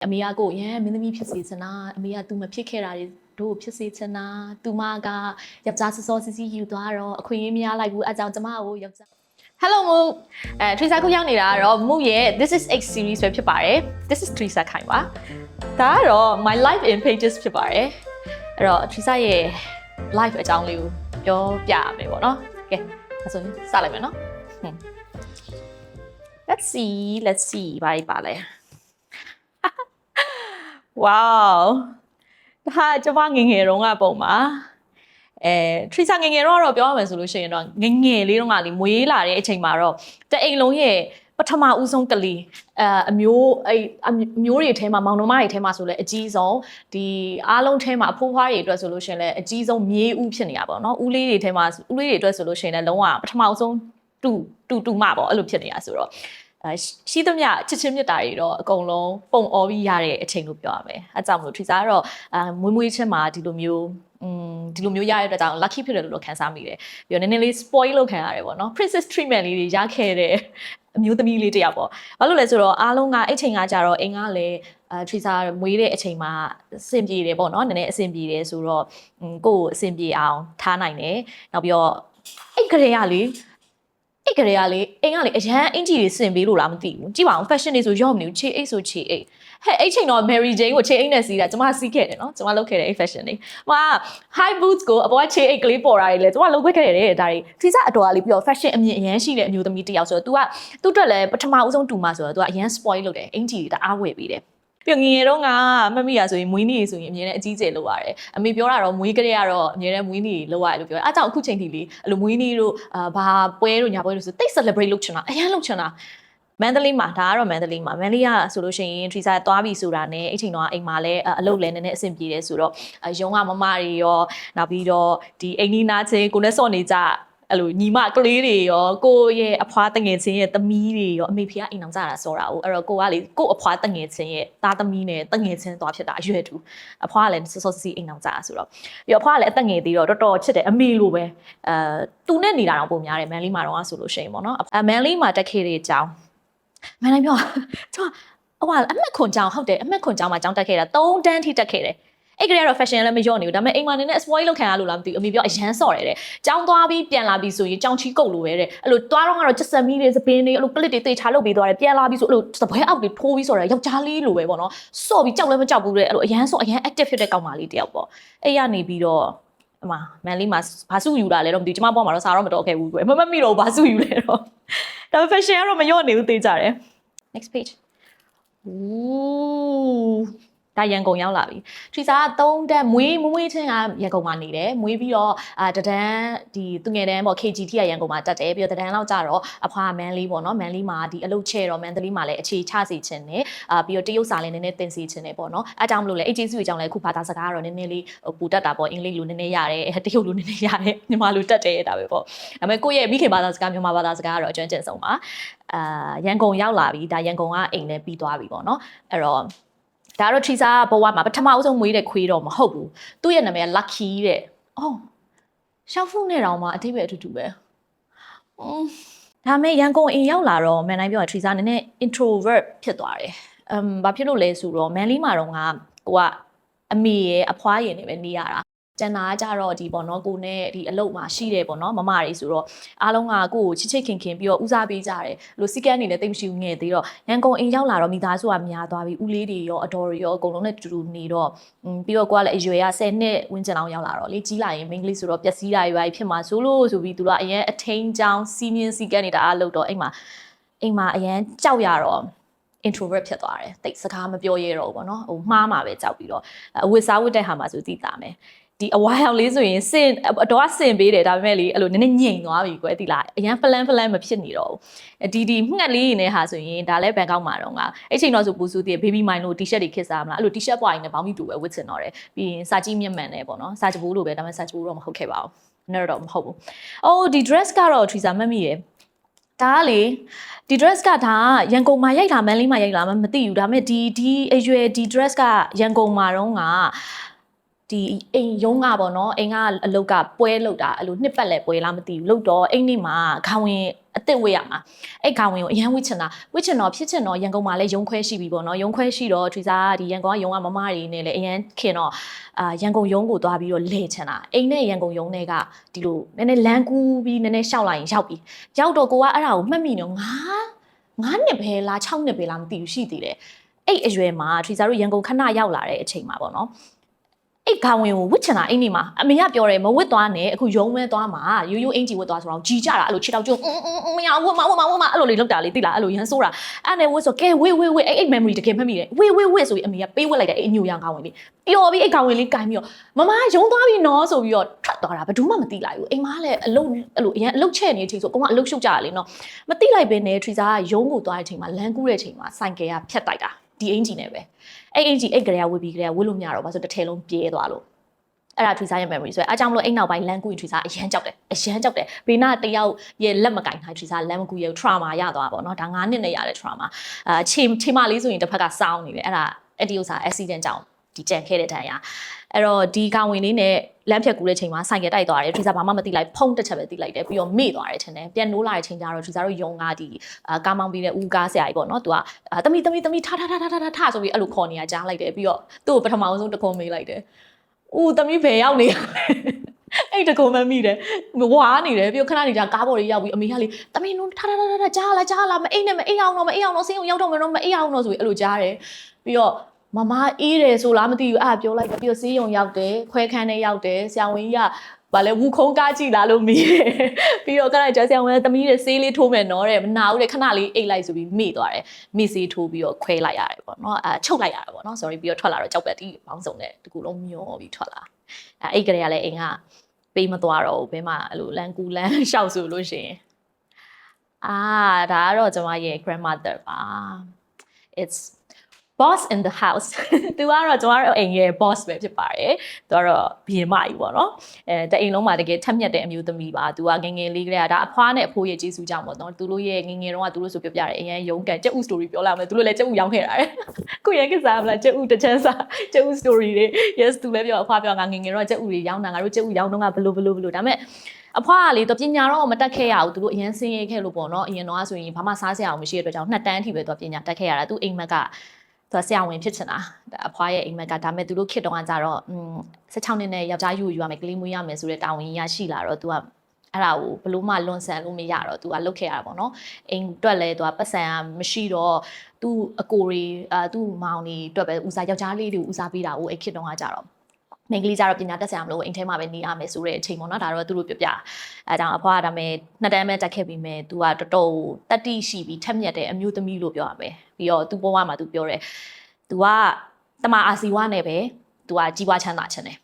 အမေကကိုရန်မင်းသမီးဖြစ်စေချင်တာအမေက तू မဖြစ်ခဲ့တာတွေတို့ဖြစ်စေချင်တာ तू မကယောက်ျားစောစောစီးစီးယူသွားတော့အခွင့်အရေးမရလိုက်ဘူးအဲကြောင့်ကျမကိုယောက်ျား Hello မူTeresa ခုရောက်နေတာကတော့မူရဲ့ This is X series ပဲဖြစ်ပါတယ် This is Teresa ခိုင်ပါဒါကတော့ My Life in Pages ဖြစ်ပါတယ်အဲ့တော့ Teresa ရဲ့ life အကြောင်းလေးကိုပြောပြရမယ်ပေါ့နော်ကဲအဲ့ဆိုရင်စလိုက်မယ်နော်Let's see ဘာပါလဲWow ဒါကျမငငယ်တုန်းကပုံပါTeresa ငငယ်တော့ပြောရမယ်ဆိုလို့ရှိရင်တော့ငငယ်လေးတုန်းကလေမွေးလာတဲ့အချိန်မှာတော့တအိမ်လုံးရဲ့ပထမဦးဆုံးကလေးအမျိုးတွေထဲမှာမောင်နှမတွေထဲမှာဆိုလဲအကြီးဆုံးဒီအားလုံးထဲမှာအဖိုးဖွားတွေအတွက်ဆိုလို့ရှိရင်လည်းအကြီးဆုံးမြေးဦးဖြစ်နေတာပေါ့နော်ဦးလေးတွေထဲမှာဦးလေးတွေအတွက်ဆိုလို့ရှိရင်လည်းလုံးဝပထမဆုံးတူမပေါ့အဲ့လိုဖြစ်နေတာဆိုတော့ရှိသမျှချစ်ချင်းမြတ်တာတွေတော့အကုန်လုံးပုံအော်ပြီးရတဲ့အချိန်လို့ပြောရမယ်အဲကြောင့်မလို့ Teresa ကတော့မွေးချင်းမှာဒီလိုမျိုးရတဲ့အတွက်ကြောင့် lucky ဖြစ်တယ်လို့ခံစားမိတယ်ပြီးတော့နည်းနည်းလေး spoil လုပ်ခံရတယ်ပေါ့နော် princess treatment လေးတွေရခဲ့တဲ့အမျိုးသမီးလေးတယောက်ပေါ့ဘာလို့လဲဆိုတော့အားလုံးကအဲ့ချိန်ကကြတော့အိမ်ကလည်းTeresa မွေးတဲ့အချိန်မှာအဆင်ပြေတယ်ပေါ့နော်နည်းနည်းအဆင်ပြေတယ်ဆိုတော့ကိုယ့်ကိုအဆင်ပြေအောင်ထားနိုင်တယ်နောက်ပြီးတော့အဲ့ကလေးကလေအိမ်ကလေအရန်အင်ဂျီတွေဆင်ပေးလို့လားမသိဘူးကြည့်ပါအောင် fashion တွေဆိုရော့မနေဘူးခြေအိတ်ဆိုခြေအိတ်ဟဲ့အဲ့ချိန်တော့ Mary Jane ကိုခြေအိတ်နဲ့စီးတာကျွန်မစီးခဲ့တယ်နော်ကျွန်မလုပ်ခဲ့တယ်အဲ့ fashion တွေဟိုက high boots ကိုအပေါ်ကခြေအိတ်ကလေးပေါ်တာတွေလေကျွန်မလုပ်ခဲ့တယ်ဒါတွေ Teresa အတော်ကလေးပြီးတော့ fashion အမြင်အရန်ရှိတဲ့အမျိုးသမီးတစ်ယောက်ဆိုတော့ तू ကသူ့အတွက်လည်းပထမဦးဆုံးတူမှာဆိုတော့ तू ကအရန် spoil လုပ်တယ်အင်ဂျီတွေတအားဝယ်ပေးတယ်ပြီးငငယ်တော့ကမမီရဆိုရင်မွေးနေ့ဆိုရင်အမြဲတမ်းအကြီးကျယ်လုပ်ရတယ်အမေပြောတာတော့မွေးကလေးကတော့အမြဲတမ်းမွေးနေ့လုပ်ရတယ်လို့ပြောတယ်အားကြောင့်အခုချိန်ထိလေအဲ့လိုမွေးနေ့တို့ဘာပွဲတို့ညာပွဲတို့ဆိုတိတ် celebrate လုပ်ချင်တာအရန်လုပ်ချင်တာမန္တလေးမှာဒါကတော့မန္တလေးမှာကဆိုလို့ရှိရင် Teresa သွားပြီဆိုတာနဲ့အဲ့ချိန်တော့အိမ်မှာလည်းအလုပ်လည်းနည်းနည်းအဆင်ပြေတယ်ဆိုတော့ရုံးကမမတွေရောနောက်ပြီးတော့ဒီအိမ်နီးနားချင်းကိုနဲ့စော့နေကြအဲ့လိုညီမကလေးတွေရောကိုရဲ့အဖွားတငယ်ချင်းရဲ့သမီးတွေရောအမေဖေကအိမ်အောင်ကြတာစောတာဟုတ်အဲ့တော့ကိုကလေကိုအဖွားတငယ်ချင်းရဲ့သားသမီးနဲ့တငယ်ချင်းသွားဖြစ်တာအရွယ်တူအဖွားကလည်းစောစီအိမ်အောင်ကြတာဆိုတော့ပြီးတော့အဖွားကလည်းအသက်ငယ်သေးတော့တော်တော်ချစ်တယ်အမေလိုပဲသူနဲ့နေတာတော့ပုံများတယ်မန်လေးမှာတော့ဆိုလို့ရှိရင်ပေါ့နော်မန်လေးမှာတက်ခဲ့တဲ့အကြောင်းမန်လေးပြောကျွန်မဟိုအမှတ်ခွန်ကြောင်ဟုတ်တယ်အမှတ်ခွန်ကြောင်မှာကြောင်တက်ခဲ့တာ3တန်းထိတက်ခဲ့တယ်အဲ့ကလေးကတော့ fashion လည်းမလျော့နေဘူးဒါပေမဲ့အိမ်မှာနေနဲ့ spoil လုပ်ခံရလို့လားမသိဘူးအမေပြောအရန်ဆော့တယ်တဲ့ကြောင်းသွားပြီးပြန်လာပြီးဆိုရင်ကြောင်ချီကုတ်လိုပဲတဲ့အဲ့လိုသွားတော့ကတော့ချက်စမီးတွေစပင်းတွေအဲ့လိုပလစ်တွေတေချာလုပ်ပြီးသွားတယ်ပြန်လာပြီးဆိုအဲ့လိုစပွဲအောက်တွေထိုးပြီးဆော့တယ်ယောက်ျားလေးလိုပဲပေါ့နော်ဆော့ပြီးကြောက်လည်းမကြောက်ဘူးတဲ့အဲ့လိုအရန်ဆော့အရန် active ဖြစ်တဲ့ကောင်မလေးတယောက်ပေါ့အဲ့ရနေပြီးတော့အမမန်လေးမှာဘာစုယူတာလဲတော့မသိဘူးကျမပေါ်မှာတော့စားတော့မတော်ခဲ့ဘူးကွယ်မမိတော့ဘာစုယူလဲတော့ဒါပေမဲ့ fashion ကတော့မလျော့နေဘူးသိကြတယ် next page ဒါရန်ကုန်ရောက်လာပြီ Teresa က3တန်းမွေးချင်းကရန်ကုန်မှာနေတယ်မွေးပြီးတော့တဒန်းဒီသူငယ်တန်းပေါ့ KGT ကရန်ကုန်မှာတက်တယ်ပြီးတော့တဒန်းလောက်ကြတော့အဖွားမန်လေးပေါ့နော်မန်လေးမှာဒီအလုပ်ချဲ့တော့မန်တလေးမှာလည်းအခြေချစေချင်တယ်ပြီးတော့တရုတ်စာလည်းနည်းနည်းသင်စေချင်တယ်ပေါ့နော်အဲကြောင့်မလို့လေ HJC အကြောင်းလည်းအခုဘာသာစကားကတော့နည်းနည်းလေးပူတတ်တာပေါ့အင်္ဂလိပ်လိုနည်းနည်းရတယ်တရုတ်လိုနည်းနည်းရတယ်မြန်မာလိုတက်တယ်ဒါပဲပေါ့ဒါပေမဲ့ကိုယ့်ရဲ့မိခင်ဘာသာစကားမြန်မာဘာသာစကားကတော့အကျွမ်းကျင်ဆုံးပါရန်ကုန်ရောက်လာပြီဒါရန်ကုန်ကအိမ်လည်းပြီးသွားပြီပေါ့နော်အဲ့တော့ဒါတော့ Teresa ဘဝမှာပထမအဆုံးမွေးတဲ့ခွေးတော့မဟုတ်ဘူးသူ့ရဲ့နာမည်က Lucky တဲ့အော်ရှောက်ဖုနဲ့တောင်မှအတိတ်ပဲအတူတူပဲဒါမဲ့ရန်ကုန်အိမ်ရောက်လာတော့မန်တိုင်းပြော Teresa နည်းနည်း introvert ဖြစ်သွားတယ်ဘာဖြစ်လို့လဲဆိုတော့မန်လေးမှာတော့ကိုကအမေရဲ့အဖွားရင်တွေပဲနေရတာကျန်တာကြတော့ဒီပေါ့နော်ကိုနဲ့ဒီအလုပ်မှာရှိတယ်ပေါ့နော်မမတွေဆိုတော့အားလုံးကကိုကိုချစ်ခင်ပြီးတော့ဦးစားပေးကြတယ်လို့စီကန်းနေလည်းတိတ်မရှိဘူးငယ်သေးတော့ရန်ကုန်အိမ်ရောက်လာတော့မိသားစုကများသွားပြီဦးလေးတွေရောအတော်တွေရောအကုန်လုံးနဲ့တူတူနေတော့ပြီးတော့ကိုကလည်းအရွယ်က10နှစ်ဝန်းကျင်လောက်ရောက်လာတော့လေကြီးလာရင်မိန်းကလေးဆိုတော့ပျက်စီးတာတွေပဲဖြစ်မှာဆိုလို့ဆိုပြီးသူကအရင်အထိန်ချောင်းစီးမြင်းစီကန်းနေတာအားလို့တော့အိမ်မှာအရင်ကြောက်ရတော့ introvert ဖြစ်သွားတယ်တိတ်စကားမပြောရတော့ဘူးပေါ့နော်ဟိုမှားမှာပဲကြောက်ပြီးတော့အဝတ်စားဝတ်တဲ့ဟာမှာဆိုသိတာမယ်ဒီအဝါရောင်လေးဆိုရင်အတော်ဆင်ပေးတယ်ဒါပေမဲ့လေအဲ့လိုနည်းနည်းညိန်သွားပြီကွယ်ဒီလားအရန်ဖလန်မဖြစ်နေတော့ဘူးဒီငှက်လေးနဲ့ဟာဆိုရင်ဒါလည်းဘန်ကောက်မှာတော့အဲ့ချိန်တော့ဆိုပူစုတည်း baby mine လို့ t-shirt တွေခစ်စားမလားအဲ့လို t-shirt ပွားရင်းနဲ့ဘောင်းမီတူပဲဝတ်ချင်တော့တယ်ပြီးရင်စာကြီးမျက်မှန်နဲ့ပေါ့နော်စာကြဘူးလိုပဲဒါပေမဲ့စာကြဘူးတော့မဟုတ်ခဲ့ပါဘူးနဲ့တော့မဟုတ်ဘူးအိုးဒီ dress ကတော့ Teresa မှတ်မိရယ်ဒါကလေဒီ dress ကဒါရန်ကုန်မှာရိုက်လာမန်လေးမှာရိုက်လာမသိဘူးဒါပေမဲ့ဒီအရွယ်ဒီ dress ကရန်ကုန်မှာတော့ဒီအိမ်ရုံးကပေါ့နော်အိမ်ကအလုတ်ကပွဲလုပ်တာအဲ့လိုနှစ်ပတ်လဲပွဲလားမသိဘူးလို့တော့အိမ်နေ့မှာခေါင်းဝင် အစ်စ်ဝေးရမှာအဲ့ခေါင်ဝင်ကိုအရန်ဝစ်ချင်တော့ဖြစ်ချင်တော့ရန်ကုန်မှာလည်းရုံခွဲရှိပြီပေါ့နော်ရုံခွဲရှိတော့ Trisa ဒီရန်ကုန်ကရုံကမမတွေနဲ့လည်းအရန်ခင်တော့ရန်ကုန်ရုံကိုသွားပြီးတော့လဲချင်တာအိမ်နဲ့ရန်ကုန်ရုံတွေကဒီလိုနည်းနည်းလမ်းကူးပြီးနည်းနည်းရှောက်လိုက်ရင်ရောက်တော့ကိုကအဲ့ဒါကိုမှတ်မိနော်9နှစ်ပဲလား6နှစ်ပဲလားမသိဘူးရှိသေးတယ်အဲ့အရွယ်မှာ Trisa တို့ရန်ကုန်ခဏရောက်လာတဲ့အချိန်မှာပေါ့နော်အဲ့ခေါင်ဝင်ကိုဝစ်ချင်တာအိမ်နေမှာအမေကပြောတယ်မဝစ်သွားနဲ့အခုရုံမဲသွားမှာရိုးအင်ကြီးဝစ်သွားဆိုတော့ကြီးကြတာအဲ့လိုခြေထောက်ကျုံမရဝတ်မအဲ့လိုလေးလောက်တာလေးသိလားအဲ့လိုရန်ဆိုးတာအဲ့နဲ့ဝစ်ဆိုကဲဝစ်အဲ့ memory တကယ်မှတ်မိတယ်ဝစ်ဆိုပြီးအမေကပေးဝစ်လိုက်တယ်အဲ့အညူရန်ခေါင်ဝင်လေးပျော်ပြီးအဲ့ခေါင်ဝင်လေးကင်ပြီးတော့မမရုံသွားပြီနော်ဆိုပြီးတော့ထွက်သွားတာဘယ်သူမှမသိလိုက်ဘူးအိမ်မလည်းအလုပ်အဲ့လိုအရန်အလုပ်ချဲ့နေတဲ့အချိန်ဆိုအကုန်ကအလုပ်ရှုပ်ကြရလေနော်မသိလိုက်ပဲနဲ့ Trisa ကရုံကိုသွားတဲ့အချိန်မှာလမ်းကူးတဲ့အချိန်မှာဆိုင်ကယ်ကဖြတ်တိုက်တာဒီအင်ကြီးနဲ့ပဲအဲ့အင်ကြီးအဲ့ကြရဝစ်ပြီးကြရဝစ်လို့မရတော့ဘာဆိုတစ်ထည်လုံးပြဲသွားလို့အဲ့ဒါ Trisa ရဲ့ memory ဆိုတော့အားကြောင့်မလို့အိမ်နောက်ပိုင်းလမ်းကူး Trisa အရန်ကြောက်တယ်ဘေးနာတယောက်ရဲ့လက်မကင်ထား Trisa လမ်းမကူရဲ့ trauma ရသွားပါတော့เนาะဒါ9နှစ်နဲ့ရတဲ့ trauma ခြေမလေးဆိုရင်တစ်ဖက်ကစောင်းနေတယ်အဲ့ဒါအဲ့ဒီဥစ္စာ accident ကြောင့်ဒီကြံခဲ့တဲ့တန်ရအဲ့တော့ဒီကောင်ဝင်လေးနဲ့လမ်းဖြတ်ကူးတဲ့ချိန်မှာဆိုင်ကယ်တိုက်သွားတယ် Trisa ဘာမှမသိလိုက်ဖုံးတစ်ချက်ပဲသိလိုက်တယ်ပြီးတော့မေ့သွားတယ်ထင်တယ်ပြန်နိုးလာတဲ့ချိန်ကျတော့ Trisa တို့ယုံကဒီကားမောင်းပြီးတဲ့ဦးကားဆရာကြီးပေါ့နော်သူကတမီထားဆိုပြီးအဲ့လိုခေါ်နေရကြားလိုက်တယ်ပြီးတော့သူ့ကိုပထမဆုံးတခုံးမေးလိုက်တယ်ဦးသမီးဘယ်ရောက်နေရလဲအဲ့တကုံမမိတယ်ဝါနေတယ်ပြီးတော့ခဏနေကြကားပေါ်လေးရောက်ပြီးအမေကလေသမီးနုန်းထားကြားလားမအိမ်နဲ့မအိမ်အောင်တော့ဆင်းအောင်ရောက်တော့မယ်တော့မအိမ်အောင်တော့ဆိုပြီးအဲ့လိုကြားတယ်ပြီးတော့မမအေးတယ်ဆိုလားမသိဘူးအဲ့ပြောလိုက်တယ်ပြီးတော့ဆေးရုံရောက်တယ်ခွဲခန်းထဲရောက်တယ်ဆရာဝန်ကြီးကဘာလဲဝူခုံးကားကြည့်လာလို့မေးတယ်ပြီးတော့ခဏကြာဆရာဝန်ကသမီးရဲ့ဆေးလေးထိုးမယ်နော်တဲ့မနာဘူးတဲ့ခဏလေးအိတ်လိုက်ဆိုပြီးမေ့သွားတယ်မေ့ဆေးထိုးပြီးတော့ခွဲလိုက်ရတယ်ပေါ့နော်ချုပ်လိုက်ရတယ်ပေါ့နော် sorry ပြီးတော့ထွက်လာတော့ကြောက်ပက်တီးပေါင်းစုံတဲ့တကူလုံးမျောပြီးထွက်လာအဲ့ကလေးကလည်းအိမ်ကပေးမသွားတော့ဘူးဘဲမှာအဲ့လိုလန်ကူလန်ရှောက်ဆိုလို့ရှိရင်ဒါကတော့ကျွန်မရဲ့ grandmother ပါ it's boss in the house သူကတော့ကျွန်တော်တို့အိမ်ရဲ့ boss ပဲဖြစ်ပါတယ်သူကတော့ဘီရင်မကြီးပေါ့နော်တအိမ်လုံးမှာတကယ်ထက်မြက်တဲ့အမျိုးသမီးပါသူကငငယ်လေးကလေးကဒါအဖွားနဲ့အဖိုးရဲ့ကျေးဇူးကြောင့်ပေါ့နော်သူတို့ရဲ့ငငယ်တုန်းကသူတို့ဆိုပြောပြတယ်အရင်ရုံးကန်ကျက်ဥ story ပြောလာမယ်သူတို့လည်းကျက်ဥရောင်းခဲ့တာကိုရန်ကစားမလားကျက်ဥတချမ်းစားကျက်ဥ story တွေ yes သူလည်းပြောအဖွားပြောငငယ်တော့ကျက်ဥတွေရောင်းတာငါတို့ကျက်ဥရောင်းတော့ကဘလို့ဒါမဲ့အဖွားကလေတော့ပညာတော့မတက်ခဲ့ရဘူးသူတို့အရင်ဆင်းရဲခဲ့လို့ပေါ့နော်အရင်တော့ဆိုရင်ဘာမှစားစရာမရှိတဲ့အတွက်ကြောင့်2တန်းအထိပဲသူပညာတက်ခဲ့ရတာသူအိမ်မက်ကသူဆရာဝန်ဖြစ်ချင်တာအဖွားရဲ့အိမ်မက်ကဒါမဲ့သူတို့ခစ်တော့ကကြတော့16နှစ်နဲ့ယောက်ျားယူရမယ်ကလေးမွေးရမယ်ဆိုတဲ့တာဝန်ရရှိလာတော့သူကအဲ့ဒါကိုဘလို့မှလွန်ဆန်လို့မရတော့သူကလုတ်ခဲ့ရတာပေါ့နော်အိမ်တွက်လဲသူကပတ်စံမရှိတော့သူ့အကိုတွေသူ့မောင်တွေတွက်ပဲဦးစားယောက်ျားလေးတွေဦးစားပေးတာကိုအဲ့ခစ်တော့ကကြတော့မိန်းကလေးကြတော့ပညာတတ်ဆရာမလို့အိမ်ထဲမှာပဲနေရမယ်ဆိုတဲ့အချိန်ပေါ့နော်ဒါတော့သူတို့ပြအဲဒါအဖွားကဒါမဲ့2တန်းပဲတက်ခဲ့ပြီးမဲ့သူကတော်တော်တတိရှိပြီးထက်မြက်တဲ့အမျိုးသမီးလို့ပြောရမယ်ပြီးတော့သူ့ဘဝမှာသူပြောတယ်သူကတမအာစီဝနဲ့ပဲသူကကြီးပွားချမ်းသာခြင်းတယ်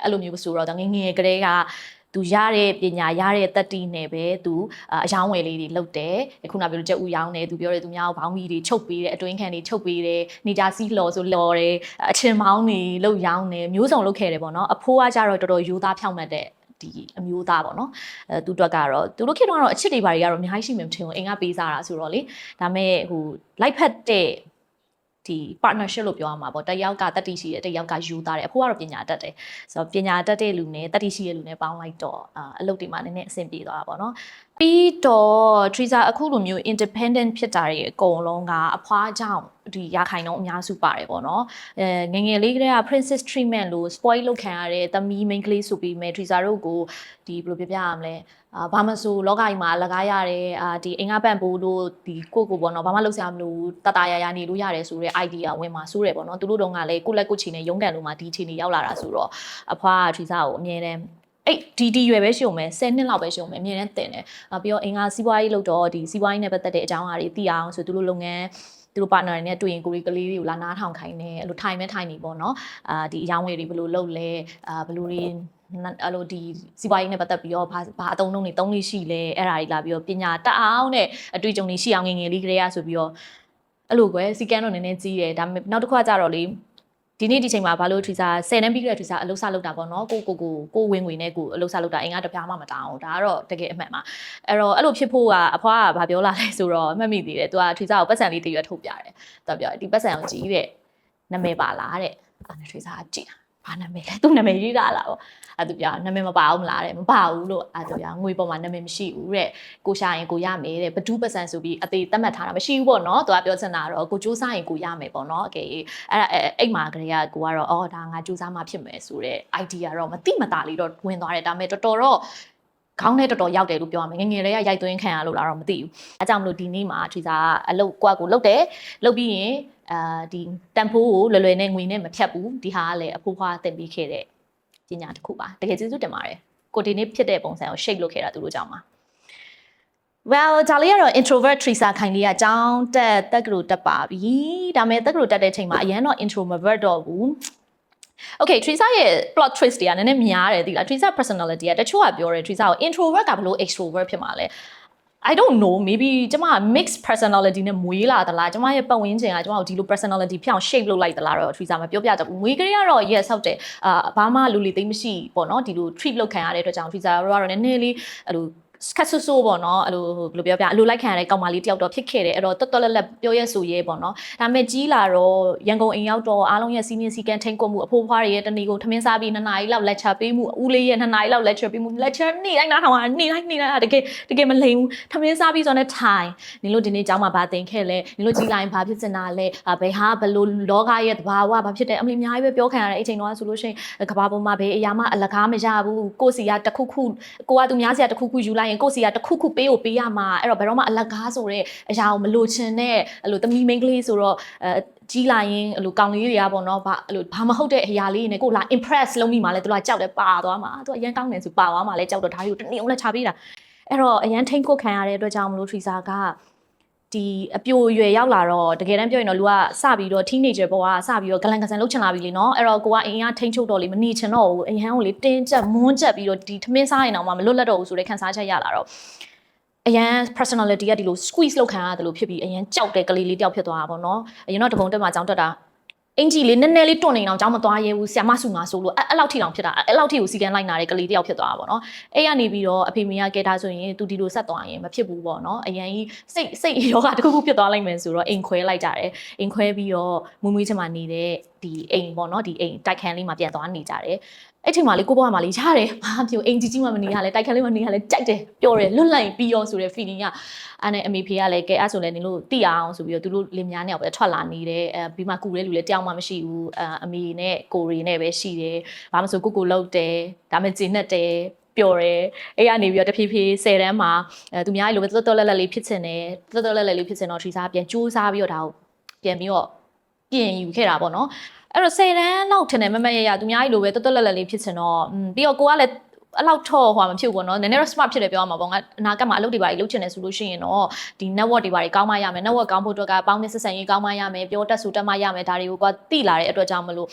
အဲ့လိုမျိုးဆိုတော့ငငယ်ကလေးကသူရတဲ့ပညာရတဲ့တတိနဲ့ပဲသူအယောင်းဝယ်လေးတွေလုပ်တယ်ခုနပြောလို့ကျက်ဥရောင်းတယ်သူပြောတယ်သူများကိုဘောင်းမီတွေချုပ်ပေးတယ်အတွင်းခံတွေချုပ်ပေးတယ်နေကြစီးလှော်ဆိုလှော်တယ်အချင်းမောင်းတွေလှုပ်ရောင်းတယ်မျိုးစုံလုပ်ခဲ့တယ်ပေါ့နော်အဖိုးကကြတော့တော်တော်ရိုးသားဖြောင့်မတ်တဲ့ဒီအမျိုးသားပေါ့နော်သူတို့ကတော့သူတို့ခေတ်တော့အချစ်တွေဘာတွေကတော့အများကြီးရှိမှမထင်ဘူးအိမ်ကပေးစားတာဆိုတော့လေဒါမဲ့ဟိုလိုက်ဖက်တဲ့ဒီ partnership လို့ပြောရမှာပေါ့တယောက်ကတတိရှိတယ်တယောက်ကယူသားတယ်အဖိုးကတော့ပညာတတ်တယ်ဆိုတော့ပညာတတ်တဲ့လူနဲ့တတိရှိတဲ့လူနဲ့ပေါင်းလိုက်တော့အလုပ်တွေမှာနည်းနည်းအဆင်ပြေသွားတာပေါ့နော်ပြီးတော့ Trisa အခုလိုမျိုး independent ဖြစ်တာတွေအကုန်လုံးကအဖွားကြောင့်ဒီရခိုင်တော့အများစုပါတယ်ပေါ့နော်ငငယ်လေးကလေးက princess treatment လို့ spoil လုပ်ခံရတဲ့သမီး main ကလေးဆိုပြီးမဲ့ Trisa တို့ကိုဒီဘယ်လိုပြပြရမလဲဘာမဆိုလောကကြီးမှာလကားရတယ်ဒီအင်္ဂါပန့်ပိုးလို့ဒီကိုပေါ့နော်ဘာမှလုပ်စရာမလိုတတရာနေလို့ရတယ်ဆိုတဲ့ idea ဝင်မှာစိုးတယ်ပေါ့နော်သူတို့တော့ကလည်းကိုလက်ကိုချီနဲ့ရုံးကန်လို့မှဒီချီနေရောက်လာတာဆိုတော့အဖွားက Trisa ကိုအမြဲတမ်းအဲ့ဒီရွယ်ပဲရှိုံမယ်10နှစ်လောက်ပဲရှိုံမယ်အမြဲတမ်းတင်တယ်ပြီးတော့အင်္ဂါစီးပွားရေးလုပ်တော့ဒီစီးပွားရေးနဲ့ပတ်သက်တဲ့အကြောင်းအရာတွေသိအောင်ဆိုသူတို့လုပ်ငန်းသူတို့ partner တွေနဲ့တွေ့ရင်ကိုရီကလေးတွေကိုလာနားထောင်ခိုင်းတယ်အဲ့လိုထိုင်နေပေါ့နော်ဒီအယောင်းဝယ်တွေဘယ်လိုလုပ်လဲဘယ်လိုတွေအဲ့လိုဒီစီးပွားရေးနဲ့ပတ်သက်ပြီးတော့ဘာအသုံးနှုန်းတွေသုံးလို့ရှိလဲအဲ့ဒါတွေလာပြီးတော့ပညာတတ်အောင်နဲ့အတွေ့အကြုံတွေရှိအောင်ငယ်လေးကလေးရဆိုပြီးတော့အဲ့လိုကွယ်စီကန်းတော့နည်းနည်းကြီးတယ်ဒါပေမဲ့နောက်တစ်ခါကျတော့လေဒီနေ့ဒီချိန်မှာဘာလို့ Trisa 10တန်းပြီးခဲ့တဲ့ Trisa အလုပ်စလုပ်တာပေါ့နော်ကိုဝင်ငွေနဲ့ကိုအလုပ်စလုပ်တာအင်္ဂါတပြားမှမတောင်းဘူးဒါကတော့တကယ်အမှန်ပါအဲ့တော့အဲ့လိုဖြစ်ဖို့ကအဖွားကဘာပြောလာလဲဆိုတော့မှတ်မိသေးတယ်သူက Trisa ကိုပတ်စံလေးတရွက်ထုတ်ပြတယ်သူပြောဒီပတ်စံကိုကြည့်တဲ့နာမည်ပါလားတဲ့အဲ့ဒါ Trisa ကကြည့်တာ ဘာနာမည်လဲသူနာမည်ရေးတာလားပေါ့အဲ့သူပြောနာမည်မပါဘူးမလားတဲ့မပါဘူးလို့အဲ့သူပြောငွေပေါ်မှာနာမည်မရှိဘူးတဲ့ကိုရှာရင်ကိုရမယ်တဲ့ဘဒူးပစံဆိုပြီးအသေးသတ်မှတ်ထားတာမရှိဘူးပေါ့နော်သူကပြောချင်တာတော့ကိုစူးစမ်းရင်ကိုရမယ်ပေါ့နော်โอเคအဲ့အိမ်မှာကလေးကကိုကတော့အော်ဒါငါစူးစမ်းမှဖြစ်မယ်ဆိုတဲ့ idea တော့မတိမတာလေးတော့ဝင်သွားတယ်ဒါပေမဲ့တော်တော်တော့ခေါင်းနဲ့တော်တော်ရောက်တယ်လို့ပြောရမယ်ငငယ်လေးကရိုက်သွင်းခံရလို့လားတော့မသိဘူးအဲကြောင့်မလို့ဒီနေ့မှာထွေစာအလုပ်ကွက်ကိုလုပ်တယ်လုပ်ပြီးရင်ဒီတန်ဖိုးကိုလွယ်လွယ်နဲ့ငွေနဲ့မဖြတ်ဘူးဒီဟာကလည်းအဖိုးဖွားတင်ပြီးခဲ့တဲ့ပညာတစ်ခုပါတကယ်ကျေးဇူးတင်ပါတယ်ကိုဒီနေ့ဖြစ်တဲ့ပုံစံကို shape လုပ်ခဲ့တာသူတို့ကြောင့်ပါ well ဒါလေးကတော့ introvert Teresa ခိုင်လေးကကြောင်းတက်ကလို့တက်ပါပြီဒါပေမဲ့တက်ကလို့တက်တဲ့ချိန်မှာအရင်တော့ introvert တော့ဘူး Okay Teresa ရဲ့ plot twist တွေကနည်းနည်းများတယ်ဒီလား Teresa personality ကတချို့ကပြောတယ် Teresa ကို introvert ကဘလို့ extrovert ဖြစ်မှာလဲ I don't know maybe ကျမ mixed personality နဲ့မွေးလာသလားကျမရဲ့ပတ်ဝန်းကျင်ကကျမကိုဒီလို personality ဖြစ်အောင် shape လုပ်လိုက်သလားတော့ Teresa မပြောပြတတ်ဘူးမွေးကလေးကတော့ yes ဟုတ်တယ်ဘာမှလူလီသိမ်းမရှိပေါ့နော်ဒီလို treat လုပ်ခံရတဲ့အတွက်ကြောင့် Teresa ကတော့နည်းနည်းလေးအဲ့လိုခက်ဆူဆူပေါ့နော်အဲ့လိုဘယ်လိုပြောပြအလိုလိုက်ခံရတဲ့ကောင်မလေးတယောက်တော့ဖြစ်ခဲ့တယ်အဲ့တော့တော်တော်လက်လက်ပြောရဲဆိုရဲပေါ့နော်ဒါပေမဲ့ကြီးလာတော့ရန်ကုန်အိမ်ရောက်တော့အားလုံးရဲ့စီးနင်းစီကန်ထိန်ကုန်မှုအဖိုးဖွားတွေရဲ့တနေ့ကိုထမင်းစားပြီး2နာရီလောက် lecture ပေးမှုဦးလေးရဲ့2နာရီလောက် lecture ပေးမှု lecture နေ့တိုင်းနားထောင်တာနေ့တိုင်းတကယ်မလိမ်ဘူးထမင်းစားပြီးဆိုတော့ထိုင်နင်တို့ဒီနေ့ကျောင်းမှာဗာသင်ခဲ့လဲနင်တို့ကြီးလာရင်ဗာဖြစ်စင်တာလဲဘယ်ဟာဘလို့လောကရဲ့သဘာဝဗာဖြစ်တယ်အမလီအများကြီးပဲပြောခံရတဲ့အချိန်တော့ဆိုလို့ရှိရင်ကဘာပေါ်မှာဘယ်အရာမှအလကားမရဘူးကိုစီကတခုခုကိုကသူများစီကတခုခုယူလိုက်ရင်ကိုစီကတခုခုပေးကိုပေးရမှာအဲ့တော့ဘယ်တော့မှအလကားဆိုတဲ့အရာကိုမလိုချင်တဲ့အဲ့လိုသမီးမိန်းကလေးဆိုတော့ကြီးလာရင်အဲ့လိုကောင်လေးတွေကပေါ့နော်အဲ့လိုဘာမဟုတ်တဲ့အရာလေးနဲ့ကိုလာ impress လုပ်မိမှလဲသူကကြောက်တယ်ပါသွားမှာသူကအရန်ကောင်းတယ်ဆိုပါသွားမှာလဲကြောက်တော့ဒါကြီးကိုတနေ့အောင်လက်ချပေးတာအဲ့တော့အရန်ထိန်ခုတ်ခံရတဲ့အတွက်ကြောင့်မလို့ Teresa ကဒီအပြိုရွယ်ရောက်လာတော့တကယ်တမ်းပြောရင်တော့လူကစပြီးတော့ teenager ပေါ်ကစပြီးတော့ဂလန်ကဆန်လှုပ်ချင်လာပြီလေနော်အဲ့တော့ကိုကအိမ်ကထိန်ချုပ်တော့လေမနေချင်တော့ဘူးအရန်ကိုလေတင်းကျပ်မွန်းကျပ်ပြီးတော့ဒီထမင်းစားရင်တော့မှမလွတ်လပ်တော့ဘူးဆိုတဲ့ခံစားချက်ရလာတော့အရန် personality ကဒီလို squeeze လုပ်ခံရတယ်လို့ဖြစ်ပြီးအရန်ကြောက်တဲ့ကလေးလေးတယောက်ဖြစ်သွားတာပေါ့နော်အရင်တော့တပုံတက်မှာကြောင်းတက်တာအင်ကြီးလေးနည်းနည်းလေးတွန့်နေအောင်ကြောင်းမသွားရဲဘူးဆ iam မဆူငါဆိုလို့အဲ့လောက်ထိတောင်ဖြစ်တာအဲ့လောက်ထိကိုစီကန်းလိုက်နာတဲ့ကလေးတယောက်ဖြစ်သွားတာပေါ့နော်အဲ့ရနေပြီးတော့အဖေမေကကဲထားဆိုရင်သူဒီလိုဆက်သွားရင်မဖြစ်ဘူးပေါ့နော်အရန်ကြီးစိတ်ယောဂတခုခုဖြစ်သွားလိုက်မယ်ဆိုတော့အိမ်ခွဲလိုက်ကြတယ်အိမ်ခွဲပြီးတော့မွေးချင်မှနေတဲ့ဒီအိမ်ပေါ့နော်ဒီအိမ်တိုက်ခန်းလေးမှာပြန်သွားနေကြတယ်အဲ့ချိန်မှာလေကိုဘွားမှာလေရတယ်ဘာပြောအိမ်ကြီးမှမနေရလဲတိုက်ခန်းလေးမှနေရလဲကြိုက်တယ်ပျော်တယ်လွတ်လပ်ရင်ပြီးရောဆိုတဲ့ feeling ကအဲ့နဲ့အမေဖေကလည်းကဲအဲ့ဆိုလည်းနင်တို့သိအောင်ဆိုပြီးတော့သူတို့လင်မယားနဲ့ပဲထွက်လာနေတယ်ပြီးမှကူတဲ့လူလည်းတယောက်မှမရှိဘူးအမေနဲ့ကိုရီနဲ့ပဲရှိတယ်ဘာမှမဆိုကိုလောက်တယ်ဒါမှကျင်းနဲ့တယ်ပျော်တယ်အဲ့ကနေပြီးတော့တဖြည်းဖြည်း10တန်းမှာသူများလိုပဲတော်လက်လက်လေးဖြစ်ချင်တယ်တော်လက်လက်လေးဖြစ်ချင်တော့ Teresa ပြန်ကြိုးစားပြီးတော့ဒါကိုပြန်ပြီးတော့ပြင်ယူခဲ့တာပေါ့နော်အဲ့တော့10တန်းလောက်ထင်တယ်မမရသူများကြီးလိုပဲတော်လက်လက်လေးဖြစ်ချင်တော့ပြီးတော့ကိုကလည်းအဲ့လောက်ထော့ဟွာမဖြစ်ဘူးပေါ့နော်နည်းနည်းတော့ smart ဖြစ်တယ်ပြောရမှာပေါ့ငါအနာကမှာအလုပ်တွေပါလုပ်ချင်တယ်ဆိုလို့ရှိရင်တော့ဒီ network တွေပါကောင်းမှရမယ် network ကောင်းဖို့အတွက်ကပေါင်းတဲ့ဆက်ဆံရေးကောင်းမှရမယ်ပြောတတ်ဆိုတတ်မှရမယ်ဒါတွေကိုကသိလာတဲ့အတွက်ကြောင့်မလို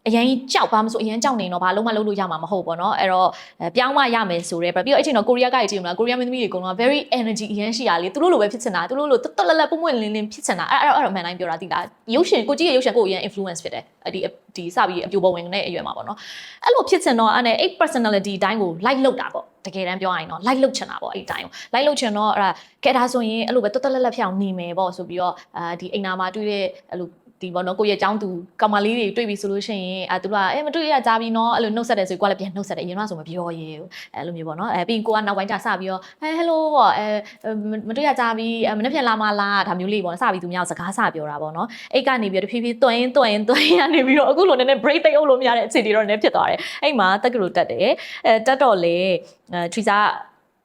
့အရင်ကြောက်ပါမဆိုအရင်ကြောက်နေတော့ဘာလုံးမလုပ်လို့ရမှာမဟုတ်ပေါ့နော်အဲ့တော့ပြောင်းမှရမယ်ဆိုရဲပြီးတော့အဲ့ချိန်တော့ကိုရီးယားကကြည့်မလားကိုရီးယားမင်းသမီးတွေကတော့ very energy အရင်ရှိရလေသူတို့လိုပဲဖြစ်ချင်တာသူတို့လိုတော်လက်လက်ပွင့်ပွင့်လင်းလင်းဖြစ်ချင်တာအဲ့တော့မှန်တိုင်းပြောတာသိလားရုပ်ရှင်ကိုကြည့်ရရုပ်ရှင်ကိုအရင် influence ဖြစ်တယ်ဒီစပြီးအပြိုပေါ်ဝင်တဲ့အရွယ်မှာပေါ့နော်အဲ့လိုဖြစ်ချင်တော့အဲ့ personality အတိုင်းကို like လုပ်တာပေါ့တကယ်တမ်းပြောရရင်တော့ like လုပ်ချင်တာပေါ့အဲ့ဒီတိုင်းကို like လုပ်ချင်တော့အဲ့ဒါကဲဒါဆိုရင်အဲ့လိုပဲတော်လက်လက်ဖြစ်အောင်နေမယ်ပေါ့ဆိုပြီးတော့ဒီအိမ်နာမှာတွေ့တဲ့အဲ့လိုဒီပေါ့နော်ကိုရဲ့အကြောင်းသူကောင်မလေးတွေတွေ့ပြီဆိုလို့ရှိရင်သူကမတွေ့ရကြပြီနော်အဲ့လိုနှုတ်ဆက်တယ်ဆိုကိုကလည်းပြန်နှုတ်ဆက်တယ်အရင်ကဆိုမပြောရဲဘူးအဲ့လိုမျိုးပေါ့နော်ပြီးကိုကနောက်ပိုင်းကျစပြီးတော့hello ပေါ့မတွေ့ရကြပြီမနေ့ပြန်လာမလားဒါမျိုးလေးပေါ့စပြီးသူများစကားစပြောတာပေါ့နော်အိတ်ကနေပြီးတော့တဖြည်းဖြည်းတွင်းရနေပြီးတော့အခုလိုနည်းနည်း break တိတ်အုပ်လို့မရတဲ့အခြေအနေတော့နည်းဖြစ်သွားတယ်အဲ့မှာတက်ကလို့တက်တယ်တက်တော့လေ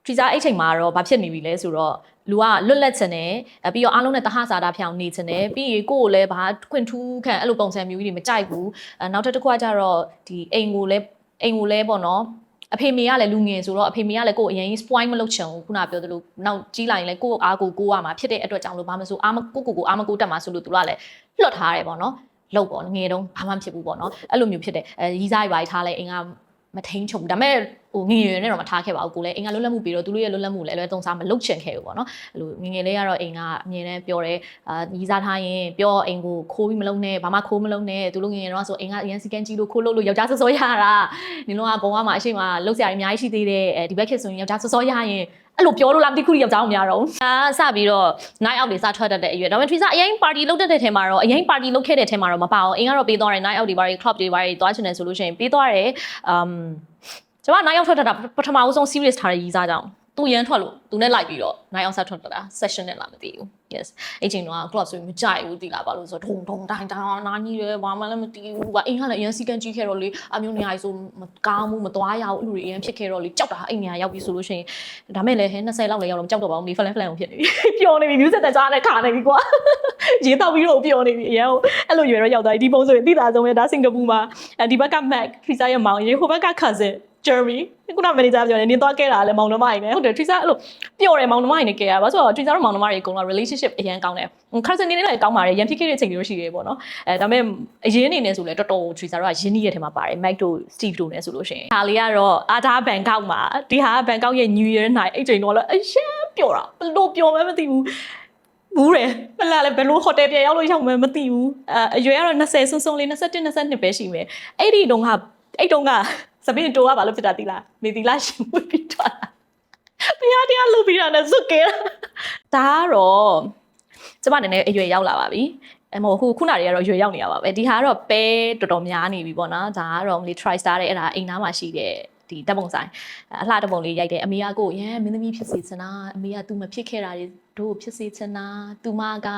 Teresa အဲ့ချိန်မှာတော့ဘာဖြစ်နေပြီလဲဆိုတော့လူကလွတ်လပ်ချင်တယ်ပြီးတော့အားလုံးနဲ့တဟစာတာဖျောင်နေချင်တယ်ပြီးရင်ကိုယ်ကိုလည်းဘာခွင့်ထူးခံအဲ့လိုပုံစံမျိုးကြီးတွေမကြိုက်ဘူးနောက်တစ်ခုကကြတော့ဒီအိမ်ကိုလည်းပေါ့နော်အဖေမေကလည်းလူငယ်ဆိုတော့အဖေမေကလည်းကိုယ်အရင် spoil မလုပ်ချင်ဘူးခုနပြောသလိုနောက်ကြီးလာရင်လည်းကိုယ်အားကိုရမှာဖြစ်တဲ့အတွက်ကြောင့်လို့ဘာမှမဆိုအားမကိုအားမကိုတတ်မှာဆိုလို့သူကလည်းလွတ်ထားတယ်ပေါ့နော်လောက်ပေါ့ငယ်တုန်းဘာမှမဖြစ်ဘူးပေါ့နော်အဲ့လိုမျိုးဖြစ်တယ်ရီးစားရွာထားလဲအိမ်ကမထိန်ချုံဒါပေမဲ့ ဟိုငငယ်နဲ့တော့မထားခဲ့ပါဘူးကိုလည်းအိမ်ကလွတ်လပ်မှုပြီးတော့သူတို့ရဲ့လွတ်လပ်မှုလည်းအလွယ်သုံးစားမလုပ်ချင်ခဲ့ဘူးပေါ့နော်အဲ့လိုငငယ်လေးကတော့အိမ်ကအမြင်နဲ့ပြောတယ်ညီစားထားရင်ပြောအိမ်ကိုခိုးပြီးမလုံးနဲ့ဘာမှခိုးမလုံးနဲ့သူတို့ငငယ်တော့ဆိုအိမ်ကအရန်စီကန်ကြီးလို့ခိုးလို့ယောက်ျားစောစောရတာနင်တို့ကဘုံကမှာအရှိမလှုပ်ရှားရအများကြီးရှိသေးတယ်ဒီဘက်ခေတ်ဆိုရင်ယောက်ျားစောစောရရင်အဲ့လိုပြောလို့လားမသိခုယောက်ျားအောင်များတော့စပြီးတော့ night out တွေစထွက်တတ်တဲ့အရွယ်ဒါပေမဲ့ Teresa အရင် party လုပ်တတ်တဲ့ထဲမှာတော့အရင် party လုပ်ခဲ့တဲ့ထဲမှာတော့မပါအောင်အင်ကတော့ပေးသွားတယ် night out တွေဘာတွေ club တွေဘာတွေသွားချင်တယ်ဆိုလို့ရှိရင်ပေးသွားတယ်ကျွန်မ night out ထွက်တတ်တာပထမဦးဆုံး serious ထားတဲ့ရီးစားကြောင်သူရန်ထွက်လို့သူနဲ့လိုက်ပြီးတော့ night out ဆက်ထွက်တတ်တာ session နဲ့လားမသိဘူး yes အဲ့ချိန်တော့ club ဆိုရင်မကြိုက်ဘူးသိလားဘာလို့ဆိုတော့ထုံတိုင်းနားကြီးတယ်ဘာမှလည်းမသိဘူးအင်ကလည်းအရင်စီကန်ကြီးခဲ့တော့လေအမျိုးနေရာဆိုမကောင်းဘူးမသွားရဘူးအဲ့လိုတွေအရင်ဖြစ်ခဲ့တော့လေကြောက်တာအိမ်နေရာရောက်ပြီဆိုလို့ရှိရင်ဒါမဲ့လည်းဟဲ20လောက်လည်းရောက်တော့မကြောက်တော့ပါဘူးဒီ flan ကိုဖြစ်နေပြီပျော်နေပြီ music တက်ကြားနဲ့ခါနေပြီကွာရေးတော့ပြီးတော့ပျော်နေပြီအရင်အဲ့လိုရွယ်တော့ရောက်သွားပြီဒီပုံဆိုရင်တိတာဆုံးပဲဒါစင်ကာပူမှာဒီဘက်က Mac Teresa ရဲ့မောင်ရေဟိုဘက်က cousin Jeremy ခုနမန်နေဂျာပြောနေနင်းသွားခဲ့တာလေမောင်နှမကြီးနဲ့ဟုတ်တယ် Teresa အဲ့လိုပျော်တယ်မောင်နှမကြီးနဲ့ခဲ့ရပါဆိုတော့ Teresa တို့မောင်နှမတွေအကုန်လုံး relationship အရင်ကောင်းတယ် cousin နေလည်းကောင်းပါတယ်ရန်ဖြစ်ခဲ့တဲ့အချိန်မျိုးရှိတယ်ပေါ့နော်ဒါပေမဲ့အရင်အနေနဲ့ဆိုလဲတော်တော် Teresa တို့ကရင်းနှီးရတဲ့ထဲမှာပါတယ် Mac တို့ Steve တို့နဲ့ဆိုလို့ရှိရင်ဒါလေးကတော့အာဒါဘန်ကောက်မှာဒီဟာဘန်ကောက်ရဲ့ New Year night အဲ့ချိန်တော့လည်းအရင်ပျော်တာဘလို့ပျော်မှမသိဘူးဘူးတယ်မလားလေဘယ်လိုဟိုတယ်ပြန်ရောက်လို့ရောက်မှမသိဘူးအရွယ်ကတော့20စွန်းလေး21 22ပဲရှိမယ်အဲ့ဒီတုန်းကစပင်းတိုးကဘာလို့ဖြစ်တာသိလားမေတီလာရှင်ဝပြီးသွားတာဘုရားတရားလုပ်ပြီးတာနဲ့စွတ်ကဲဒါကတော့ကျမနည်းနည်းအရွယ်ရောက်လာပါပြီမဟုတ်ခုနတွေကတော့ရွယ်ရောက်နေရပါပဲဒီဟာကတော့ပဲတော်တော်များနေပြီပေါ့နော်ဒါကတော့လေ try star တဲ့အဲ့ဒါအိမ်သားမှာရှိတဲ့ဒီတပ်ပုံဆိုင်အလှတပုံလေးရိုက်တယ်အမေကကိုရမ်းမင်းသမီးဖြစ်စေချင်တာအမေက तू မဖြစ်ခဲ့တာတွေတို့ဖြစ်စေချင်တာ तू မက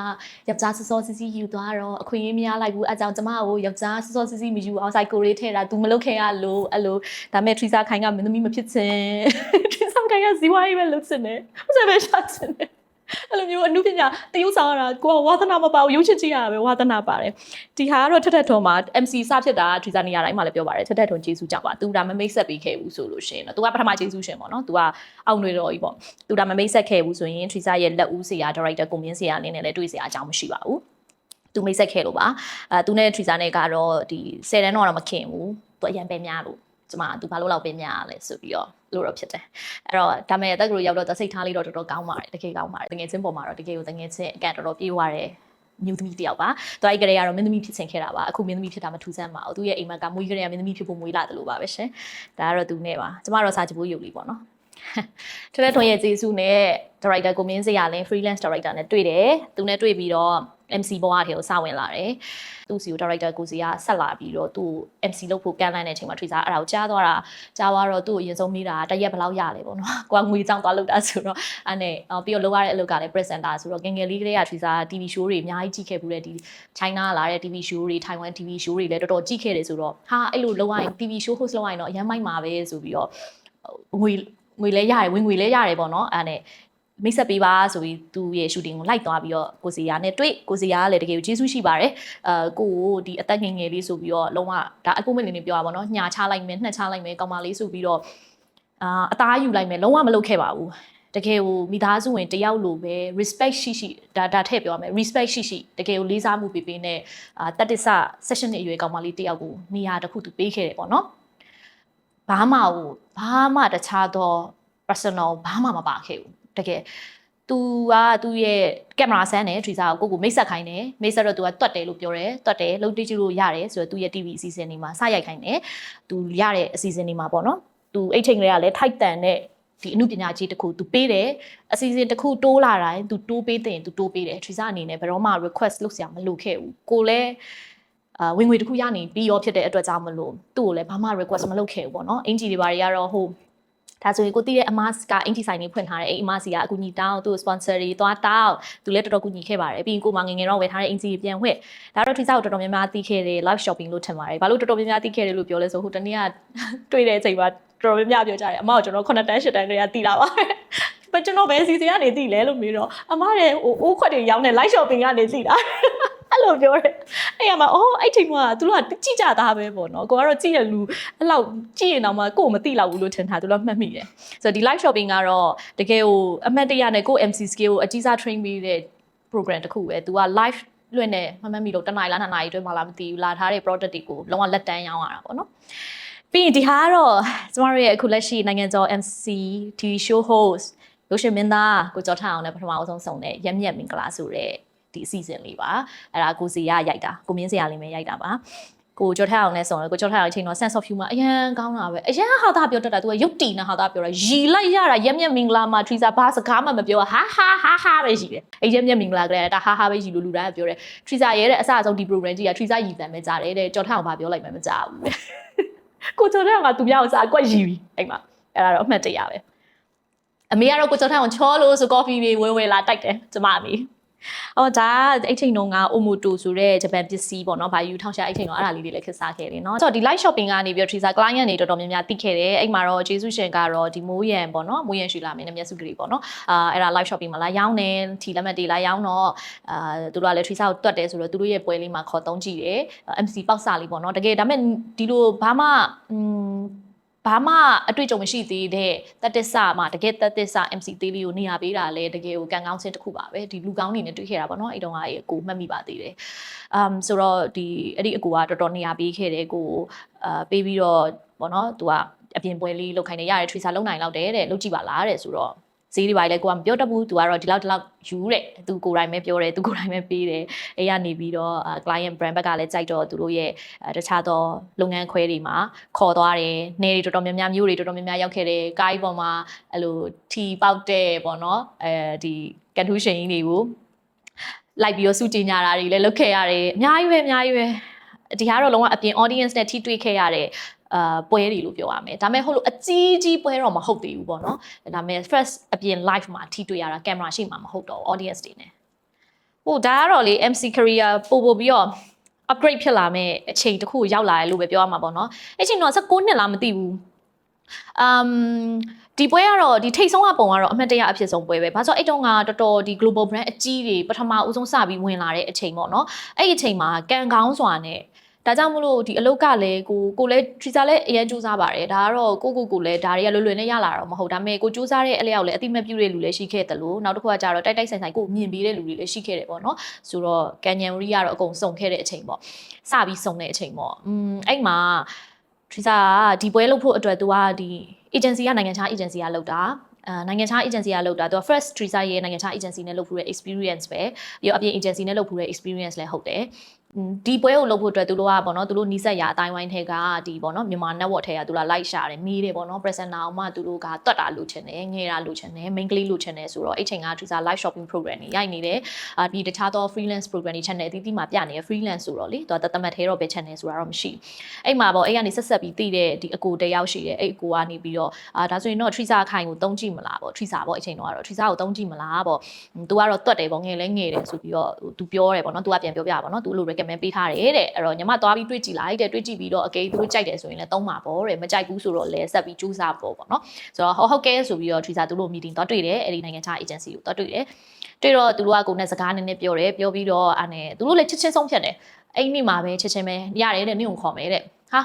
ယောက်ျားစောစောစီးစီးယူသွားတော့အခွင့်အရေးမရလိုက်ဘူးအကြောင်းကျမကိုယောက်ျားစောစောစီးစီးမယူအောင် psycho လေးထဲတာ तू မလုပ်ခဲ့ရလို့အဲ့လိုဒါမဲ့ Teresa ခိုင်ကမင်းသမီးမဖြစ်ချင် Teresa ခိုင်ကဇီဝရေးပဲလုပ်ချင်တယ်ဥစားပဲရှာချင်တယ်အဲ့လိုမျိုးအမှုပညာတရုပ်ဆောင်ရတာကိုကဝါသနာမပါဘူးရုပ်ချစ်ကြည့်ရတာပဲဝါသနာပါတယ်ဒီဟာကတော့ထက်ထုံမှာ MC စဖြစ်တာ Teresa နေရာတိုင်းမှာလည်းပြောပါတယ်ထက်ထုံကျေးဇူးကြောင့်ပါသူဒါမမိတ်ဆက်ပေးခဲ့ဘူးဆိုလို့ရှိရင်တော့သူကပထမကျေးဇူးရှင်ပေါ့နော်သူကအောက်နှွေတော်ကြီးပေါ့သူဒါမမိတ်ဆက်ခဲ့ဘူးဆိုရင် Teresa ရဲ့လက်ဦးဆရာ director ကိုမင်းဆရာအနေနဲ့လည်းတွေ့ဆရာအကြောင်းမရှိပါဘူးသူမိတ်ဆက်ခဲ့လို့ပါသူနဲ့ Teresa နဲ့ကတော့ဒီ10တန်းတော့မခင်ဘူးသူအရင်ပဲများလို့ကျမသူဘာလို့လောက်ပဲများလဲဆိုပြီးတော့လို့တော့ဖြစ်တယ်အဲ့တော့ဒါမဲ့တက်ကလေးရောက်တော့စိတ်ထားလေးတော့တော်တော်ကောင်းပါတယ်တကယ်ကောင်းပါတယ်တကယ်ချင်းပေါ်မှာတော့တကယ်ကိုတကယ်ချင်းအကန့်တော်တော်ပြေးသွားတယ်မျိုးသမီးတယောက်ပါသူအဲ့ကလေးကတော့မင်းသမီးဖြစ်ချင်ခဲ့တာပါအခုမင်းသမီးဖြစ်တာမထူးဆန်းပါဘူးသူရဲ့အိမ်မှာကမွေးကလေးကမင်းသမီးဖြစ်ဖို့မွေးလာတယ်လို့ပါပဲရှင်ဒါကတော့သူနဲ့ပါကျမတော့စာချဖို့ရုပ်လေးပေါ့နော်ထက်ထွန်းရဲ့ကျေးဇူးနဲ့ director ကိုမင်းစရာလင်း freelance director နဲ့တွေ့တယ်သူနဲ့တွေ့ပြီးတော့ MC ဘဝထဲကိုစဝင်လာတယ်သူစီကို director ကိုစီကဆက်လာပြီးတော့သူ့ MC လုပ်ဖို့ကမ်းလှမ်းတဲ့အချိန်မှာ Teresa အဲ့ဒါကိုကြားသွားတော့သူ့အရင်ဆုံးမိတာတရက်ဘယ်လောက်ရလဲပေါ့နော်ကိုကငွေကြောင်းသွားလုပ်တာဆိုတော့အဲ့နဲ့ပြီးတော့လုပ်ရတဲ့အလုပ်ကလည်း presenter ဆိုတော့ငယ်ငယ်လေးကလေးက Teresa TV show တွေအများကြီးကြည့်ခဲ့ဘူးတဲ့ဒီ China လာတဲ့ TV show တွေ Taiwan TV show တွေလည်းတော်တော်ကြည့်ခဲ့တယ်ဆိုတော့ဟာအဲ့လိုလုပ်ရရင် TV show host လုပ်ရရင်တော့အရင်မိုက်မှာပဲဆိုပြီးတော့ငွေလဲရတယ်ဝင်ငွေလဲရတယ်ပေါ့နော်အဲ့နဲ့မိတ်ဆက်ပေးပါဆိုပြီးသူရဲ့ shooting ကိုလိုက်သွားပြီးတော့ကိုစီယာနဲ့တွေ့ကိုစီယာကလည်းတကယ်ကိုကျေးဇူးရှိပါတယ်ကိုကိုဒီအသက်ငယ်ငယ်လေးဆိုပြီးတော့လုံးဝဒါအကူမင်းနေပြောတာပေါ့နော်ညာချလိုက်မယ်နှက်ချလိုက်မယ်ကောင်မလေးဆိုပြီးတော့အသားယူလိုက်မယ်လုံးဝမလုပ်ခဲ့ပါဘူးတကယ်ကိုမိသားစုဝင်တယောက်လိုပဲ respect ရှိဒါထည့်ပြောမယ် respect ရှိတကယ်ကိုလေးစားမှုပေးနဲ့တက်တဆ session နဲ့အရွယ်ကောင်မလေးတယောက်ကိုနေရာတစ်ခုသူပေးခဲ့တယ်ပေါ့နော်ဘာမှတခြားသော personal ဘာမှမပါခဲ့ဘူးတကယ်သူကသူ့ရဲ့ကင်မရာဆန်းနဲ့ Teresa ကိုမိတ်ဆက်ခိုင်းတယ်မိတ်ဆက်တော့သူကတွတ်တယ်လို့ပြောတယ်တွတ်တယ်လုံးတိကျလို့ရတယ်ဆိုတော့သူ့ရဲ့ TV အစီအစဉ်တွေမှာစရိုက်ခိုင်းတယ်သူရတဲ့အစီအစဉ်တွေမှာပေါ့နော်သူအဲ့ချိန်ကလေးကလည်းထိုက်တန်တဲ့ဒီအမှုပညာကြီးတစ်ခုသူပေးတယ်အစီအစဉ်တစ်ခုတိုးလာတိုင်းသူတိုးပေးတဲ့သူတိုးပေးတယ် Teresa အနေနဲ့ဘယ်တော့မှ request လုပ်စရာမလိုခဲ့ဘူးကိုလည်းဝင်ငွေတစ်ခုရနေပြီးရောဖြစ်တဲ့အတွက်ကြောင့်မလို့သူ့ကိုလည်းဘာမှ request မလုပ်ခဲ့ဘူးပေါ့နော်အင်ဂျီတွေဘာတွေကတော့ဟိုဒါဆိုရင်ကိုသိတဲ့အမတ်ကအင်ဂျီဆိုင်လေးဖွင့်ထားတယ်အဲ့အမတ်စီကအကူညီတောင်းသူ့ sponsor တွေသွားတောင်းသူလည်းတော်တော်ကူညီခဲ့ပါတယ်ပြီးရင်ကိုမငငယ်တော့ဝယ်ထားတဲ့အင်ဂျီပြန်ဝှက်ဒါတော့ Teresa ကိုတော်တော်များများသိခဲ့တယ် live shopping လို့ထင်ပါတယ်ဘာလို့တော်တော်များများသိခဲ့တယ်လို့ပြောလဲဆိုဟိုတနေ့ကတွေ့တဲ့အချိန်မှာတော်တော်များများပြောကြတယ်အမကကျွန်တော်9တန်း10တန်းကလေးကသိတာပါပဲကျွန်တော်ဘယ်စီစဉ်ကနေသိလဲလို့မေးတော့အမရဲ့ဟိုအိုးခွက်တွေရောင်းတဲ့ live shopping ကနေသိတာအဲ့လိုပြောတယ်အဲ့ရမှာအဲ့ချိန်မှာသူတို့ကကြည့်ကြတာပဲပေါ့နော်ကိုကတော့ကြည့်ရလူအဲ့လောက်ကြည့်ရင်တော့မှကိုမသိလောက်ဘူးလို့ထင်တာသူတို့မှတ်မိတယ်ဆိုတော့ဒီ live shopping ကတော့တကယ်ကိုအမှတ်တရနဲ့ကို MC skill ကိုအကြီးစား train ပေးတဲ့ program တစ်ခုပဲသူက live လွှင့်နေမှတ်မိလို့တစ်နာရီလား2နာရီအတွင်းမှာလားမသိဘူးလာထားတဲ့ product တွေကိုလုံးဝလက်တန်းရောင်းရတာပေါ့နော် ပြီးရင်ဒီဟာကတော့ကျမတို့ရဲ့အခုလက်ရှိနိုင်ငံကျော် MC TV show host ရုပ်ရှင်မင်းသားကိုကျော်ထအောင်နဲ့ပထမအဆုံးဆောင်တဲ့ရက်မြက်မင်္ဂလာဆိုတဲ့ဒီအစီအစဉ်လေးပါအဲ့ဒါကိုစီရရိုက်တာကိုမင်းစရာလေးပဲရိုက်တာပါကိုကျော်ထအောင်နဲ့ဆောင်တယ်ကိုကျော်ထအောင်အချိန်တော့ sense of humor အရန်ကောင်းတာပဲအရန်ဟာတာပြောတတ်တာ तू ကရုပ်တီနဲ့ဟာတာပြောတာရီလိုက်ရတာရက်မြက်မင်္ဂလာမှာ Trisa ဘာစကားမှမပြောဟာဟာပဲရှိတယ်အဲ့ရက်မြက်မင်္ဂလာကလည်းဒါဟာပဲရှိလို့လူတိုင်းကပြောတယ် Trisa ရဲ့တဲ့အစအဆုံးဒီ program ကြီးက Trisa ရည်တမ်းပဲကြားတယ်တဲ့ကျော်ထအောင်ဘာပြောလိုက်မှမကြားဘူးကိုကျော်ထအောင်ကသူများကိုစားကွက်ရီပြီအဲ့မှာအဲ့ဒါတော့အမှတ်တရပဲအမေကတော့ကိုကျော်ထအောင်ချောလို့ဆို coffee တွေဝယ်လာတိုက်တယ်ကျမအမေအော်ဒါအဲ့ချိန်တုန်းက Omoto ဆိုတဲ့ဂျပန်ပစ္စည်းပေါ့နော်။ဘာယူထောင်ရှာအဲ့ချိန်တော့အဲ့ဒါလေးတွေလည်းခက်စားခဲ့တယ်နော်။ဆိုတော့ဒီ live shopping ကနေပြီးတော့ Trisa client တွေတော်တော်များများသိခဲ့တယ်။အဲ့မှာတော့ကျေးဇူးရှင်ကတော့ဒီမိုးရန်ပေါ့နော်။မိုးရန်ရွှေလာမင်းနဲ့မျက်စုကလေးပေါ့နော်။အဲ့ဒါ live shopping မှာလာရောင်းတယ်။ထီလက်မှတ်တွေလာရောင်းတော့သူတို့ကလည်း Trisa ကိုတွတ်တယ်ဆိုတော့သူတို့ရဲ့ပွဲလေးမှာခေါ်သုံးကြည့်တယ်။ MC ပေါက်စာလေးပေါ့နော်။တကယ်ဒါပေမဲ့ဒီလိုဘာမှအတွေ့အကြုံမရှိသေးတဲ့တက်တဆမှာတကယ်တက်တဆ MC သေးလေးကိုနေရာပေးတာလဲတကယ်ကိုကံကောင်းခြင်းတစ်ခုပါပဲဒီလူကောင်းနေနဲ့တွေ့ခဲ့တာပေါ့နော်အဲ့တုန်းကအကိုမှတ်မိပါသေးတယ်ဆိုတော့ဒီအဲ့ဒီအကိုကတော်တော်နေရာပေးခဲ့တယ်ကိုပေးပြီးတော့ပေါ့နော်သူကအပြင်ပွဲလေးလောက်ခိုင်းနေရတယ် Trisa လုံနိုင်လောက်တယ်တဲ့လောက်ကြည့်ပါလားတဲ့ဆိုတော့ဈေးတွေပါလေကိုကမပြောတတ်ဘူးသူကတော့ဒီလောက်ယူတဲ့သူကိုယ်တိုင်ပဲပြောတယ်သူကိုယ်တိုင်ပဲပေးတယ်အဲ့ရနေပြီးတော့ client brand ဘက်ကလည်းကြိုက်တော့သူတို့ရဲ့တခြားသောလုပ်ငန်းခွဲတွေမှာခေါ်သွားတယ်နေတွေတော်တော်များများမျိုးတွေတော်တော်များများရောက်ခဲ့တယ်ကားပေါ်မှာအဲ့လိုထီပေါက်တဲ့ပေါ့နော်ဒီကန်ထူးရှင်ကြီးတွေကိုလိုက်ပြီးတော့စုကြင်ညာတာတွေလည်းလုပ်ခဲ့ရတယ်အများကြီးပဲဒီဟာတော့လုံးဝအပြင် audience နဲ့ထိတွေ့ခဲ့ရတယ်ပွဲတွေလို့ပြောရမယ်ဒါပေမဲ့ဟုတ်လို့အကြီးပွဲတော့မဟုတ်သေးဘူးပေါ့နော်ဒါပေမဲ့ first အပြင် live မှာထိတွေ့ရတာကင်မရာရှိမှမဟုတ်တော့ audience တွေနဲ့ဟိုဒါကတော့လေ MC career ပို့ပြီးတော့ upgrade ဖြစ်လာမဲ့အချိန်တစ်ခုရောက်လာတယ်လို့ပဲပြောရမှာပေါ့နော်အဲ့ချိန်တော့16နှစ်လားမသိဘူးဒီပွဲကတော့ဒီထိတ်ဆုံးအပုံကတော့အမှတ်တရအဖြစ်ဆုံးပွဲပဲ။ဘာလို့အဲ့တုန်းကတော်တော်ဒီ global brand အကြီးတွေပထမဦးဆုံးစပြီးဝင်လာတဲ့အချိန်ပေါ့နော်။အဲ့ဒီအချိန်မှာကန်ကောင်းစွာနဲ့ဒါကြောင့်မလို့ဒီအလုတ်ကလည်းကိုလည်း Trisa လည်းအရင်စူးစမ်းပါတယ်ဒါကတော့ကိုလည်းဒါတွေကလွယ်နဲ့ရလာတော့မဟုတ်ဒါပေမဲ့ကိုစူးစမ်းတဲ့အလျောက်လည်းအတိမတ်ပြုတဲ့လူလည်းရှိခဲ့တယ်လို့နောက်တစ်ခုကကြတော့တိုက်ဆိုင်ကိုမြင်ပြီးတဲ့လူတွေလည်းရှိခဲ့တယ်ပေါ့နော်ဆိုတော့ကန်ညံရီကတော့အကုန်စုံခဲ့တဲ့အချိန်ပေါ့စပြီးစုံတဲ့အချိန်ပေါ့အဲ့မှာ Trisa ဒီပွဲလုပ်ဖို့အတွက်သူကဒီ agency ကနိုင်ငံခြား agency ကလုပ်တာနိုင်ငံခြား agency ကလုပ်တာသူက first Trisa ရဲ့နိုင်ငံခြား agency နဲ့လုပ်ဖို့တဲ့ experience ပဲပြီးတော့အပြင် agency နဲ့လုပ်ဖို့တဲ့ experience လည်းဟုတ်တယ်ဒီပွဲကိုလုပ်ဖို့အတွက်သူတို့ကပေါ့နော်သူတို့နီးစပ်ရာအတိုင်းဝိုင်းထဲကဒီပေါ့နော်မြန်မာ network ထဲကသူတို့လိုက်ရှာတယ်မေးတယ်ပေါ့နော် presenter အောင်မှသူတို့ကတွတ်တာလိုချင်တယ်ငယ်တာလိုချင်တယ် main ကလေးလိုချင်တယ်ဆိုတော့အဲ့ချိန်က Trisa live shopping program တွေရိုက်နေတယ်ဒီတခြားသော freelance program တွေ channel အသီးသီးမှာပြနေရ freelance ဆိုတော့လေသူကတသက်ထဲတော့ပဲ channel ဆိုတာတော့မရှိအဲ့မှာပေါ့အဲ့ကနေဆက်ပြီးသိတဲ့ဒီအကိုတယောက်ရှိတယ်အဲ့အကိုကနေပြီးတော့ဒါဆိုရင်တော့ Trisa ခိုင်ကိုတုံးကြည့်မလားပေါ့ Trisa ပေါ့အဲ့ချိန်တော့ Trisa ကိုတုံးကြည့်မလားပေါ့သူကတော့တွတ်တယ်ပေါ့ငယ်လဲငယ်တယ်ဆိုပြီးတော့သူပြောတယ်ပေါ့နော်သူကပြန်ပြောပြပါပေါ့နော်သူအဲ့လို recommend ပေးထားတယ်တဲ့အဲ့တော့ညီမသွားပြီးတွေ့ကြည့်လိုက်တဲ့တွေ့ကြည့်ပြီးတော့အကေသူတို့ကြိုက်တယ်ဆိုရင်လည်းသုံးပါပေါ့တဲ့မကြိုက်ဘူးဆိုတော့လည်းဆက်ပြီးကြိုးစားပေါ့နော်ဆိုတော့ဟုတ်ကဲဆိုပြီးတော့ Trisa သူတို့ meeting သွားတွေ့တယ်အဲ့ဒီနိုင်ငံခြား agency ကိုသွားတွေ့တယ်တွေ့တော့သူတို့ကကိုယ်နဲ့စကားနည်းနည်းပြောတယ်ပြောပြီးတော့အဲ့နဲ့သူတို့လည်းချစ်ချင်းဆုံးဖြတ်တယ်အဲ့နေ့မှာပဲချစ်ချင်းပဲရတယ်တဲ့နင့်ကိုခေါ်မယ်တဲ့ဟာ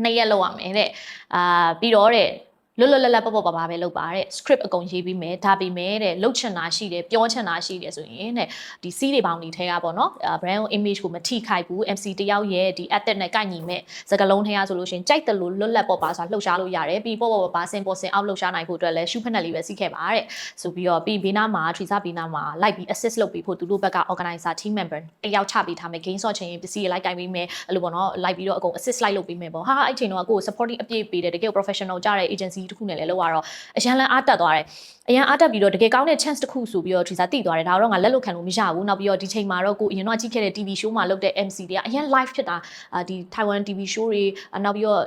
နှစ်ရက်လောက်ရမယ်တဲ့ပြီးတော့တဲ့လွတ်ပေါ့ပါပဲလုပ်ပါတဲ့ script အကုန်ရေးပြီးမယ်ဒါပေမဲ့တဲ့လှုပ်ချင်တာရှိတယ်ပြောချင်တာရှိတယ်ဆိုရင်တဲ့ဒီစီးတွေပေါင်းတွေထဲကပေါ့နော် brand image ကိုမထိခိုက်ဘူး MC တယောက်ရဲ့ဒီ ethic နဲ့ကိုက်ညီမဲ့စကားလုံးထဲကဆိုလို့ရှင်ကြိုက်တယ်လို့လွတ်လပ်ပေါ့ပါဆိုတာလှုပ်ရှားလို့ရတယ်ပြီးပေါ့ပါစင်ပေါ်စင်အောက်လှုပ်ရှားနိုင်ဖို့အတွက်လည်းရှုဖက်နဲ့လေးပဲစီးခဲ့ပါတဲ့ဆိုပြီးတော့ပြီးဘေးနားမှာ Trisa ဘေးနားမှာလိုက်ပြီး assist လုပ်ပေးဖို့သူတို့ဘက်က organizer team member တယောက်ချပေးထားမယ် game sort ချင်ရင်ပစ္စည်းလိုက်ကင်ပေးမယ်အဲ့လိုပေါ့နော်လိုက်ပြီးတော့အကုန် assist လိုက်လုပ်ပေးမယ်ပေါ့ဟာအဲ့ချိန်တော့ကို supporting အပြည့်ပေးတယ်တကယ် professional ကြတဲ့ agency တစ်ခုနဲ့လည်းလုပ်ရတော့အရန်လန်းအားတက်သွားတယ်အရန်အားတက်ပြီးတော့တကယ်ကောင်းတဲ့ chance တစ်ခုဆိုပြီးတော့ Trisa တိသွားတယ်ဒါတော့ငါလက်လွတ်ခံလို့မရဘူးနောက်ပြီးတော့ဒီချိန်မှာတော့ကိုအရင်တော့ကြည့်ခဲ့တဲ့ TV show မှာလုပ်တဲ့ MC တွေကအရန် live ဖြစ်တာဒီ Taiwan TV show တွေနောက်ပြီးတော့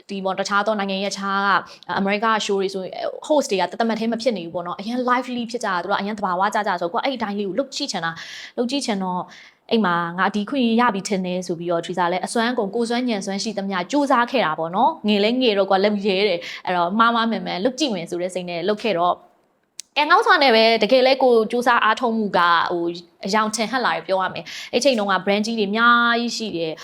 ဒီပေါ့တခြားသောနိုင်ငံရဲ့ခြားကအမေရိက show တွေဆိုရင် host တွေကတသက်ထဲမဖြစ်နေဘူးပေါ့နော်အရင် lively ဖြစ်ကြတာသူတို့အရင်တဘာဝကြဆိုကိုအဲ့ဒီတိုင်းလေးကိုလုတ်ကြည့်ချင်တော့အိမ်မှာငါဒီခွင့်ရပြီထင်တယ်ဆိုပြီးတော့ Trisa လည်းအစွမ်းကုန်ကိုစွမ်းညံစွမ်းရှိသမျှစူးစမ်းခဲ့တာပေါ့နော်ငယ်လဲငယ်တော့ကွာလက်ရဲတယ်အဲ့တော့မှားမယ်လုတ်ကြည့်ဝင်ဆိုတဲ့စိတ်နဲ့လုတ်ခဲ့တော့ကံကောင်းစွာနဲ့ပဲတကယ်လဲကိုစူးစမ်းအားထုတ်မှုကဟိုအယောင်ထင်ဟပ်လာရပြောရမယ်အဲ့ချိန်တုန်းက brand ကြီးတွေအများကြီးရှိတယ်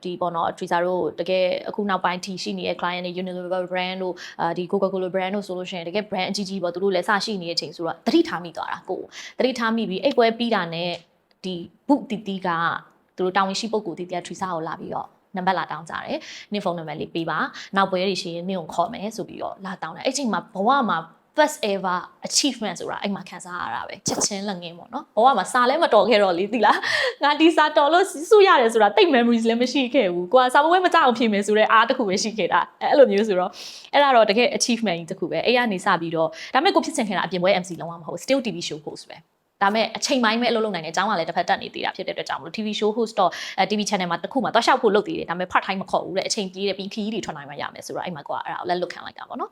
ဒီပေါ့နော် Trisa တို့တကယ်အခုနောက်ပိုင်းထိရှိနေတဲ့ client တွေ Unilever brand တို့ဒီ Coca-Cola brand တို့ဆိုလို့ရှိရင်တကယ် brand အကြီးကြီးပေါ့သူတို့လည်းစရှိနေတဲ့အချိန်ဆိုတော့သတိထားမိသွားတာကိုသတိထားမိပြီးအဲ့ပွဲပြီးတာနဲ့ဒီ book တီတီကသူတို့တောင်းဝင်ရှိပုဂ္ဂိုလ်တီတီက Trisa ကိုလာပြီးတော့ နံပါတ်လာတောင်းကြတယ်နင့်ဖုန်းနံပါတ်လေးပေးပါနောက်ပွဲရရှိရင်နင့်ကိုခေါ်မယ်ဆိုပြီးတော့လာတောင်းတယ်အဲ့ချိန်မှာဘဝမှာ first ever achievement ဆိုတာအဲ့မှာခံစားရတာပဲချက်ချင်းလက်ငင်းပေါ့နော်ဘဝမှာစာလည်းမတော်ခဲ့တော့လေသိလားငါဒီစာတော်လို့စုရတယ်ဆိုတာတိတ် memories လည်းမရှိခဲ့ဘူးကိုကစာပွဲမကြောက်အောင်ဖြစ်မယ်ဆိုတော့အားတစ်ခုပဲရှိခဲ့တာအဲ့လိုမျိုးဆိုတော့အဲ့ဒါတော့တကယ် achievement ကြီးတစ်ခုပဲအဲ့ကနေစပြီးတော့ဒါပေမဲ့ကိုဖြစ်ချင်ခဲ့တာအပြင်ပွဲ MC လုံးဝမဟုတ် still TV show host ပဲဒါမဲ့အချိန်ပိုင်းပဲအလုပ်လုပ်နိုင်တယ်အကြောင်းကလည်းတစ်ဖက်တက်နေသေးတာဖြစ်တဲ့အတွက်ကြောင့်မလို့ TV show host တော့TV channel မှာတစ်ခုမှသွားလျှောက်ဖို့လုပ်သေးတယ်ဒါပေမဲ့ part time မခေါ်ဘူးတဲ့အချိန်ပြေးတယ်ပြီးခီးတွေထွက်နိုင်မှရမယ်ဆိုတော့အဲ့မှာကိုကအဲ့ဒါကိုလက်လွတ်ခံလိုက်တာပေါ့နော်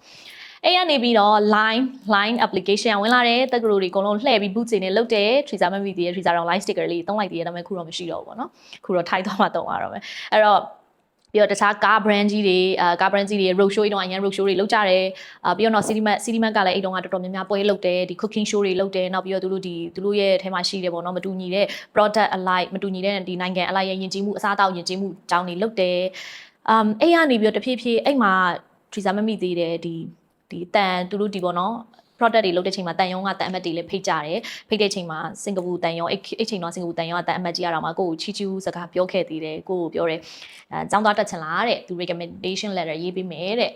အဲ့ရနေပြီးတော့ line application ဝင်လာတယ်တက္ကသိုလ်တွေအကုန်လုံးလှည့်ပြီး boot နေလုတ်တယ် Trisa မမိသေးတယ် Trisa တော့ line sticker လေးတုံးလိုက်သေးတယ်ဒါပေမဲ့ခုတော့မရှိတော့ဘူးပေါ့နော်ခုတော့ထိုက်သွားမှတုံးရတော့မယ်အဲ့တော့ပြီးတော့တခြားကား brand ကြီးတွေကား brand ကြီးတွေ road show တွေတော့အရင် road show တွေလုပ်ကြတယ်ပြီးတော့ Citymat ကလည်းအဲ့တုန်းကတော်တော်များများပွဲလုပ်တယ်ဒီ cooking show တွေလုပ်တယ်နောက်ပြီးတော့သူတို့ရဲ့အဲမှာရှိတယ်ပေါ့နော်မတူညီတဲ့ product alike မတူညီတဲ့ဒီနိုင်ငံ alike ရဲ့ယဉ်ကျေးမှုအစားအသောက်ယဉ်ကျေးမှုအကြောင်းတွေလုပ်တယ်အဲ့ရနေပြီးတော့တဖြည်းဖြည်းအဲ့မှာ Trisa မမိသေးတယ်ဒီတန်သူတို့ဒီပေါ့နော် product တွေလုပ်တဲ့ချိန်မှာတန်ယုံကတန်အမတ်တွေလည်းဖိတ်ကြတယ်ဖိတ်တဲ့ချိန်မှာစင်ကာပူတန်ယုံအဲ့ချိန်တော့စင်ကာပူတန်ယုံကတန်အမတ်ကြီးရတော့မှကိုကိုချီချူစကားပြောခဲ့သေးတယ်ကိုကိုပြောတယ်ចောင်းသွားတက်ချင်လားတဲ့သူ recommendation letter ရေးပေးမယ်တဲ့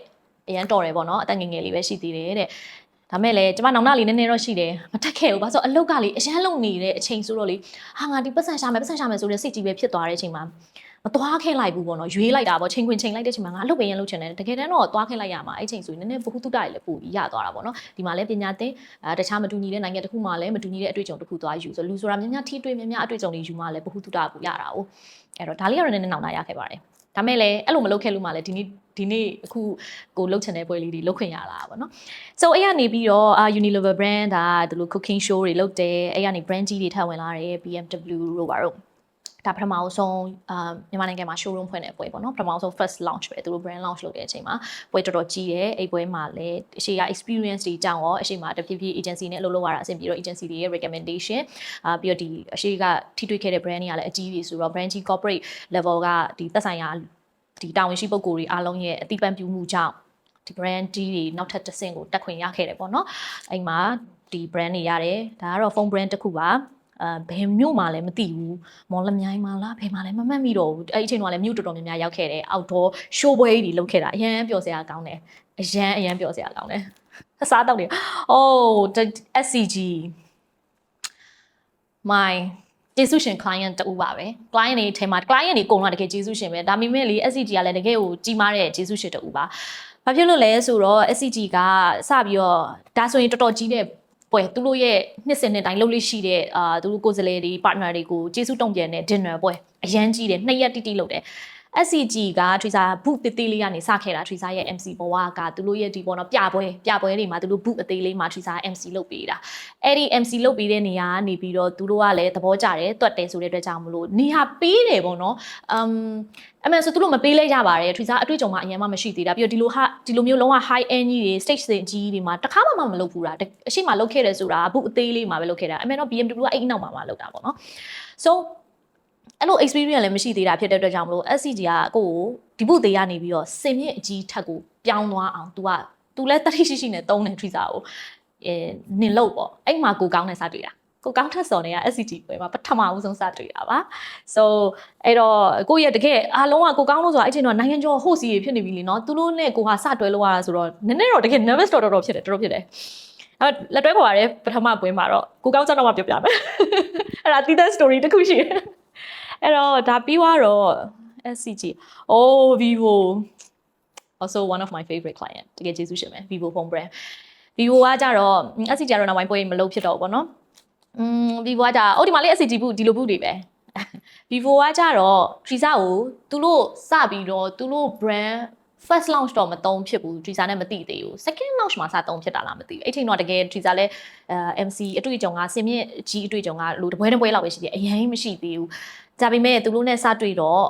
အရန်တော်တယ်ပေါ့နော်အသက်ငယ်ငယ်လေးပဲရှိသေးတယ်တဲ့ဒါမဲ့လည်းကျမနောင်နာလေးနည်းနည်းတော့ရှိတယ်မတက်ခဲ့ဘူးဘာလို့အလုတ်ကလေအရန်လုံနေတဲ့အချိန်ဆိုတော့လေဟာငါဒီပတ်စံရှာမယ်ဆိုတဲ့စိတ်ကြီးပဲဖြစ်သွားတဲ့အချိန်မှာမသွားခဲ့လိုက်ဘူးပေါ့နော်ရွေးလိုက်တာပေါ့ချိန်ခွင်ချိန်လိုက်တဲ့ချိန်မှာငါအလုပ်ပဲရလုပ်ချင်တယ်တကယ်တမ်းတော့သွားခဲ့လိုက်ရမှာအဲ့ချိန်ဆိုရင်နည်းနည်းဘ ഹു တုတတွေလည်းပို့ပြီးရသွားတာပေါ့နော်ဒီမှာလည်းပညာသင်တခြားမတူညီတဲ့နိုင်ငံတစ်ခုမှလည်းမတူညီတဲ့အတွေ့အကြုံတစ်ခုသွားယူဆိုလူဆိုတာများများထိတွေ့များများအတွေ့အကြုံတွေယူမှလည်းဘ ഹു တုတကိုရတာ哦အဲ့တော့ဒါလေးကတော့နည်းနည်းနောက်လာရခဲ့ပါတယ်ဒါမဲ့လည်းအဲ့လိုမလုပ်ခဲ့လို့မှလည်းဒီနေ့အခုကိုလုပ်ချင်တဲ့ပွဲလေးတွေလုပ်ခွင့်ရလာတာပေါ့နော် so အဲ့ရနေပြီးတော့Unilever brand ဒါဒီလို cooking show တွေလုပ်တယ်အဲ့ရနေ brand ကြီးတွေထပ်ဝင်လာတယ် BMW တို့ပါတော့ဒါပထမဆုံးမြန်မာနိုင်ငံမှာ showroom ဖွင့်တဲ့ပွဲပေါ့နော်ပထမဆုံး first launch ပဲသူတို့ brand launch လုပ်တဲ့အချိန်မှာပွဲတော်တော်ကြီးတယ်အဲ့ပွဲမှာလည်းအရှိက experience တွေကြောင့်ရောအရှိမှာတဖြည်းဖြည်း agency နဲ့အလုပ်လုပ်ရတာအဆင်ပြေတော့ agency တွေရဲ့ recommendation ပြီးတော့ဒီအရှိကထိတွေ့ခဲ့တဲ့ brand တွေကလည်းအကြီးကြီးဆိုတော့ brand ကြီး corporate level ကဒီသက်ဆိုင်ရာဒီတာဝန်ရှိပုဂ္ဂိုလ်တွေအားလုံးရဲ့အသိပံပြုမှုကြောင့်ဒီ brand ကြီးတွေနောက်ထပ်တစ်ဆင့်ကိုတက်ခွင့်ရခဲ့တယ်ပေါ့နော်အဲ့မှာဒီ brand တွေရတယ်ဒါကတော့ phone brand တစ်ခုပါဘယ်မြို့မှာလည်းမသိဘူးမော်လမြိုင်မှာလားဘယ်မှာလည်းမမှတ်မိတော့ဘူးအဲ့ဒီအချိန်တော့လည်းမြို့တော်တော်များများရောက်ခဲ့တယ် outdoor show ပွဲတွေလုပ်ခဲ့တာအရန်ပျော်စရာကောင်းတယ်အရန်ပျော်စရာကောင်းတယ်အစားတောက်တွေ oh the SCG my ကျေးဇူးရှင် client တူပါပဲ client တွေထဲမှာ client တွေအကုန်လုံးတကယ်ကျေးဇူးရှင်ပဲဒါပေမဲ့လေ SCG ကလည်းတကယ်ကိုကြီးမားတဲ့ကျေးဇူးရှင်တူပါဘာဖြစ်လို့လဲဆိုတော့ SCG ကစပြီးတော့ဒါဆိုရင်တော်တော်ကြီးတဲ့ပွဲသူတို့ရဲ့နှစ်စဉ်နှစ်တိုင်းလုပ်လို့ရှိတဲ့သူတို့ကိုယ်စားလှယ်တွေ partner တွေကိုကျေးဇူးတုံ့ပြန်တဲ့ dinner ပွဲအရန်ကြီးတယ်2ရက်တိတိလုပ်တယ် SCG က Trisa ဘုတ်တေးသေးလေးကနေစခဲ့တာ Trisa ရဲ့ MC ဘဝကသူတို့ရဲ့ဒီပေါ်တော့ပြပွဲတွေမှာသူတို့ဘုတ်အသေးလေးမှာ Trisa MC လုပ်ပေးတာအဲ့ဒီ MC လုပ်ပေးတဲ့နေရာကနေပြီးတော့သူတို့ကလည်းသဘောကျတယ်တွတ်တယ်ဆိုတဲ့အတွက်ကြောင့်မလို့နေဟာပေးတယ်ပေါ့နော်အမှန်ဆိုသူတို့မပေးလိုက်ကြပါတယ် Trisa အတွေ့အကြုံမှအရင်မှမရှိသေးတာပြီးတော့ဒီလိုမျိုးလုံးဝ high end ကြီးတွေ stage ကြီးတွေမှာတစ်ခါမှမလုပ်ဘူးတာအရှိမလုပ်ခဲ့တယ်ဆိုတာဘုတ်အသေးလေးမှာပဲလုပ်ခဲ့တာအမှန်တော့ BMW ကအဲ့အနောက်မှာလုပ်တာပေါ့နော် soအဲ့လို experience လည်းမရှိသေးတာဖြစ်တဲ့အတွက်ကြောင့်မလို့ SCG ကကိုဒီဘုတ်သေးရနေပြီးတော့စင်မြင့်အကြီးထက်ကိုပြောင်းသွားအောင် तू လည်းတတိရှိနဲ့တုံးတယ် Trisa ကိုနင်လို့ပေါ့အဲ့မှာကိုကောင်းနဲ့စတွေ့တာကိုကောင်းထက်စော်နေက SCG ပွဲမှာပထမဦးဆုံးစတွေ့တာပါ so အဲ့တော့ကိုရဲ့တကယ်အားလုံးကကိုကောင်းလို့ဆိုတာအဲ့ချိန်တော့နိုင်ငံကျော်ဟိုစီဖြစ်နေပြီလीเนาะသူတို့နဲ့ကိုဟာစတွဲလို့ရတာဆိုတော့နည်းနည်းတော့တကယ် nervous တော်ဖြစ်တယ်လက်တွဲခေါ်ရတယ်ပထမပွဲမှာတော့ကိုကောင်းကြောက်တော့မှပြောပြမယ်အဲ့ဒါတီးတဲ့ story တစ်ခုရှိတယ်အဲ့တော့ဒါပြီးတော့ SCG Vivo also one of my favorite client တကယ်ကျေးဇူးရှင်ပဲ Vivo phone brand Vivo ကကြတော့ SCG ကတော့နောက်ပိုင်းပွဲမလုပ်ဖြစ်တော့ဘူးပေါ့နော်Vivo ကကြဒီမှာလေး SCG ဘူးဒီလိုဘူးတွေပဲ Vivo ကကြတော့ Trisa ကိုသူတို့စပြီးတော့သူတို့ brand first launch တော့မတုံးဖြစ်ဘူး Trisa နဲ့မသိသေးဘူး second launch မှာစတုံးဖြစ်တာလားမသိဘူးအဲ့ချိန်တော့တကယ် Trisa လဲMC အတွေ့အကြုံကစင်မြင့်ကြီးအတွေ့အကြုံကလူတစ်ပွဲလောက်ပဲရှိသေးတယ်အရင်မရှိသေးဘူးဒါပေမဲ့သူတို့နဲ့စတွေ့တော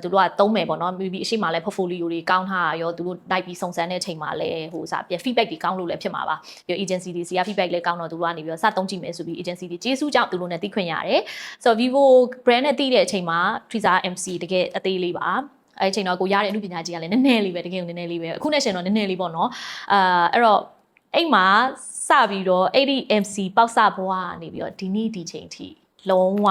့သူတို့ကသုံးမယ်ပေါ့နော် maybe အရှိမလဲ portfolio တွေကောင်းထားရောသူတို့လိုက်ပြီးစုံစမ်းတဲ့အချိန်မှာလဲဟိုစပြ feedback တွေကောင်းလို့လည်းဖြစ်မှာပါပြီး agency တွေစီက feedback လည်းကောင်းတော့သူတို့ကနေပြီးတော့စသုံးကြည့်မယ်ဆိုပြီး agency တွေကျေးဇူးကြောင့်သူတို့နဲ့သိခွင့်ရတယ်ဆိုတော့ Vivo brand နဲ့သိတဲ့အချိန်မှာ Trisa MC တကယ်အသေးလေးပါအဲ့ချိန်တော့ကိုရတဲ့အမှုပညာကြီးကလည်းနည်းနည်းလေးပဲတကယ်ကိုနည်းနည်းလေးပဲအခုနဲ့ရှင်တော့နည်းနည်းလေးပေါ့နော်အဲ့တော့အဲ့မှာစပြီးတော့အဲ့ဒီ MC ပေါက်စဘွားကနေပြီးတော့ဒီနေ့ဒီချိန်ထိလုံးဝ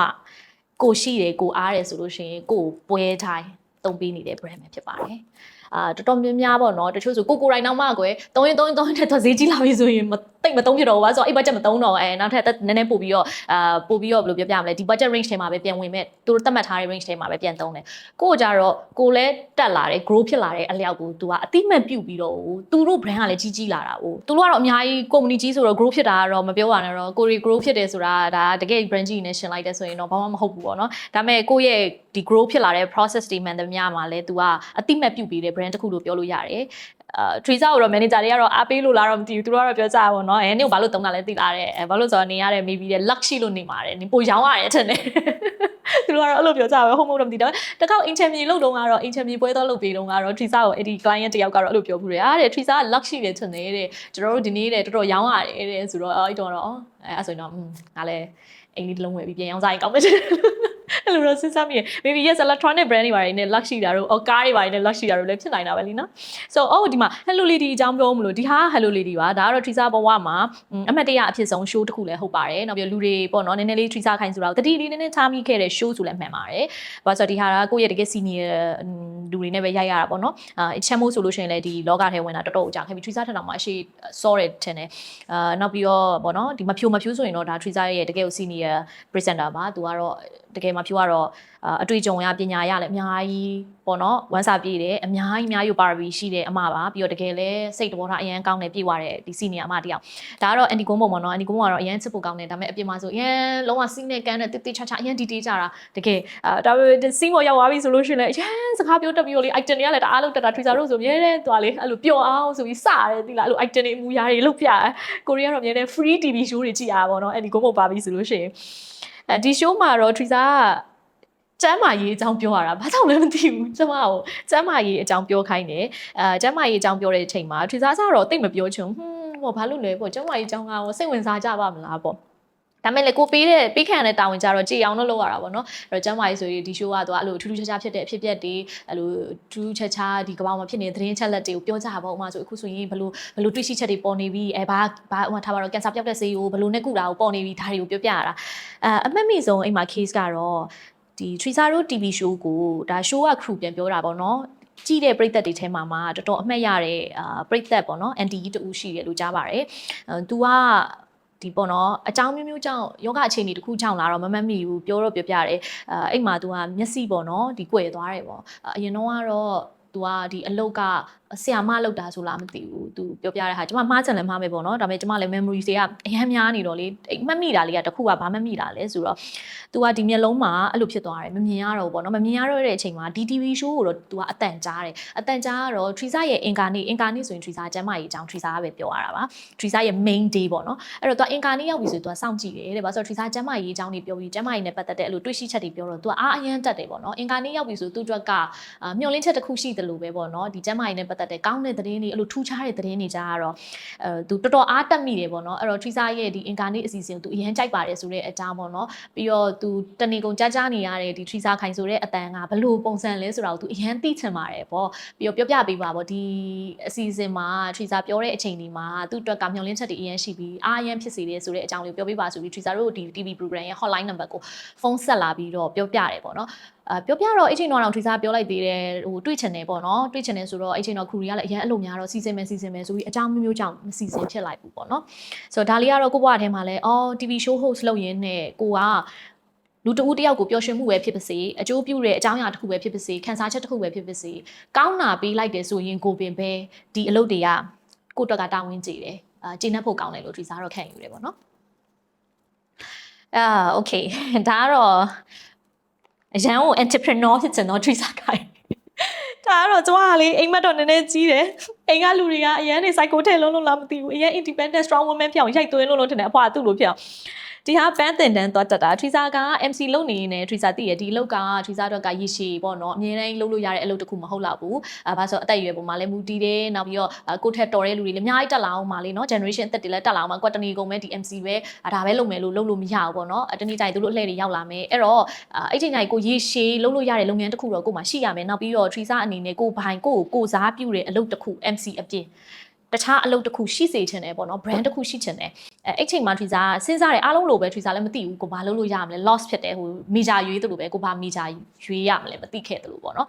ကိုရှိတယ်ကိုအားတယ်ဆိုလို့ရှိရင်ကိုပွဲထိုင် သုံးပေးနေတဲ့ brand ပဲဖြစ်ပါတယ်တော်တော်များများပေါ့နော်တချို့ဆိုကိုရိုင်းနောက်မှကွယ်3ရင်တဲ့တော့ဈေးကြီးလာပြီဆိုရင်တိတ်မသုံးဖြစ်တော့ဘူးဆိုတော့အဲ့ budget မသုံးတော့နောက်ထပ်နည်းနည်းပို့ပြီးတော့ပို့ပြီးတော့ဘယ်လိုပြောပြမလဲဒီ budget range ထဲမှာပဲပြန်ဝင်မဲ့သူတို့သတ်မှတ်ထားတဲ့ range ထဲမှာပဲပြန်သုံးတယ်ကိုကြတော့ကိုလည်းတက်လာတယ် grow ဖြစ်လာတဲ့အလျောက်ကို तू ကအတိမတ်ပြုတ်ပြီးတော့သူတို့ brand ကလည်းကြီးလာတာ哦သူတို့ကတော့အများကြီး company ကြီးဆိုတော့ grow ဖြစ်တာကတော့မပြောပါနဲ့တော့ကိုရီ grow ဖြစ်တယ်ဆိုတာဒါတကယ် brand ကြီးနဲ့ရှင်းလိုက်တဲ့ဆိုရင်တော့ဘာမှမဟုတ်ဘူးပေါ့နော်ဒါပေမဲ့ကိုရဲ့ဒီ grow ဖြစ်လာတဲ့ process တွေမှန်သမျှမှာလဲ तू ကအတိမတ်ပြုတ်ပြီးတဲ့ brand တစ်ခုလို့ပြောလို့ရတယ်Teresa ကိုတော့ manager တွေကတော့အားပေးလို့လားတော့မသိဘူးသူတို့ကတော့ပြောကြပါဘောเนาะနင့်ကိုဘာလို့တုံးတာလဲသိလားတဲ့ဘာလို့ဆိုတော့နေရတယ် maybe တဲ့ luck ရှိလို့နေပါတယ်နင်ပိုရောင်းရတယ်ထင်တယ်သူတို့ကတော့အဲ့လိုပြောကြပါဟုတ်မဟုတ်တော့မသိတော့တကောက် interview လုပ်တော့ကတော့ interview ပွဲတော့လုပ်ပြီးတော့ကတော့ Teresa ကိုအဲ့ဒီ client တယောက်ကတော့အဲ့လိုပြောဘူးတဲ့တဲ့ Teresa က luck ရှိတယ်ထင်တယ်တဲ့ကျွန်တော်တို့ဒီနေ့တဲ့တော်တော်ရောင်းရတယ်တဲ့ဆိုတော့အဲ့တော့အဲ့ဆိုရင်တော့ငါလည်းအိမ်လေးတစ်လုံးဝယ်ပြီးပြန်ရောင်းစားရင်ကောင်းမယ်အဲ့လိုတော့စဉ်းစားမိရ maybe yes electronic brand တွေပါတယ်နဲ့ luck ရှိတာတို့ကားတွေပါတယ်နဲ့ luck ရှိတာတို့လည်းဖြစ်နိုင်တာပဲလीနော် so ဒီမှာ Hello Lady အကြောင်းပြောမလို့ဒီဟာ Hello Lady ပါဒါကတော့ Teresa ဘဝမှာအမှတ်တရအဖြစ်ဆုံး show တစ်ခုလည်းဟုတ်ပါတယ်နောက်ပြီးလူတွေပေါ့နော်နည်းနည်းလေး Teresa ခိုင်ဆိုတာတတိလေးနည်းနည်းချားမိခဲ့တဲ့ show ဆိုလည်းမှန်ပါတယ်ဘာလို့ဆိုတော့ဒီဟာကကိုယ့်ရဲ့တကယ် senior လူတွေနဲ့ပဲရိုက်ရတာပေါ့နော်အချက်မို့ဆိုလို့ရှိရင်လည်းဒီလောကထဲဝင်တာတော်တော်ကြာခဲ့ပြီ Teresa ထက်တော့မှအရှိ sorry ထင်တယ်နောက်ပြီးတော့ပေါ့နော်ဒီမဖြိုဆိုရင်တော့ဒါ Teresa ရဲ့တကယ် senior presenter ပါသူကတော့တကယ်မဖြိုကတော့အတွေ့အကြုံရပညာရလည်းအများကြီးပေါ့နော်ဝမ်းစာပြည့်တယ်အများကြီးပါရမီရှိတဲ့အမပါပြီးတော့တကယ်လည်းစိတ်တော်ထားအရန်ကောင်းတယ်ပြည့်သွားတယ်ဒီ senior အမတယောက်ဒါကတော့ anti ကုန်းပုံပေါ့နော် anti ကုန်းပုံကတော့အရန်ချစ်ဖို့ကောင်းတယ်ဒါပေမဲ့အပြင်မှာဆိုအရန်လုံးဝစီးနဲ့ကန်းနဲ့တိချာအရန် detail ကြတာတကယ်ဒါပေမဲ့စီးမော်ရောက်သွားပြီဆိုလို့ရှိရင်လည်းအရန်စကားပြောတတ်ပြီးတော့လေ item တွေကလည်းတအားလုံးတက်တာ Teresa တို့ဆိုမြဲတမ်းသွားလေအဲ့လိုပျော်အောင်ဆိုပြီးစတယ်ဒီလားအဲ့လို item တွေအမူအရာတွေလုပ်ပြကိုရီးယားတော့မြဲတမ်း free TV show တွေကြည့်ရတာပေါ့နော် anti ကုန်းပုံပါပြီဆိုလို့ရှိရင်ဒီ show မှာတော့ Teresa ကျမ်းမာရေးအကြောင်းပြောရတာဘာကြောင့်လဲမသိဘူးကျမကိုကျမ်းမာရေးအကြောင်းပြောခိုင်းတယ်ကျမ်းမာရေးအကြောင်းပြောတဲ့အချိန်မှာ Teresa ကတော့တိတ်မပြောချင်ဘူးဘာလို့လဲပေါ့ကျမ်းမာရေးအကြောင်းကစိတ်ဝင်စားကြပါမလားပေါ့ဒါမဲ့လေကိုပေးခံရတဲ့တာဝန်ကြတော့ကြည်အောင်လုပ်ရတာပေါ့နော်အဲ့တော့ကျမ်းမာရေးဆိုရင်ဒီ show ကတော့အဲ့လိုထူးထူးခြားခြားဖြစ်တဲ့အဖြစ်အပျက်တွေအဲ့လိုထူးထူးခြားခြားဒီကမ္ဘာမှာဖြစ်နေတဲ့သတင်းချက်လက်တွေကိုပြောကြပါပေါ့ဥမာဆိုအခုဆိုရင်ဘယ်လိုတွေ့ရှိချက်တွေပေါ်နေပြီဘာဥမာထားပါတော့ကင်ဆာပြောက်တဲ့ဆေးကိုဘယ်လိုနဲ့ကုတာကိုပေါ်နေပြီဒါတွေကိုပြောပြရတာအမှတ်မိဆုံးအိမ်မှာ case ကတော့ဒီ Teresa တို့ TV show ကိုဒါ show က crew ပြန်ပြောတာပေါ့နော်ကြည့်တဲ့ပရိသတ်တွေထဲမှာတော်တော်အမှတ်ရတဲ့ပရိသတ်ပေါ့နော် anti တူရှိတယ်လို့ကြားပါတယ်သူကဒီပေါ့နော်အကြောင်းမျိုးကြောင့်ယောဂအခြေအနေတစ်ခုကြောင့်လာတော့မမှတ်မိဘူးပြောပြတယ်အဲ့မှာ तू ကမျက်စိပေါ့နော်ဒီကွယ်သွားတယ်ပေါ့အရင်တော့ကတော့ तू ကဒီအလုတ်ကဆရာမလောက်တာဆိုလားမသိဘူး तू ပြောပြတဲ့ဟာကျွန်မမှားချင်လည်းမှားမယ်ပေါ့နော်ဒါပေမဲ့ကျွန်မလည်း memory တွေကအများများနေတော့လေမှတ်မိတာလေးကတခုကဘာမှတ်မိတာလဲဆိုတော့ तू ကဒီမျက်လုံးမှာအဲ့လိုဖြစ်သွားတယ်မမြင်ရတော့ဘူးပေါ့နော်မမြင်ရတော့တဲ့အချိန်မှာဒီ TV show ကိုတော့ तू ကအတန်ကြားတယ်အတန်ကြားကတော့ Teresa ရဲ့အင်ကာနေ့ဆိုရင် Teresa ကျမ်းမာရေးအကြောင်း Teresa ကပဲပြောရတာပါ Teresa ရဲ့ main day ပေါ့နော်အဲ့တော့ तू အင်ကာနေ့ရောက်ပြီဆို तू စောင့်ကြည့်တယ်တဲ့ဘာလို့ဆိုတော့ Teresa ကျမ်းမာရေးအကြောင်းတွေပြောပြီးကျမ်းမာရေးနဲ့ပတ်သက်တဲ့အဲ့လိုတွေ့ရှိချက်တွေပြောတော့ तू အားအရန်တက်တယ်ပေါ့နော်အင်ကာနေ့ရောက်ပြီဆိုသူ့အတွက်ကမျှော်လင့်ချက်တစ်ခုရှိတယ်လို့ပဲပေါ့နော်ဒီကျမ်းမာရေးနဲ့ပတ်သက်တဲ့ကောင်းတဲ့သတင်းတွေအဲ့လိုထူးခြားတဲ့သတင်းတွေကြားကတော့သူတော်တော်အားတက်မိတယ်ပေါ့နော်အဲ့တော့ Teresa ရဲ့ဒီအင်ကာနေ့အစီအစဉ်ကို तू အရန်ကြိုက်ပါတယ်ဆိုတဲ့အကြောင်းပေါ့နော်ပြီးတော့ तू တနေကုန်ကြားနေရတဲ့ဒီ Teresa ခိုင်ဆိုတဲ့အတန်ကဘလို့ပုံစံလဲဆိုတာကို तू အရန်သိချင်ပါတယ်ပေါ့ပြီးတော့ပြောပြပေးပါပေါ့ဒီအစီအစဉ်မှာ Teresa ပြောတဲ့အချိန်ဒီမှာသူ့အတွက်ကမျှော်လင့်ချက်တွေအရန်ရှိပြီးအားအရန်ဖြစ်စေတယ်ဆိုတဲ့အကြောင်းလေးပြောပြပါဆိုပြီး Teresa တို့ဒီ TV program ရဲ့ hotline number ကိုဖုန်းဆက်လာပြီးတော့ပြောပြတယ်ပေါ့နော်ပြောပြတော့အဲ့ချိန်တော့Teresa ပြောလိုက်သေးတယ်ဟိုတွေ့ချင်တယ်ပေါ့နော်တွေ့ချင်တယ်ဆိုတော့အဲ့ချိန်တော့ခူရီကလည်းအရင်အလုပ်များတော့စီစဉ်မယ်ဆိုပြီးအကြောင်းမျိုးကြောင့်မစီစဉ်ဖြစ်လိုက်ဘူးပေါ့နော်ဆိုတော့ဒါလေးကတော့ကိုဘွားထဲမှာလဲTV show host လုပ်ရင်းနဲ့ကိုကလူတဦးတယောက်ကိုပျော်ရွှင်မှုပဲဖြစ်ပါစေအကျိုးပြုတဲ့အကြောင်းအရာတစ်ခုပဲဖြစ်ပါစေခံစားချက်တစ်ခုပဲဖြစ်ပါစေကောင်းတာပေးလိုက်တယ်ဆိုရင်ကိုပင်ပဲဒီအလုပ်တွေကကိုအတွက်ကတာဝန်ကြည့်တယ်ကျင့်တတ်ဖို့ကောင်းတယ်လို့Teresa တော့ခံယူတယ်ပေါ့နော်okay ဒါကတော့အရန်ကို entrepreneur ဖြစ်ချင်တော့ Teresa ခိုင်ဒါကတော့ကျမကလေအိမ်မက်တော့နည်းနည်းကြီးတယ်အိမ်ကလူတွေကအရန်နေ psycho ထဲလုံးလားမသိဘူးအရန် independent strong woman ဖြစ်အောင်ရိုက်သွင်းလို့ထင်တယ်အဖွာသူ့လိုဖြစ်အောင်ဒီဟာပန်းတင်တန်းသွားတက်တာ Teresa က MC လုပ်နေနေ Teresa သိရဒီအလုပ်က Teresa တော့ကရည်ရှည်ပေါ့နော်အမြဲတမ်းလုပ်လို့ရတဲ့အလုပ်တစ်ခုမဟုတ်တော့ဘူးဘာလို့ဆိုအသက်အရွယ်ပုံမှာလည်းမူတည်တယ်နောက်ပြီးတော့ကိုထက်တော်တဲ့လူတွေလည်းအများကြီးတက်လာအောင်ပါလေနော် generation အသက်တွေလည်းတက်လာအောင်ပါကွာတနေကုန်ပဲဒီ MC ပဲဒါပဲလုပ်မယ်လို့လုပ်လို့မရဘူးပေါ့နော်တနေ့ကျရင်သူတို့အလှည့်တွေရောက်လာမယ်အဲ့တော့အဲ့ချိန်ကျရင်ကိုရည်ရှည်လုပ်လို့ရတဲ့လုပ်ငန်းတစ်ခုတော့ကိုမှရှိရမယ်နောက်ပြီးတော့ Teresa အနေနဲ့ကိုဘိုင်ကိုစားပြုတဲ့အလုပ်တစ်ခု MC အပြင်တခြားအလုပ်တစ်ခုရှိစေချင်တယ်ပေါ့နော် brand တစ်ခုရှိချင်တယ် အဲ့ချိန်မှာထရီစာစဉ်းစားတယ်အားလုံးလိုပဲထရီစာလည်းမသိဘူးကိုဘာလုပ်လို့ရမလဲ loss ဖြစ်တယ်ဟိုမီဂျာရွေးတယ်လို့ပဲကိုဘာမီဂျာရွေးရမလဲမသိခဲ့တယ်လို့ပေါ့နော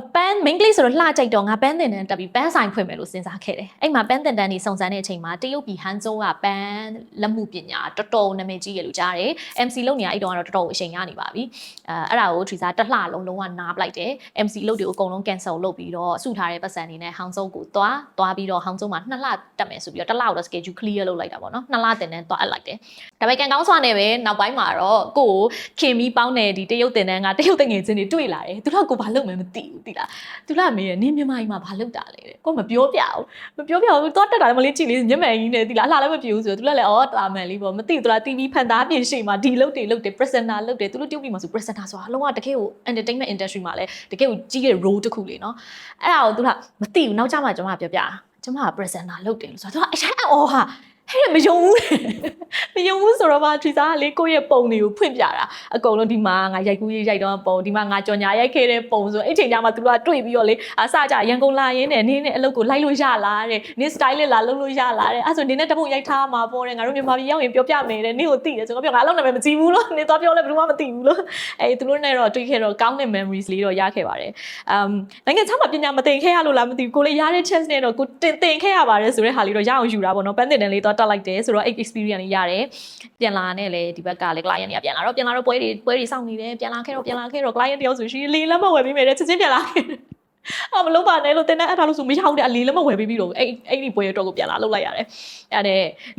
်ပန်း main ကလေးဆိုတော့လှကြိုက်တော့ငါပန်းတင်တန်းတက်ပြီးပန်းဆိုင်ဖွင့်မယ်လို့စဉ်းစားခဲ့တယ်အဲ့မှာပန်းတင်တန်းနေစုံစမ်းတဲ့အချိန်မှာတရုတ်ပြည်ဟန်ဇိုးကပန်းလက်မှုပညာတော်တော်နာမည်ကြီးရလို့ကြားတယ် MC လုပ်နေရအဲ့တော့ကတော့တော်တော်အချိန်ရနေပါပြီအဲ့ဒါကိုထရီစာတစ်လှလုံးကနားပလိုက်တယ် MC လုပ်တွေကိုအကုန်လုံး cancel လုပ်ပြီးတော့စုထားတဲ့ပတ်စံနေနဲ့ဟောင်ဇိုးကိုသွားပြီးတော့ဟောင်ဇိုးမှာ2လတက်မယ်ဆိုပြီးတော့တစ်လတော့ schedule clear လုပ်လိုက်တာပေါ့နော်2လတင်တန်းသွားအပ်လိုက်တယ်ဒါပေမဲ့ကန်ကောင်းစွာနဲ့ပဲနောက်ပိုင်းမှာတော့ကိုခင်ပြီးပေါင်းတဲ့ဒီတရုတ်တင်တန်းကတရုတ်တငယ်ချင်းတွေတွေ့လာတယ်သူတို့ကကိုဘာလုပ်မှမသိဘူးသိလားသူလာမေးရနင်းမြန်မာကြီးမှာဘာလုပ်တာလဲတဲ့ကိုမပြောပြဘူးတော့တက်တာလည်းမလေးကြည့်လေးညက်မယ်ကြီးနဲ့သိလားအလှလည်းမပြေဘူးဆိုတော့သူလည်းတာမန်လေးပေါ့မသိဘူးသူလား TV ဖန်သားပြင်ရှိမှာဒီလုပ်တယ် presenter လုပ်တယ်သူတို့ပြုတ်ပြီးမှဆို presenter ဆိုတာအလုံးဝတကယ်ကို entertainment industry မှာလည်းတကယ်ကိုကြီးတဲ့ role တစ်ခုလေနော်အဲ့ဒါကိုသူကမသိဘူးနောက်ကျမှကျွန်မပြောပြကျွန်မက presenter လုပ်တယ်လို့ဆိုတော့သူကအရင်အော်ဟာဟဲ့မယုံဘူးဆိုတော့မှထရီစာကလေကိုယ့်ရဲ့ပုံတွေကိုဖွင့်ပြတာအကုန်လုံးဒီမှာငါရိုက်ကူးရိုက်တော့ပုံဒီမှာငါကြော်ညာရိုက်ခဲ့တဲ့ပုံဆိုအဲ့ချိန်ကျမှသူတို့ကတွေ့ပြီးတော့လေအစကြရန်ကုန်လာရင်းနဲ့နင်းနဲ့အလုပ်ကိုလိုက်လို့ရလားတဲ့နင်း style လေးလာလုပ်လို့ရလားတဲ့အဲ့ဆိုနင်းနဲ့တပုတ်ရိုက်ထားမှာပေါ့တဲ့ငါတို့မြန်မာပြည်ရောက်ရင်ပြောပြမယ်တဲ့နင်းကိုသိတယ်ဆိုတော့ပြောငါအလုပ်နာမည်မကြည့်ဘူးလို့နင်းသွားပြောလဲဘယ်သူမှမသိဘူးလို့အဲ့သူတို့နဲ့တော့တွေ့ခဲ့တော့ကောင်းတဲ့ memories လေးတော့ရခဲ့ပါတယ်နိုင်ငံခြားမှာပညာမသင်ခဲ့ရလို့လားမသိဘူးကိုလည်းရတဲ့ chance နဲ့တော့ကိုသင်ခဲ့ရပါတယ်ဆိုတဲ့ဟာလေးတော့ရအောင်ယူတာပေါ့နော်ပန်းတင်တန်းလေးတော့တက်လိုက်တယ်ဆိုတော့ experience လေးရတယ်ပြန်လာနဲ့လေဒီဘက်ကလေ client တွေကပြန်လာတော့ပွဲတွေစောင့်နေတယ်ပြန်လာခဲ့တော့ client တယောက်ဆိုရှင်လေးလက်မဝယ်ပေးမယ်တဲ့ချက်ချင်းပြန်လာခဲ့မလုပ်ပါနဲ့လို့တင်တဲ့အထားလို့ဆိုမရဘူးတဲ့အလေးလက်မဝယ်ပေးပြီးတော့အဲ့ဒီပွဲရတော့ကိုပြန်လာလုပ်လိုက်ရတယ်အဲ့ဒ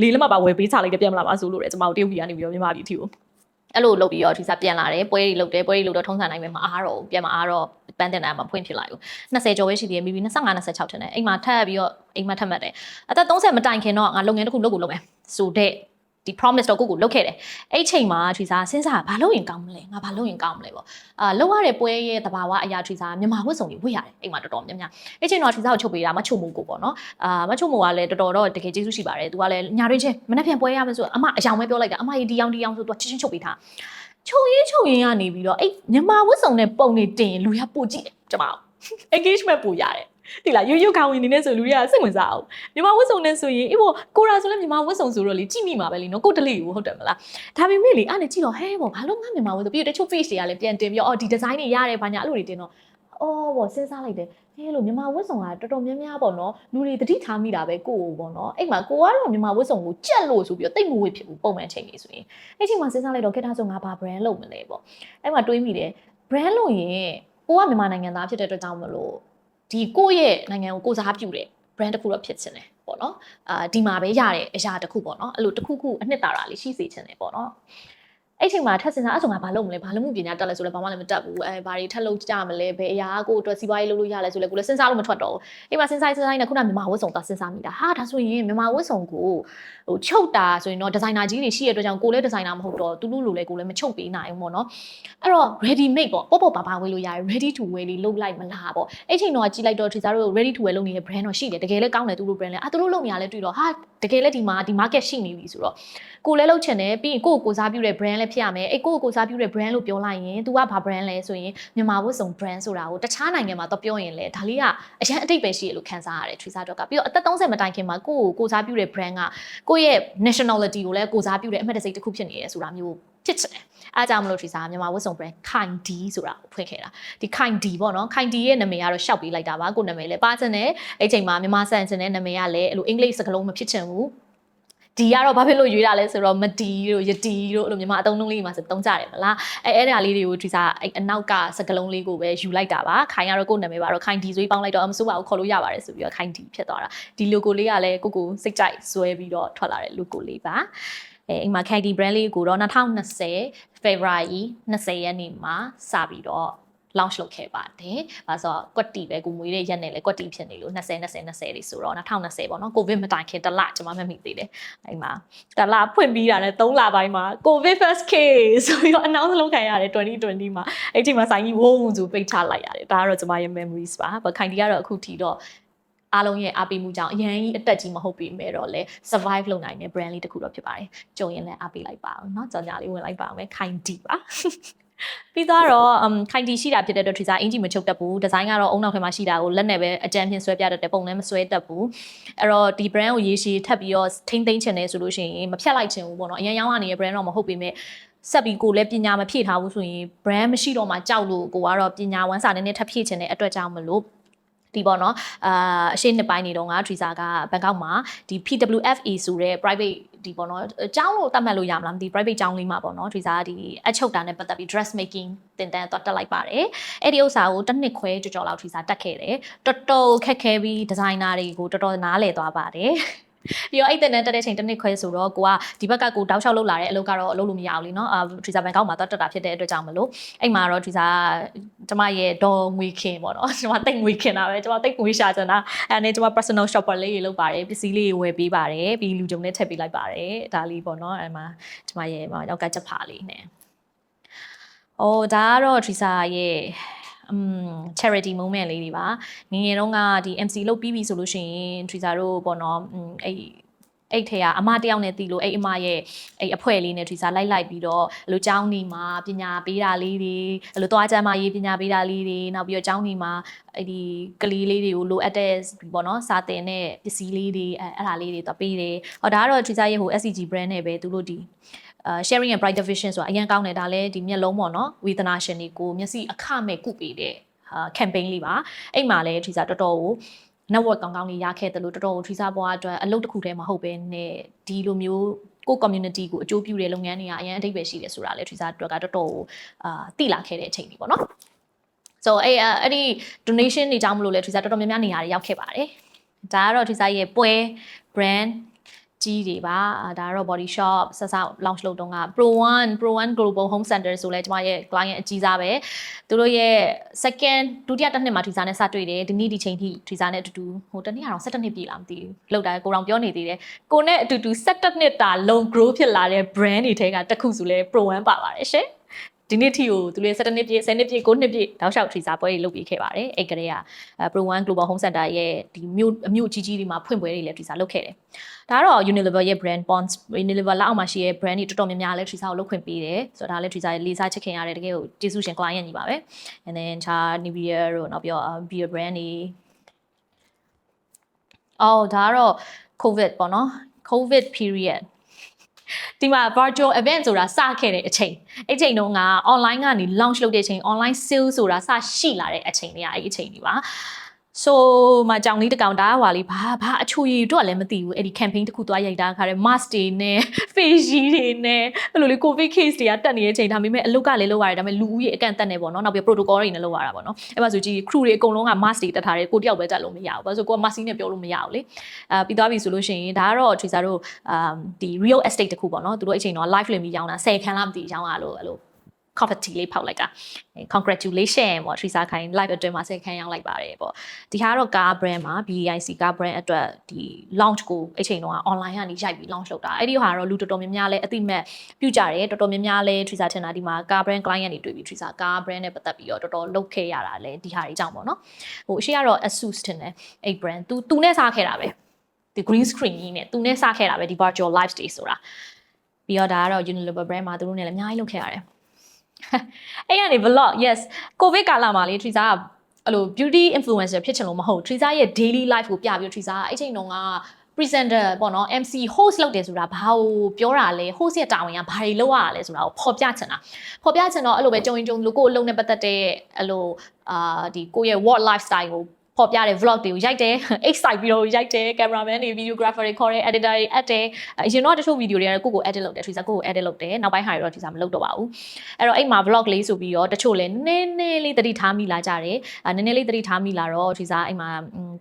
ါလေးလက်မပါဝယ်ပေးချလိုက်တယ်ပြန်မလာပါဆိုလို့တယ်ကျွန်မတို့တရုတ်ပြည်ကနေပြီးတော့မြန်မာပြည်အထိကိုအဲ့လိုလုပ်ပြီးတော့ဒီစားပြန်လာတယ်ပွဲတွေလုပ်တော့ထုံးစံတိုင်းပဲမအားတော့ဘူးပြန်မအားတော့ပန်းတင်တန်းမှာဖွင့်ဖြစ်လိုက်ဘူး20ကျော်ပဲရှိသေးတယ်မိပြီး25 26ထင်တယ်အိမ်မှာထပ်ပြီးတော့အိမ်မှာထပ်မှတ်တယ်အသက်30မတိုင်ခင်တော့ငါလုပ်ငန်းတစ်ခုလုပ်မယ်ဆိုတဲ့ဒီ promise တော့ကိုလုပ်ခဲ့တယ်အဲ့ချိန်မှာထရီစာစဉ်းစားဘာလုပ်ရင်ကောင်းမလဲငါဘာလုပ်ရင်ကောင်းမလဲပေါ့လုပ်ရတဲ့ပွဲရဲ့တဘာဝအရာထရီစာမြန်မာဝတ်စုံတွေဝတ်ရတယ်အိမ်မှာတော်တော်များများအဲ့ချိန်တော့ထရီစာကိုချုပ်ပေးတာမချုပ်မို့ကိုပေါ့နော်မချုပ်မို့ကလည်းတော်တော်တော့တကယ်ကျေးဇူးရှိပါတယ်သူကလည်းညာတွင်းချင်းမနှက်ပြန်ပွဲရမယ်ဆိုအမအယောင်ပဲပြောလိုက်တာအမကြီးဒီအောင်ဆိုသူချင်းချုပ်ပေးထားချုပ်ရင်းကနေပြီးတော့အဲ့မြန်မာဝတ်စုံနဲ့ပုံနေတင်လူရပို့ကြည့်တယ်ကျွန်မ engagement ပို့ရတယ်ဒီလားရိုးခေါင်းဝင်နေနေဆိုလူတွေကစိတ်ဝင်စားအောင်မြန်မာဝတ်စုံနဲ့ဆိုရင်အေးပေါ့ကိုရာဆိုလည်းမြန်မာဝတ်စုံဆိုတော့လေကြည့်မိမှာပဲလीနော်ကိုတလေးကိုဟုတ်တယ်မလားဒါပေမဲ့လေအဲ့နဲ့ကြည့်တော့ဟဲပေါ့ဘာလို့ငါမြန်မာဝတ်စုံပြီးတော့တချို့ page တွေကလည်းပြန်တင်ပြီးတော့ဒီ design တွေရတယ်ဘာညာအဲ့လိုတွေတင်တော့ပေါ့စဉ်းစားလိုက်တယ်ဟဲလို့မြန်မာဝတ်စုံကတော်တော်များများပေါ့နော်လူတွေတတိထားမိတာပဲကိုကိုပေါ့နော်အဲ့မှာကိုကတော့မြန်မာဝတ်စုံကိုကြက်လို့ဆိုပြီးတော့တိတ်မဝတ်ဖြစ်ဘူးပုံမှန်ချိန်ကြီးဆိုရင်အဲ့ချိန်မှာစဉ်းစားလိုက်တော့ခေတ္တဆိုငါဘာ brand လုပ်မလဲပေါ့အဲ့မှာတွေးမိတယ် brand လုပ်ရင်ကိုကမြန်မာနိုင်ငံသားဖြစ်တဲ့အတွက်ကြောင့်မလို့ဒီကိုယ့်ရဲ့နိုင်ငံကိုကိုစားပြုတဲ့ brand တစ်ခုတော့ဖြစ်ချင်တယ်ပေါ့နော်ဒီမှာပဲရတဲ့အရာတစ်ခုပေါ့နော်အဲ့လိုတစ်ခုအနှစ်သာရလေးရှိစေချင်တယ်ပေါ့နော်အဲ့ချိန်မှာထပ်စင်စားအဲ့ဆိုငါဘာလုပ်မလဲဘာလို့မှုပညာတက်လဲဆိုလဲဘာမှလည်းမတက်ဘူးဘာတွေထပ်လုပ်ကြမလဲဘယ်အရာကိုအတွက်စီးပွားရေးလုပ်လို့ရလဲဆိုလဲကိုလည်းစဉ်းစားလို့မထွက်တော့ဘူးအိမ်မှာစဉ်းစားနေခုနမြန်မာဝတ်စုံသွားစဉ်းစားမိတာဟာဒါဆိုရင်မြန်မာဝတ်စုံကိုဟိုချုပ်တာဆိုရင်တော့ဒီဇိုင်နာကြီးတွေရှိရတဲ့အတွက်ကြောင့်ကိုလည်းဒီဇိုင်နာမဟုတ်တော့သူတို့လိုလဲကိုလည်းမချုပ်ပေးနိုင်ဘူးပေါ့နော်အဲ့တော့ ready made ပေါ့ပါဝယ်လို့ရတယ် ready to wear လေးလုပ်လိုက်မလားပေါ့အဲ့ချိန်တော့ကြီးလိုက်တော့ထီစားတို့ ready to wear လုပ်နေတဲ့ brand တော့ရှိတယ်တကယ်လည်းကောင်းတယ်သူတို့ brand လည်းသူတို့လုပ်နေရလဲတွေ့တော့ဟာတကယ်လည်းဒီ market ရှိနေပြီဆိုတော့ကိုလည်းလုပ်ချင်တယ်ပြီးရင်ကိုစားပြုတဲ့ brand လည်းဖြစ်ရမယ်အဲ့ကိုစားပြုတဲ့ brand လို့ပြောလိုက်ရင် तू ကဘာ brand လဲဆိုရင်မြန်မာဝတ်စုံ brand ဆိုတာကိုတခြားနိုင်ငံမှာတော့ပြောရင်လေဒါလေးကအရင်အတိတ်ပဲရှိရလို့ခံစားရတယ်ထရီစားတော့ကပြီးတော့အသက်30မတိုင်ခင်မှာကိုစားပြုတဲ့ brand ကကိုရဲ့ nationality ကိုလည်းကိုစားပြုတဲ့အမှတ်တစိတ်တစ်ခုဖြစ်နေရဲဆိုတာမျိုးဖြစ်ချင်တယ်အားကြောင့်မလို့ထရီစားမြန်မာဝတ်စုံ brand ခိုင်ဒီဆိုတာကိုဖွင့်ခဲ့တာဒီခိုင်ဒီပေါ့နော်ခိုင်ဒီရဲ့နာမည်ကတော့ရှောက်ပေးလိုက်တာပါကိုနာမည်လည်းပါချင်တယ်အဲ့ချိန်မှာမြန်မာဆန်ချင်တဲ့နာမည်ကလည်းအဲ့လိုအင်္ဂလိပ်စကားလုံးမဖြစ်ချင်ဘူးဒီကတော့ဘာဖြစ်လို့ရွေးတာလဲဆိုတော့မတီတို့ယတီတို့အဲ့လိုမြန်မာအသုံးလုံးလေးမှာဆိုသုံးကြတယ်မလားအဲ့ဒါလေးတွေကိုဒီစားအဲ့အနောက်ကစကလုံးလေးကိုပဲယူလိုက်တာပါခိုင်ကတော့ကိုယ်နာမည်ပါတော့ခိုင်ဒီဆိုပြီးပေါင်းလိုက်တော့မစိုးပါဘူးခေါ်လို့ရပါတယ်ဆိုပြီးတော့ခိုင်ဒီဖြစ်သွားတာဒီ logo လေးကလည်းကိုစိတ်ကြိုက်ဆွဲပြီးတော့ထွက်လာတဲ့ logo လေးပါအိမ်မှာ KD brand လေးကိုတော့2020 February 20ရက်နေ့မှာစပြီးတော့launch လုပ်ခဲ့ပါတယ်။ဒါဆိုတော့ကွက်တီပဲကိုမွေးတဲ့ရက်နဲ့လည်းကွက်တီဖြစ်နေလို့20တွေဆိုတော့2020ပေါ့နော်ကိုဗစ်မတိုင်ခင်တစ်လကျွန်မမှတ်မိသေးတယ်။အဲ့မှာတစ်လဖွင့်ပြီးတာနဲ့3လပိုင်းမှာကိုဗစ် first case ဆိုပြီးတော့ announce လုပ်ခံရတယ်2020မှာအဲ့ဒီမှာဆိုင်ကြီးဝုန်းဆိုပိတ်ချလိုက်ရတယ်။ဒါကတော့ကျွန်မရဲ့ memories ပါ။ဘာခိုင်ဒီကတော့အခုထိတော့အားလုံးရဲ့အားပေးမှုကြောင့်အရင်ကြီးအတက်ကြီးမဟုတ်ပေမဲ့တော့လေ survive လုပ်နိုင်တဲ့ brand လေးတစ်ခုတော့ဖြစ်ပါတယ်။ကြုံရင်လည်းအားပေးလိုက်ပါအောင်เนาะကြော်ညာလေးဝင်လိုက်ပါအောင်ပဲခိုင်ဒီပါ။ ပြီးတော့ခိုင်တီရှိတာဖြစ်တဲ့အတွက် Twitter အင်ဂျီမချုပ်တတ်ဘူးဒီဇိုင်းကတော့အုံနောက်ထဲမှာရှိတာကိုလက်နဲ့ပဲအကြမ်းဖြင့်ဆွဲပြတတ်တယ်ပုံလည်းမဆွဲတတ်ဘူးအဲ့တော့ဒီ brand ကိုရေရှည်ထပ်ပြီးတော့ထိမ့်သိမ်းချင်တယ်ဆိုလို့ရှိရင်မဖြတ်လိုက်ချင်ဘူးပေါ့နော်အရင်ရောင်းရနေတဲ့ brand တော့မဟုတ်ပေမဲ့ဆက်ပြီးကိုလည်းပညာမဖြည့်ထားဘူးဆိုရင် brand မရှိတော့မှကြောက်လို့ကိုကတော့ပညာဝန်စာနည်းနည်းထပ်ဖြည့်ချင်တဲ့အတွက်ကြောင့်မလို့ဒီပေါ့နော်အရှင်းနှစ်ပိုင်းနေတော့Twitter ကဘန်ကောက်မှာဒီ PWFE ဆိုတဲ့ private ဒီပေါ့နော်အကြောင်းလို့တတ်မှတ်လို့ရမလားမသိ private ကျောင်းလေးမှာပေါ့နော် Twitter ဒီအချုပ်တာနဲ့ပတ်သက်ပြီး dress making သင်တန်းတော့တက်လိုက်ပါတယ်အဲ့ဒီဥစ္စာကိုတစ်နှစ်ခွဲကြော်လောက် Twitter တက်ခဲ့တယ်တော်တော်ခက်ခဲပြီး designer တွေကိုတော်တော်နားလည်သွားပါတယ်ပြီးတော့အဲ့တဲ့တက်တဲ့ချိန်တစ်နှစ်ခွဲဆိုတော့ကိုကဒီဘက်ကကိုတောက်လျှောက်လုပ်လာတဲ့အလုပ်ကတော့အလုပ်လို့မရအောင်လीเนาะTwitter ဘန်ကောက်မှာတက်တာဖြစ်တဲ့အတွက်ကြောင့်မလို့အဲ့မှာတော့ Twitter ကျမရဲ့ဒေါ်ငွေခင်ပေါ့နော်ကျမတိတ်ငွေခင်တာပဲကျမတိတ်ငွေရှာချင်တာအဲ့နဲ့ကျမ personal shopper လေးတွေလုပ်ပါတယ်ပစ္စည်းလေးတွေဝယ်ပေးပါတယ်ပြီးလူကြုံနဲ့ထည့်ပေးလိုက်ပါတယ်ဒါလေးပေါ့နော်အဲ့မှာကျမရဲ့ရောက်ကချက်ဖာလေးနဲ့ဒါကတော့ Twitter ရဲ့ charity moment လေးတွေပါငငယ်တုန်းကဒီ MC လုပ်ပြီးပြီဆိုလို့ရှိရင် Twitter တို့ပေါ့နော်အဲ့ထဲကအမတယောက်နဲ့တီးလို့အဲ့အမရဲ့အဲ့အဖွဲလေးနဲ့ Twitter လိုက်ပြီးတော့အဲ့လိုကျောင်းနေမှာပညာပေးတာလေးတွေအဲ့လိုသွားကြမ်းမရေးပညာပေးတာလေးတွေနောက်ပြီးတော့ကျောင်းနေမှာအဲ့ဒီကလေးလေးတွေကိုလိုအပ်တဲ့ပေါ့နော်စာသင်တဲ့ပစ္စည်းလေးတွေအဲ့ဒါလေးတွေတော့ပေးတယ်ဟောဒါကတော့ Twitter ရဲ့ဟို SCG brand နဲ့ပဲသူတို့ဒီsharing and brighter vision ဆိုတာအရင်ကောင်းတယ်ဒါလည်းဒီမျက်လုံးပေါ့နော်ဝေဒနာရှင်တွေကိုမျက်စိအခမဲ့ကုပေးတဲ့campaign လေးပါအဲ့မှာလည်း Twitter တော်တော်ကို network ကောင်းကောင်းလေးရခဲ့တယ်လို့တော်တော် Twitter ပေါ်အတွက်အလုပ်တစ်ခုတည်းမဟုတ်ပဲနဲ့ဒီလိုမျိုးကို community ကိုအကျိုးပြုတဲ့လုပ်ငန်းတွေကအရင်အထိပ္ပယ်ရှိတယ်ဆိုတာလည်း Twitter အတွက်ကတော်တော်ကိုတိလာခဲ့တဲ့အချိန်ကြီးပေါ့နော် so အဲ့ဒီ donation တွေကြောင့်မလို့လဲ Twitter တော်တော်များများနေရာတွေရောက်ခဲ့ပါတယ်ဒါကတော့ Twitter ရဲ့ပွဲ brand ကြီးတွေပါဒါကတော့ body shop ဆက်ဆောက် launch လုပ်တော့က Pro One Global Home Center ဆိုလဲကျမရဲ့ client အကြီးစားပဲသူတို့ရဲ့ second ဒုတိယတစ်နှစ်မှာ Twitter နဲ့စတွေ့တယ်ဒီနေ့ဒီချိန်ထိ Twitter နဲ့အတူတူဟိုတနေ့ကတော့17နှစ်ပြည့်လားမသိဘူးလောက်တာကိုတောင်ပြောနေသေးတယ်ကိုနဲ့အတူတူ17နှစ်တာလုံး grow ဖြစ်လာတဲ့ brand တွေထဲကတစ်ခုဆိုလဲ Pro One ပါပါတယ်ရှင်ဒီနေ့ထိကိုသူတို့17နှစ်ပြည့်10နှစ်ပြည့်9နှစ်ပြည့်တောက်လျှောက် Twitter ပွဲတွေလုပ်ပြီးခဲ့ပါတယ်အဲ့ကလေးကPro One Global Home Center ရဲ့ဒီမြို့ကြီးကြီးတွေမှာဖွင့်ပွဲတွေလည်း Twitter လုပ်ခဲ့တယ်ဒါကတော့ Unilever ရဲ့ brand Pond's Unilever လက်အောက်မှာရှိတဲ့ brand တွေတော်တော်များများလည်း Twitter ကိုလုပ်ခွင့်ပေးတယ်ဆိုတော့ဒါလည်း Twitter ရဲ့လေးစားချစ်ခင်ရတဲ့တကယ်ကိုကျေးဇူးရှင် client ကြီးပါပဲ and then ချာ Nivea တို့နောက်ပြီးတော့ beer brand တွေဒါကတော့ COVID ပေါ့နော် COVID periodဒီမှာ virtual event ဆိုတာစခဲ့တဲ့အချိန်အဲ့ချိန်တုန်းက online ကနေ launch လုပ်တဲ့အချိန် online sale ဆိုတာစရှိလာတဲ့အချိန်တွေကအဲ့အချိန်တွေပါ so မှာကြောင်လေးတကောင်ဒါကဟွာလေးဘာအချိုရည်တော့လည်းမသိဘူးအဲ့ဒီ campaign တစ်ခုသွားရိုက်တာခါတဲ့ mask တွေနဲ့ face တွေနဲ့အဲ့လိုလေး covid case တွေကတက်နေတဲ့အချိန်ဒါပေမဲ့အလုပ်ကလည်းလုပ်ရတယ်ဒါပေမဲ့လူဦးရေအကန့်အသတ်နေပေါ့နော်နောက်ပြီး protocol တွေနဲ့လုပ်ရတာပေါ့နော်အဲ့မှာဆိုကြည့် crew တွေအကုန်လုံးက mask တွေတက်ထားတယ်ကိုတယောက်ပဲတက်လို့မရဘူးဘာလို့ဆိုကိုက mask နဲ့ပြောလို့မရဘူးလေပြီးသွားပြီဆိုလို့ရှိရင်ဒါကတော့ Twitter တို့ဒီ real estate တစ်ခုပေါ့နော်သူတို့အချိန်တော့ live လွှင့်ပြီးရောင်းတာ10ခန်းလားမသိရောင်းရလို့အဲ့လိုcoffee လေးဖောက်လိုက်တာ congratulation ပေါ့ Twitter ခိုင် live အတွင်းမှာ10ခန်းရောင်းလိုက်ပါတယ်ပေါ့ဒီဟာတော့ car brand မှာ BIC car brand အတွက်ဒီ launch ကိုအချိန်တော့ online ကနေရိုက်ပြီး launch လုပ်တာအဲ့ဒီဟာတော့လူတော်တော်များများလဲအတိမတ်ပြုကြတယ်တော်တော်များများလဲ Twitter ထင်တာဒီမှာ car brand client တွေတွေ့ပြီး Twitter car brand နဲ့ပတ်သက်ပြီးတော့တော်တော်လုပ်ခဲ့ရတာလဲဒီဟာတွေကြောင့်ပေါ့နော်ဟိုအရှိကတော့ Asus ထင်တယ်အဲ့ brand သူနဲ့စားခဲ့တာပဲဒီ green screen ကြီးနဲ့သူနဲ့စားခဲ့တာပဲဒီ virtual live stage ဆိုတာပြီးတော့ဒါကတော့ Unilever brand မှာသူတို့နဲ့လည်းအများကြီးလုပ်ခဲ့ရတယ်အဲ့ကနေ vlog yes covid ကာလမှာလေ Twitter ကအဲ့လို beauty influencer ဖြစ်ချင်လို့မဟုတ် Twitter ရဲ့ daily life ကိုပြပြီး Twitter အဲ့ချိန်တုန်းက presenter ပေါ့နော် MC host လုပ်တယ်ဆိုတာဘာကိုပြောတာလဲ host ရဲ့တာဝန်ကဘာတွေလုပ်ရတာလဲဆိုတာကိုဖော်ပြချင်တာဖော်ပြချင်တော့အဲ့လိုပဲကြုံလို့ကိုယ်အလုပ်နဲ့ပတ်သက်တဲ့အဲ့လိုဒီကိုယ့်ရဲ့ work lifestyle ကိုဖော်ပြတဲ့ vlog တွေကိုရိုက်တယ် excite ပြီးတော့ရိုက်တယ် cameraman တွေ videographer တွေခေါ်တယ် editor တွေ add တယ်အရင်တော့တချို့ video တွေကကိုယ့်ကို edit လုပ်တယ် Twitter ကိုယ့်ကို edit လုပ်တယ်နောက်ပိုင်းဟာတွေတော့ Twitter မလုပ်တော့ပါဘူးအဲ့တော့အဲ့မှာ vlog လေးဆိုပြီးတော့တချို့လည်းနည်းနည်းလေးသတိထားမိလာကြတယ်နည်းနည်းလေးသတိထားမိလာတော့ Twitter အဲ့မှာ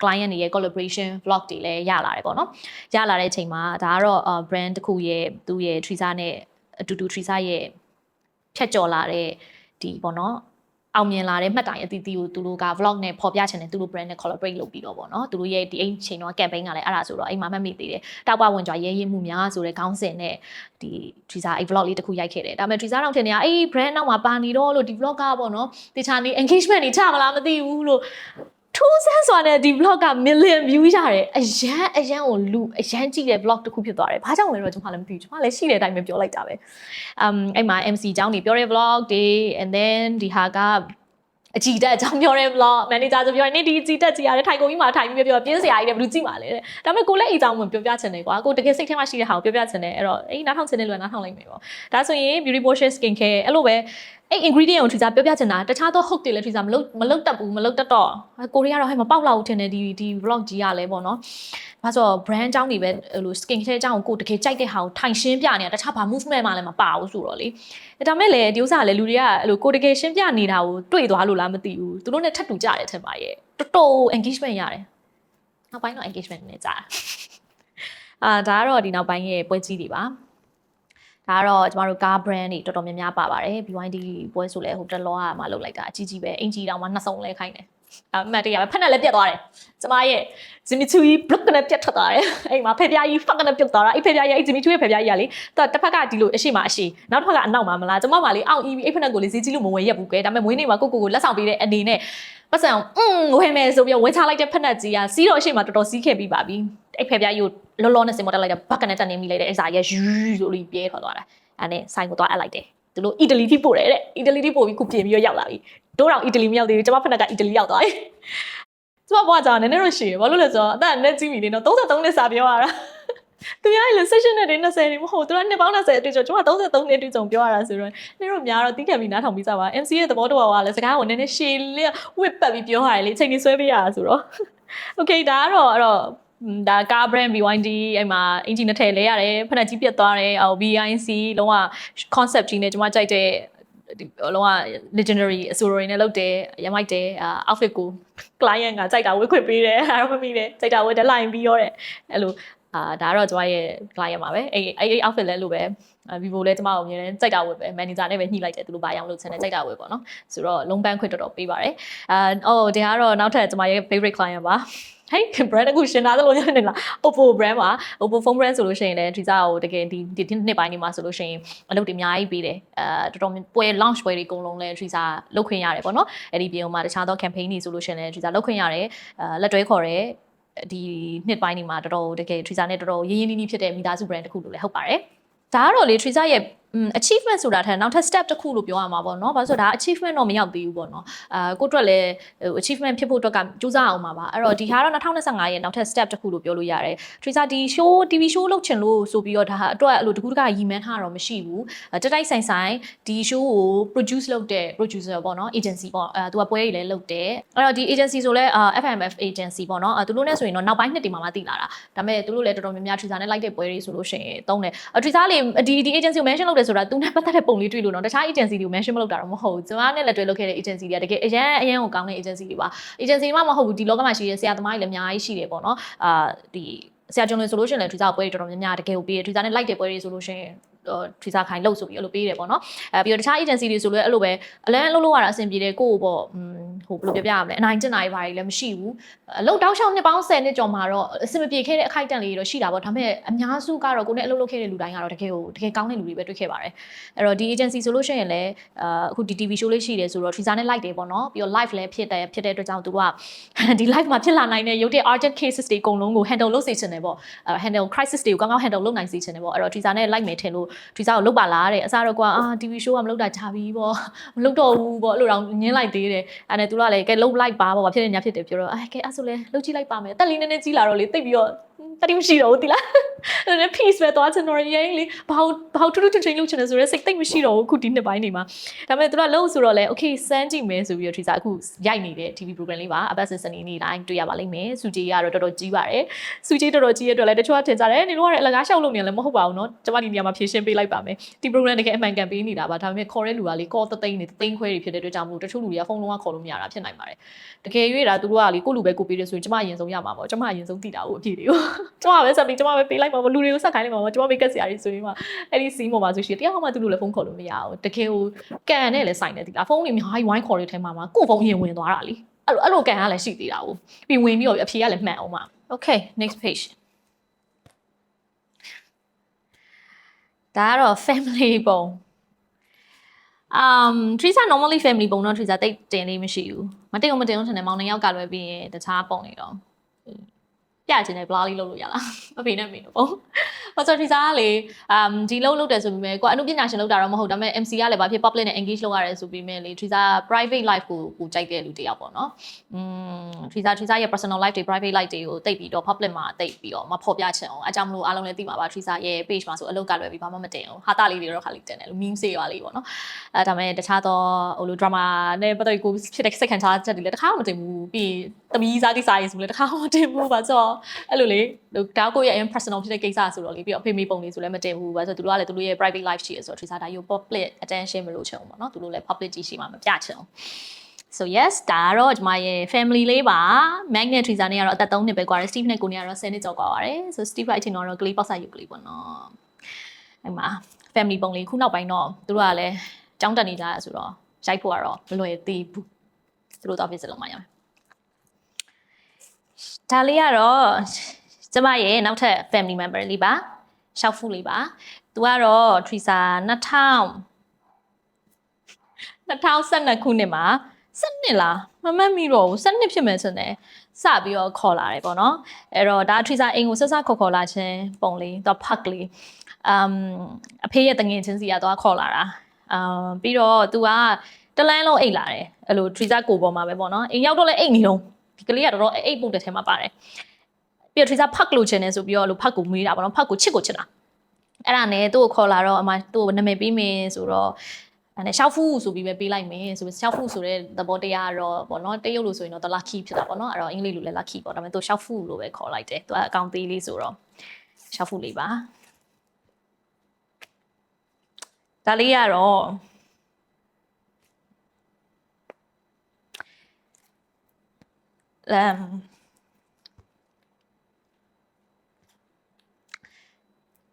client တွေရဲ့ collaboration vlog တွေလည်းရလာတယ်ပေါ့နော်ရလာတဲ့အချိန်မှာဒါကတော့ brand တစ်ခုရဲ့သူ့ရဲ့ Twitter နဲ့အတူတူ Twitter ရဲ့ဖြတ်ကျော်လာတဲ့ဒီပေါ့နော်အောင်မြင်လာတဲ့မှတ်တိုင်အသီးသီးကိုသူတို့က vlog နဲ့ဖော်ပြချင်တယ်သူတို့ brand နဲ့ collaborate လုပ်ပြီးတော့ပေါ့နော်သူတို့ရဲ့ဒီအိမ်ချိန်တော့ campaign ကလည်းအဲ့ဒါဆိုတော့အိမ်မှာမှတ်မိသေးတယ်တောက်ပဝင်ကြွားရဲရဲမှုများဆိုတဲ့ခေါင်းစဉ်နဲ့ဒီ Twitter အဲ့ vlog လေးတစ်ခုရိုက်ခဲ့တယ်ဒါပေမဲ့ Twitter တော့ထင်နေတာအေး brand နောက်မှာပါနေတော့လို့ဒီ vlog ကပေါ့နော်တခြားနေ engagement တွေချမလားမသိဘူးလို့ ထူးဆန်းစွာနဲ့ဒီ vlog က million view ရတယ်အရန်ကိုလူအရန်ကြည့်တဲ့ vlog တစ်ခုဖြစ်သွားတယ်ဘာကြောင့်လဲတော့ကျွန်မလည်းမသိဘူးကျွန်မလည်းရှိတဲ့အတိုင်းပဲပြောလိုက်တာပဲအဲ့မှာ MC အကြောင်းတွေပြောတဲ့ vlog တွေ and then ဒီဟာကအကြည့်တက်အကြောင်းပြောတဲ့ vlog manager ဆိုပြောနေဒီအကြည့်တက်ကြည့်ရတယ်ထိုင်ကုန်ကြီးမှာထိုင်ပြီးပြောပြင်းစရာကြီးတယ်ဘယ်လိုကြည့်ပါလဲတဲ့ဒါပေမဲ့ကိုလည်းအိမ်ကြောင်မပြောပြချင်တယ်ကွာကိုတကယ်စိတ်ထဲမှာရှိတဲ့ဟာကိုပြောပြချင်တယ်အဲ့တော့အေးနားထောင်ချင်တဲ့လူကနားထောင်လိုက်မယ်ပေါ့ဒါဆိုရင် beauty potion skin care အဲ့လိုပဲအဲ့ ingredient ကိုထူစားပြောပြချင်တာတခြားသော hook တွေလည်းထူစားမလုပ်တတ်ဘူးမလုပ်တတ်တော့ကိုရီးယားတော့ဟဲ့မပေါက်လောက်ထင်တယ်ဒီ vlog ကြီးရလဲပေါ့နော်ဘာဆို brand အကြောင်းတွေပဲဟို skin care အကြောင်းကိုတကယ်ကြိုက်တဲ့ဟာကိုထိုင်ရှင်းပြနေတာတခြားဘာ movement မှလည်းမပါဘူးဆိုတော့လေဒါမဲ့လေဒီဥစ္စာလည်းလူတွေကအဲ့လိုကိုတကယ်ရှင်းပြနေတာကိုတွေ့သွားလို့လားမသိဘူးသူတို့နဲ့ထပ်တူကြတယ်ထင်ပါရဲ့တော်တော် engagement ရတယ်နောက်ပိုင်းတော့ engagement နဲ့ကြာဒါကတော့ဒီနောက်ပိုင်းရဲ့ပွဲကြီးတွေပါဒါကတော့ကျမတို့ကား brand တွေတော်တော်များများပါပါတယ် BYD ပွဲဆိုလဲဟိုတလောကမှလုပ်လိုက်တာအကြီးကြီးပဲအင်ကြီးတောင်မှနှစ်စုံလဲခိုင်းတယ်အမှတ်တရပဲဖက်နဲ့လည်းပြတ်သွားတယ်ကျမရဲ့ Jimmy Choo ကြီး block နဲ့ပြတ်ထွက်သွားတယ်အဲ့မှာဖက်ပြားကြီး fuck နဲ့ပြုတ်သွားတာအဲ့ဖက်ပြားကြီးအဲ့ Jimmy Choo ရဲ့ဖက်ပြားကြီးကလေတစ်ဖက်ကဒီလိုအရှိမအရှိနောက်တစ်ဖက်ကအနောက်မှာမလားကျမမှလေအောက် EV အဲ့ဖက်နဲ့ကိုလေဈေးကြီးလို့မဝယ်ရက်ဘူးကဲဒါပေမဲ့မွေးနေ့မှာကိုလက်ဆောင်ပေးတဲ့အနေနဲ့ပတ်စံဝယ်မယ်ဆိုပြီးဝယ်ချလိုက်တဲ့ဖက်နဲ့ကြီးကစီးတော့အရှိမတော်တော်စီးခဲ့ပြီးပါပြီအဲ့ဖက်ပြားကြီးကိုလောလောနဲ့စင်မတက်လိုက်တဲ့ဘက်ကနေတက်နေမိလိုက်တဲ့အဲ့စာကြီးယူဆိုလို့ပြဲထွက်သွားတာအဲ့နဲ့ဆိုင်ကိုသွားအပ်လိုက်တယ်သူတို့အီတလီထိပို့တယ်တဲ့အီတလီထိပို့ပြီးခုပြင်ပြီးရောက်လာပြီတို့တော့အီတလီမရောက်သေးဘူးကျမဖက်နဲ့ကအီတလီရောက်သွားပြီကျမဘွားကြောင်နည်းနည်းတော့ရှိရဘာလို့လဲဆိုတော့အသက်နဲ့ကြီးပြီလေနော်33နှစ်စာပြောရတာသူများလေ session နဲ့20တွေမဟုတ်သူကနှစ်ပေါင်း20အတွင်းကျကျမ33နှစ်အတွင်းကြုံပြောရတာဆိုတော့နင်တို့များတော့တီးခံပြီးနားထောင်ပြီးစားပါ MC ရဲ့သဘောတော်ကလည်းစကားကိုနည်းနည်းရှည်လေးဝစ်ပတ်ပြီးပြောရတယ်လေအချိန်ကြီးဆွဲပေးရတာဆိုတော့ okay ဒါကတော့အဲ့တော့ဒါကား brand BYD အဲ့မှာအင်ဂျင်နဲ့ထည့်လဲရတယ်ဖက်နဲ့ကြီးပြတ်သွားတယ်အော် BIC လုံးဝ concept ကြီးနဲ့ကျွန်မကြိုက်တဲ့ဒီလုံးဝ legendary အဆိုတွေနဲ့လုပ်တယ်ရမိုက်တယ်outfit ကို client ကကြိုက်တာဝတ်ခွင့်ပေးတယ်အဲ့တော့မမိတယ်ကြိုက်တာဝတ် deadline ပြီးရောတဲ့အဲ့လိုဒါကတော့ကျွန်မရဲ့ client ပါပဲအဲ့ outfit လဲလို့ပဲVivo လဲကျွန်မကိုအမြဲတမ်းကြိုက်တာဝတ်ပဲ manager နဲ့ပဲညှိလိုက်တယ်သူတို့ဘာရောင်းလို့ချင်တယ်ကြိုက်တာဝတ်ပေါ့နော်ဆိုတော့လုံးပန်းခွင့်တော်တော်ပေးပါတယ်ဒီကတော့နောက်ထပ်ကျွန်မရဲ့ favorite client ပါဟဲ့ brand အခုရှင်းတာလို့ညနေလား Oppo brand ပါ Oppo phone brand ဆိုလို့ရှိရင်လည်းဒီစားကိုတကယ်ဒီနှစ်ပိုင်းနေမှာဆိုလို့ရှိရင်အလုပ်တွေအများကြီးပေးတယ်တော်တော်ပွဲ launch ပွဲတွေအကုန်လုံးလည်းဒီစားလုပ်ခွင့်ရတယ်ပေါ့နော်အဲ့ဒီပြင်မှာတခြားသော campaign တွေဆိုလို့ရှိရင်လည်းဒီစားလုပ်ခွင့်ရတယ်လက်တွဲခေါ်တယ်ဒီနှစ်ပိုင်းနေမှာတော်တော်တကယ် Triza နဲ့တော်တော်ရင်းရင်းနှီးနှီးဖြစ်တဲ့မိသားစု brand တစ်ခုလို့လည်းဟုတ်ပါတယ်ဒါကတော့လေ Triza ရဲ့achievement ဆိုတာထက်နောက်ထပ် step တစ်ခုလို့ပြောရမှာပေါ့နော်။ဘာလို့ဆိုတော့ဒါ achievement တော့မရောက်သေးဘူးပေါ့နော်။ကိုအတွက်လည်းachievement ဖြစ်ဖို့အတွက်ကကြိုးစားအောင်ပါပါ။အဲ့တော့ဒီဟာတော့2025ရဲ့နောက်ထပ် step တစ်ခုလို့ပြောလို့ရတယ်။ Triza ဒီ TV show လုပ်ချင်လို့ဆိုပြီးတော့ဒါဟာအတွက်အဲ့လိုတကူတကရည်မှန်းထားတော့မရှိဘူး။တက်တိုက်ဆိုင်ဆိုင်ဒီ show ကို produce လုပ်တဲ့ producer ပေါ့နော် agency ပေါ့သူကပွဲတွေလည်းလုပ်တယ်။အဲ့တော့ဒီ agency ဆိုလဲ FMF agency ပေါ့နော်။သူတို့နဲ့ဆိုရင်တော့နောက်ပိုင်းနှစ်တွေမှာမှသိလာတာ။ဒါပေမဲ့သူတို့လည်းတော်တော်များများ Triza နဲ့လိုက်တဲ့ပွဲတွေဆိုလို့ရှိရင်တုံးတယ်။ Triza လေဒီ agency ကို mention လုပ်တယ်ဆိုတာသူနဲ့ပတ်သက်တဲ့ပုံလေးတွေ့လို့တော့တခြား agency တွေကို mention မလုပ်တာတော့မဟုတ်ဘူးကျွန်မနဲ့လက်တွဲလုပ်ခဲ့တဲ့ agency တွေကတကယ်အရန်ကိုကောင်းတဲ့ agency တွေပါ agency မှမဟုတ်ဘူးဒီလောကမှာရှိတဲ့ဆရာသမားတွေလည်းအများကြီးရှိတယ်ပေါ့နော်ဒီဆရာကျွန်တော်ဆိုလို့ရှိရင်လည်း Triza ပွဲတွေတော်တော်များများတကယ်ကိုပေးတယ် Triza နဲ့လိုက်တဲ့ပွဲတွေဆိုလို့ရှိရင်Triza ခိုင်လို့ဆိုပြီးအဲ့လိုပေးတယ်ပေါ့နော်ပြီးတော့တခြား agency တွေဆိုလည်းအဲ့လိုပဲအလန်းလှုပ်လို့ရတာအဆင်ပြေတယ်ကိုယ့်ပေါ့ဟိုဘယ်လိုပြောပြရမလဲအနိုင်ကျင်နိုင်ပါကြီးလည်းမရှိဘူးအလုပ်တောက်လျှောက်နှစ်ပေါင်း10နှစ်ကျော်မှာတော့အဆင်မပြေခဲ့တဲ့အခိုက်အတန့်လေးတွေတော့ရှိတာပေါ့ဒါပေမဲ့အများစုကတော့ကိုယ်နဲ့အလုပ်လုပ်ခဲ့တဲ့လူတိုင်းကတော့တကယ်ကောင်းတဲ့လူတွေပဲတွေ့ခဲ့ပါတယ်အဲ့တော့ဒီ agency ဆိုလို့ရှိရင်လည်းအခုဒီ TV show လေးရှိတယ်ဆိုတော့ Triza နဲ့လိုက်တယ်ပေါ့နော်ပြီးတော့ live လည်းဖြစ်တဲ့အတွက်ကြောင့်သူကဒီ live မှာဖြစ်လာနိုင်တဲ့ရုပ်တဲ့ urgent cases တွေအကုန်လုံးကို handle လုပ်စေချင်တယ်ပေါ့handle crisis တွေကိုကောင်းကောင်း handle လုပ်နိုင်စေချင်တယ်ပေါ့အဲ့တော့ Triza နဲ့လိုက်မယ်ထင်လို့ Triza ကိုလုပ်ပါလားတဲ့အစားတော့ကွာTV show ကမလုပ်တာကြာပြီပေါ့မလုပ်တော့ဘူးပေါ့အဲ့လိုတော့ညင်းလိုက်သေးတယ်အဲ့နဲ့သူကလည်းကဲလုပ်လိုက်ပါပေါ့ဖြစ်နေညာဖြစ်တယ်ပြောတော့ကဲအဲ့ဆိုလဲလုပ်ကြည့်လိုက်ပါမယ်တက်လေးနည်းနည်းကြီးလာတော့လေတိတ်ပြီးတော့တတိမရှိတော့ဘူးတိလားအဲ့ဒါ peace ပဲသွားချင်တော့ရင်လေဘာထူးထူးချွန်ချွန်လုပ်ချင်တယ်ဆိုတော့စိတ်တိတ်မရှိတော့ဘူးအခုဒီနှစ်ပိုင်းနေမှာဒါပေမဲ့သူကလုပ်ဆိုတော့လေ okay စမ်းကြည့်မယ်ဆိုပြီးတော့ Triza အခုရိုက်နေတဲ့ TV program လေးပါအပတ်စဉ်စနေနေ့တိုင်းတွေ့ရပါလိမ့်မယ်စုကြီးကတော့တော်တော်ကြီးပါတယ်စုကြီးတော်တော်ကြီးရဲ့အတွက်လည်းတချို့ကထင်ကြတယ်နေတော့အလကားရှောက်လုပ်နေတယ်လည်းမဟုတ်ပါဘူးเนาะကျွန်မဒီနေရာမှာဖြည့်ရှင်းပေးလိုက်ပါမယ်ဒီ program တကယ်အမှန်ကန်ပေးနေတာပါဒါပေမဲ့ခေါ်တဲ့လူကလေ call သိန်းသိန်းခွဲတွေဖြစ်တဲ့အတွက်ကြောင့်မို့တချို့လူတွေကဖုန်းလုံးကခေါ်လို့မရတာဖြစ်နိုင်ပါတယ်တကယ်၍ဒါသူတို့ကလေကိုလူပဲကိုပေးတယ်ဆိုရင်ကျွန်မအရင်ဆုံးရမှာပေါ့ကျွန်မအရင်ဆုံးတည်တာကိုအဖြစ်တွေကိုကျွန်မပဲဆက်ပြီးကျွန်မပဲပေးလိုက်ပါပေါ့လူတွေကိုဆက်ခိုင်းလိုက်ပါပေါ့ကျွန်မပဲကက်စရာကြီးဆိုရင်မှအဲ့ဒီစီးပေါ်မှာဆိုရှင်တရားမှသူတို့လည်းဖုန်းခေါ်လို့မရဘူးတကယ်ကိုကန်နဲ့လည်းဆိုင်နေသည်လားဖုန်းတွေအများကြီးဝိုင်းခေါ်ရတဲ့ထဲမှာကို့ဖုန်းအရင်ဝင်သွားတာလေအဲ့လိုကန်ကလည်းရှိသေးတာကိုပြီးဝင်ပြီးတော့အဖြေကလည်းမှန်အောင်ပါ okay next page ဒါကတော့ family ပုံ Teresa normally family ပုံတော့ Teresa တိတ်တင်လေးမရှိဘူးမတင်အောင်ထင်တယ်မောင်နှံယောက်ကလွယ်ပြီးရင်တခြားပုံနေတော့ပြချင်တယ်ဘလားလေးလုပ်လို့ရလားအဖေနဲ့မေတော့ပုံဘာဆို Teresa ကလေဒီလုပ်တယ်ဆိုပြီးမဲ့ကိုအနုပညာရှင်လုပ်တာတော့မဟုတ်ဒါပေမဲ့ MC ကလည်းဘာဖြစ် public နဲ့ engage လုပ်ရတယ်ဆိုပြီးမဲ့လေ Teresa private life ကိုကြိုက်တဲ့လူတယောက်ပေါ့နော်Teresa ရဲ့ personal life တွေ private life တွေကိုတိတ်ပြီးတော့ public မှာတိတ်ပြီးတော့မဖော်ပြချင်အောင်အကြောင်းမလို့အားလုံးလည်းသိမှာပါ Teresa ရဲ့ page မှာဆိုအလုပ်ကလွယ်ပြီးဘာမှမတင်အောင်ဟာတာလေးတွေတော့ခါလေးတင်တယ်လို့ meme စေးရွာလေးပေါ့နော်ဒါပေမဲ့တခြားသောဟိုလို drama နဲ့ပတ်သက်ကိုဖြစ်တဲ့စိတ်ခံစားချက်တွေလည်းတစ်ခါမှမတင်ဘူးပြီးသမီးစားကိစ္စရေးဆိုလည်းတစ်ခါမှမတင်ဘူးပါဆိုတော့အဲ့လိုလေဒါကိုရဲ့ personal ဖြစ်တဲ့ကိစ္စဆိုတော့လေပြီးတော့အဖေမေပုံလေးဆိုလည်းမတင်ဘူးပါဆိုတော့သူတို့ကလည်းသူတို့ရဲ့ private life ရှိရဆိုတော့ Teresa ဒါယူ public attention မလို့ချင်ဘူးပေါ့နော်သူတို့လည်း public ကြီးရှိမှမပြချင်အောင်So yes ဒါတော့ကျွန်မရဲ့ family လေးပါ Mag နဲ့ Teresa နဲ့ကတော့အသက်3နှစ်ပဲကွာတယ် Steve နဲ့ကိုနေကတော့10နှစ်ကျော်ကွာပါတယ် So Steve အချိန်တော့ကလေးပေါက်စားရုပ်ကလေးပေါ့နော်အဲ့မှာ family ပုံလေးခုနောက်ပိုင်းတော့သူတို့ကလည်းကြောင်းတက်နေကြရဆိုတော့ရိုက်ဖို့ကတော့မလွယ်သေးဘူးသူတို့တော့ visit လုပ်မှရမယ်ဒါလေးကတော့ကျွန်မရဲ့နောက်ထပ် family member လေးပါရှောက်ဖူးလေးပါသူကတော့ Teresa 2012ခုနှစ်မှာ7လားမမှတ်မိတော့ဘူး7ဖြစ်မယ်ဆိုရင်စပြီးတော့ခေါ်လာတယ်ပေါ့နော်အဲ့တော့ဒါ Teresa အိမ်ကိုဆက်ဆက်ခေါ်လာခြင်းပုံလေးတော့ park လေးအဖေရဲ့တငယ်ချင်းစီကတော့ခေါ်လာတာပြီးတော့ तू ကတလန်းလုံးအိတ်လာတယ်အဲ့လို Teresa ကိုပေါ်မှာပဲပေါ့နော်အိမ်ရောက်တော့လည်းအိတ်နေတော့ဒီကလေးကတော်တော်အိတ်ပုတ်တဲ့ထဲမှာပါတယ်ပြီးတော့ Teresa ဖတ်လို့ချင်တယ်ဆိုပြီးတော့လို့ဖတ်ကိုမွေးတာပေါ့နော်ဖတ်ကိုချစ်တာအဲ့ဒါနဲ့သူ့ကိုခေါ်လာတော့အမသူ့ကိုနာမည်ပေးမယ်ဆိုတော့အဲ့နဲ့ရှောက်ဖူးဆိုပြီးပဲပေးလိုက်မယ်ဆိုပြီးရှောက်ဖူးဆိုတဲ့သဘောတရားတော့ပေါ့နော်တရုတ်လို့ဆိုရင်တော့ lucky ဖြစ်တာပေါ့နော်အဲ့တော့အင်္ဂလိပ်လိုလည်း lucky ပေါ့ဒါပေမဲ့သူရှောက်ဖူးလို့ပဲခေါ်လိုက်တယ်သူကအကောင်သေးလေးဆိုတော့ရှောက်ဖူးလေးပါဒါလေးကတော့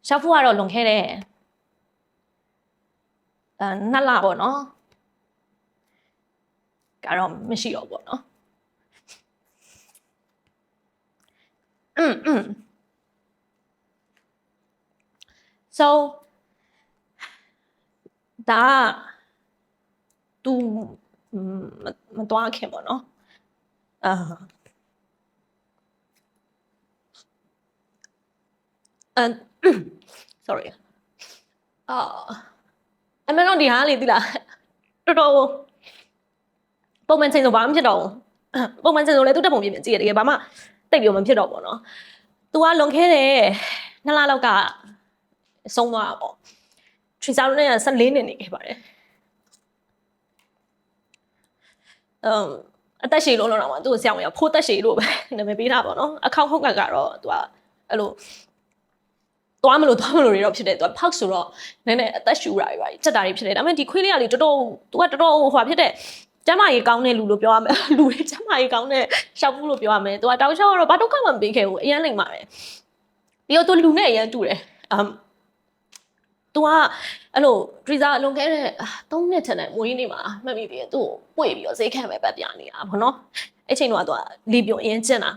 ရှောက်ဖူးကတော့လွန်ခဲ့တဲ့2လပေါ့နော်ကတော့မရှိတော့ပေါ့နော်so ဒါသူမတွားခင်ပေါ့နော်sorry အမေတော့ဒီဟာလေတိလားတော်တော်ပုံမှန်ချိန်ဆိုဘာမှမဖြစ်တော့ဘူးပုံမှန်ချိန်ဆိုလည်းသူ့တက်ပုံပြကြည့်ရတကယ်ဘာမှတိတ်ပြီးမဖြစ်တော့ပေါ့နော်သူကလွန်ခဲ့တဲ့2လလောက်ကဆုံးသွားတာပေါ့ Teresa နဲ့14နှစ်နေခဲ့ပါတယ်အသက်ရှည်လို့တော့မှသူ့ကိုဆရာဝန်ကဖိုးသက်ရှည်လို့ပဲနာမည်ပေးတာပေါ့နော်အခေါက်ဟုတ်ကတော့သူကအဲ့လိုသွားမလို့တွေတော့ဖြစ်တယ်သူကဖောက်ဆိုတော့နည်းနည်းအသက်ရှူတာတွေပါချက်တာတွေဖြစ်တယ်ဒါပေမဲ့ဒီခွေးလေးကလေတော်တော်သူကတော်တော်ဟိုဖြစ်တဲ့ကျမကြီးကောင်းတဲ့လူလို့ပြောရမယ်လူတွေကျမကြီးကောင်းတဲ့ရှောက်ဖူးလို့ပြောရမယ်သူကတောက်လျှောက်ကတော့ဘာတော့မှမပေးခဲ့ဘူးအရန်လိမ့်ပါတယ်ပြီးတော့သူလူနဲ့အရန်တူတယ်သူကအဲ့လို Teresa လွန်ခဲ့တဲ့3နှစ်ထက်နဲ့မွေးနေ့မှာမှတ်မိတယ်သူ့ကိုပွေပြီးတော့ဈေးခံပဲပတ်ပြနေတာပေါ့နော်အဲ့ချိန်တော့သူကလီပြုံအရင်ကျင်တာ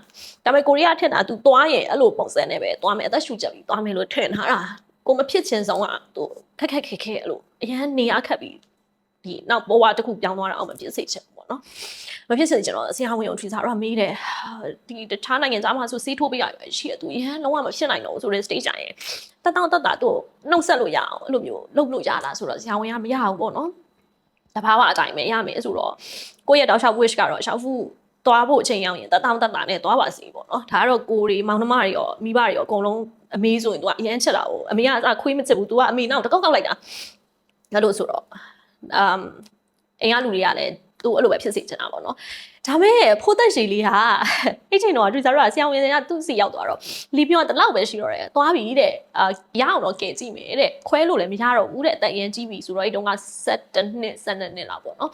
ဒါပေမဲ့ကိုရီးယားထက်တာသူသွားရင်အဲ့လိုပုံစံနဲ့ပဲသွားမယ်အသက်ရှူချက်ပြီးသွားမယ်လို့ထင်ထားတာကိုမဖြစ်ချင်ဆုံးကသူခက်အဲ့လိုအရန်နေရခက်ပြီးဒီနောက်ဘဝတစ်ခုပြောင်းသွားတာအောင်မဖြစ်စေချင်ဘူးပေါ့နော်မဖြစ်စေချင်တော့ဆရာဝန်ကို Teresa တော့မေးတယ်ဒီတခြားနိုင်ငံသားမှာဆိုစီးထိုးပေးရပဲရှိရသူအရန်လုံးဝမဖြစ်နိုင်တော့ဆိုတဲ့ stage တိုင်းတက်တာသူ့နှုတ်ဆက်လို့ရအောင်အဲ့လိုမျိုးလုပ်လို့ရလားဆိုတော့ဆရာဝန်ကမရဘူးပေါ့နော်တဘာဝအတိုင်းပဲရမယ်ဆိုတော့ကိုယ့်ရဲ့တောက်လျှောက် wish ကတော့ရှောက်ဖူးသွားဖို့အချိန်ရောက်ရင်တက်နဲ့သွားပါစီပေါ့နော်ဒါကတော့ကိုတွေမောင်နှမတွေရောမိဘတွေရောအကုန်လုံးအမေဆိုရင်သူကအရန်ချက်တာကိုအမေကခွေးမချစ်ဘူးသူကအမေနောက်တကောက်လိုက်တာဒါလို့ဆိုတော့အိမ်ကလူတွေကလည်းသူ့အဲ့လိုပဲဖြစ်စေချင်တာပေါ့နော်ဒါမဲ့ဖိုးသက်ရှည်လေးဟာအဲ့ချိန်တော့ Teresa ကဆရာဝန်ကသူ့စီရောက်သွားတော့လီပြွန်တလောက်ပဲရှိတော့တယ်သွားပြီတဲ့ရအောင်တော့ကဲကြည့်မယ်တဲ့ခွဲလို့လည်းမရတော့ဘူးတဲ့အသက်အရင်ကြီးပြီဆိုတော့အဲ့တုန်းက7နှစ်လောက်ပေါ့နော်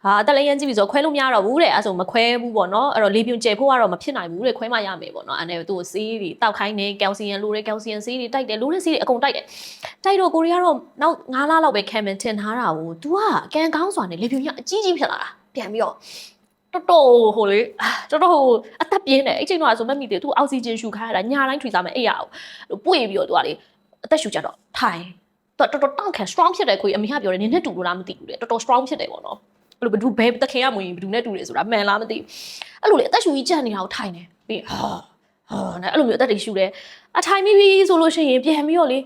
အသက်လည်းရမ်းကြည့်ပြီဆိုခွဲလို့မရတော့ဘူးတဲ့အဲ့ဆိုမခွဲဘူးပေါ့နော်အဲ့တော့လေပြွန်ကျဲဖို့ကတော့မဖြစ်နိုင်ဘူးတဲ့ခွဲမှရမယ်ပေါ့နော်အဲ့နဲ့သူ့ကိုဆေးတွေတောက်ခိုင်းနေကယ်လ်ဆီယမ်လိုတဲ့ကယ်လ်ဆီယမ်ဆေးတွေတိုက်တယ်လိုတဲ့ဆေးတွေအကုန်တိုက်တယ်တိုက်တော့ကိုရီးယားတော့နောက်9လလောက်ပဲခံမင်တင်ထားတာကို तू ကကန်ကောင်းစွာနဲ့လေပြွန်ကြီးအကြီးဖြစ်လာတာပြန်ပြီးတော့တော်တော်ဟိုလေတော်တော်ဟိုအသက်ပြင်းတယ်အဲ့ချိန်တော့ဆိုမှတ်မိတယ် तू အောက်ဆီဂျင်ရှူခိုင်းရတာညတိုင်းထွေစားမယ်အဲ့ရအောင်ပွေပြီးတော့ तू ကလေအသက်ရှူကြတော့ထိုင် တော်တောင့်ခံ strong ဖြစ်တယ်ခွေအမေကပြောတယ်နင်းနဲ့တူလို့လားမသိဘူးလေတော်တော် strong ဖြစ်တယ်ပေါ့နော်အဲ့လိုဘယ်သူဘယ်တခင်ကမဝင်ဘယ်သူနဲ့တူတယ်ဆိုတာမှန်လားမသိအဲ့လိုလေအသက်ရှူကြီးကြက်နေတာကိုထိုင်နေပြီးဟာနဲ့အဲ့လိုမျိုးအသက်တွေရှူတယ်အထိုင်ပြီးဆိုလို့ရှိရင်ပြန်ပြီးတော့လ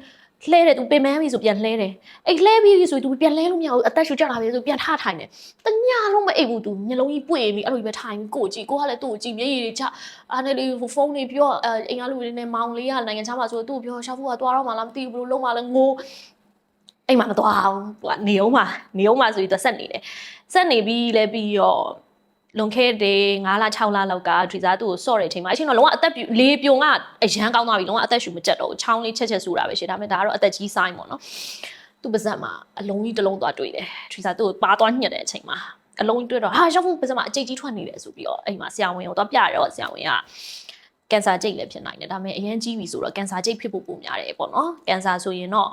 ေလှဲတယ်သူပင်မန်းပြီဆိုပြန်လှဲတယ်အဲ့လှဲပြီးဆိုသူပြန်လှဲလို့မရဘူးအသက်ရှူကြက်လာပြီဆိုပြန်ထထိုင်တယ်တညလုံးမအိပ်ဘူးသူမျက်လုံးကြီးပွေပြီးအဲ့လိုပဲထိုင်ကိုကြည့်ကိုကလည်းသူ့ကိုကြည့်မျက်ရည်တွေချအားနဲ့လေးဖုန်းတွေပြောအိမ်ကလူတွေနဲ့မောင်လေးကနိုင်ငံခြားမှာဆိုသူ့ကိုပြောရှာဖို့ကသွားတော့မှလားမသိဘူးဘလို့လုံးမှလည်းငိုအိမ်မှာမသွားဘူးသူကနေအောင်မှာဆိုပြီးသူဆက်နေတယ်ဆက်နေပြီးလဲပြီးတော့လွန်ခဲ့တဲ့9လ6လလောက်ကထရီစာသူ့ကိုဆော့တဲ့အချိန်မှာအချင်းတော့လုံးဝအသက်လေးပြုံကအရန်ကောင်းသွားပြီလုံးဝအသက်ရှူမကျက်တော့ဘူးချောင်းလေးချက်ဆူတာပဲရှိဒါပေမဲ့ဒါကတော့အသက်ကြီးဆိုင်ပေါ့နော်သူ့ပါဇက်မှာအလုံးကြီးတစ်လုံးသွားတွေ့တယ်ထရီစာသူ့ကိုပါသွားညှက်တဲ့အချိန်မှာအလုံးကြီးတွေ့တော့ဟာရောက်ဖို့ပါဇက်မှာအကျိတ်ကြီးထွက်နေတယ်ဆိုပြီးတော့အိမ်မှာဆရာဝန်ကိုတော့ပြရတော့ဆရာဝန်ကကင်ဆာကျိတ်လည်းဖြစ်နိုင်တယ်ဒါပေမဲ့အရင်ကြီးပြီဆိုတော့ကင်ဆာကျိတ်ဖြစ်ဖို့ပုံများတယ်ပေါ့နော်ကင်ဆာဆိုရင်တော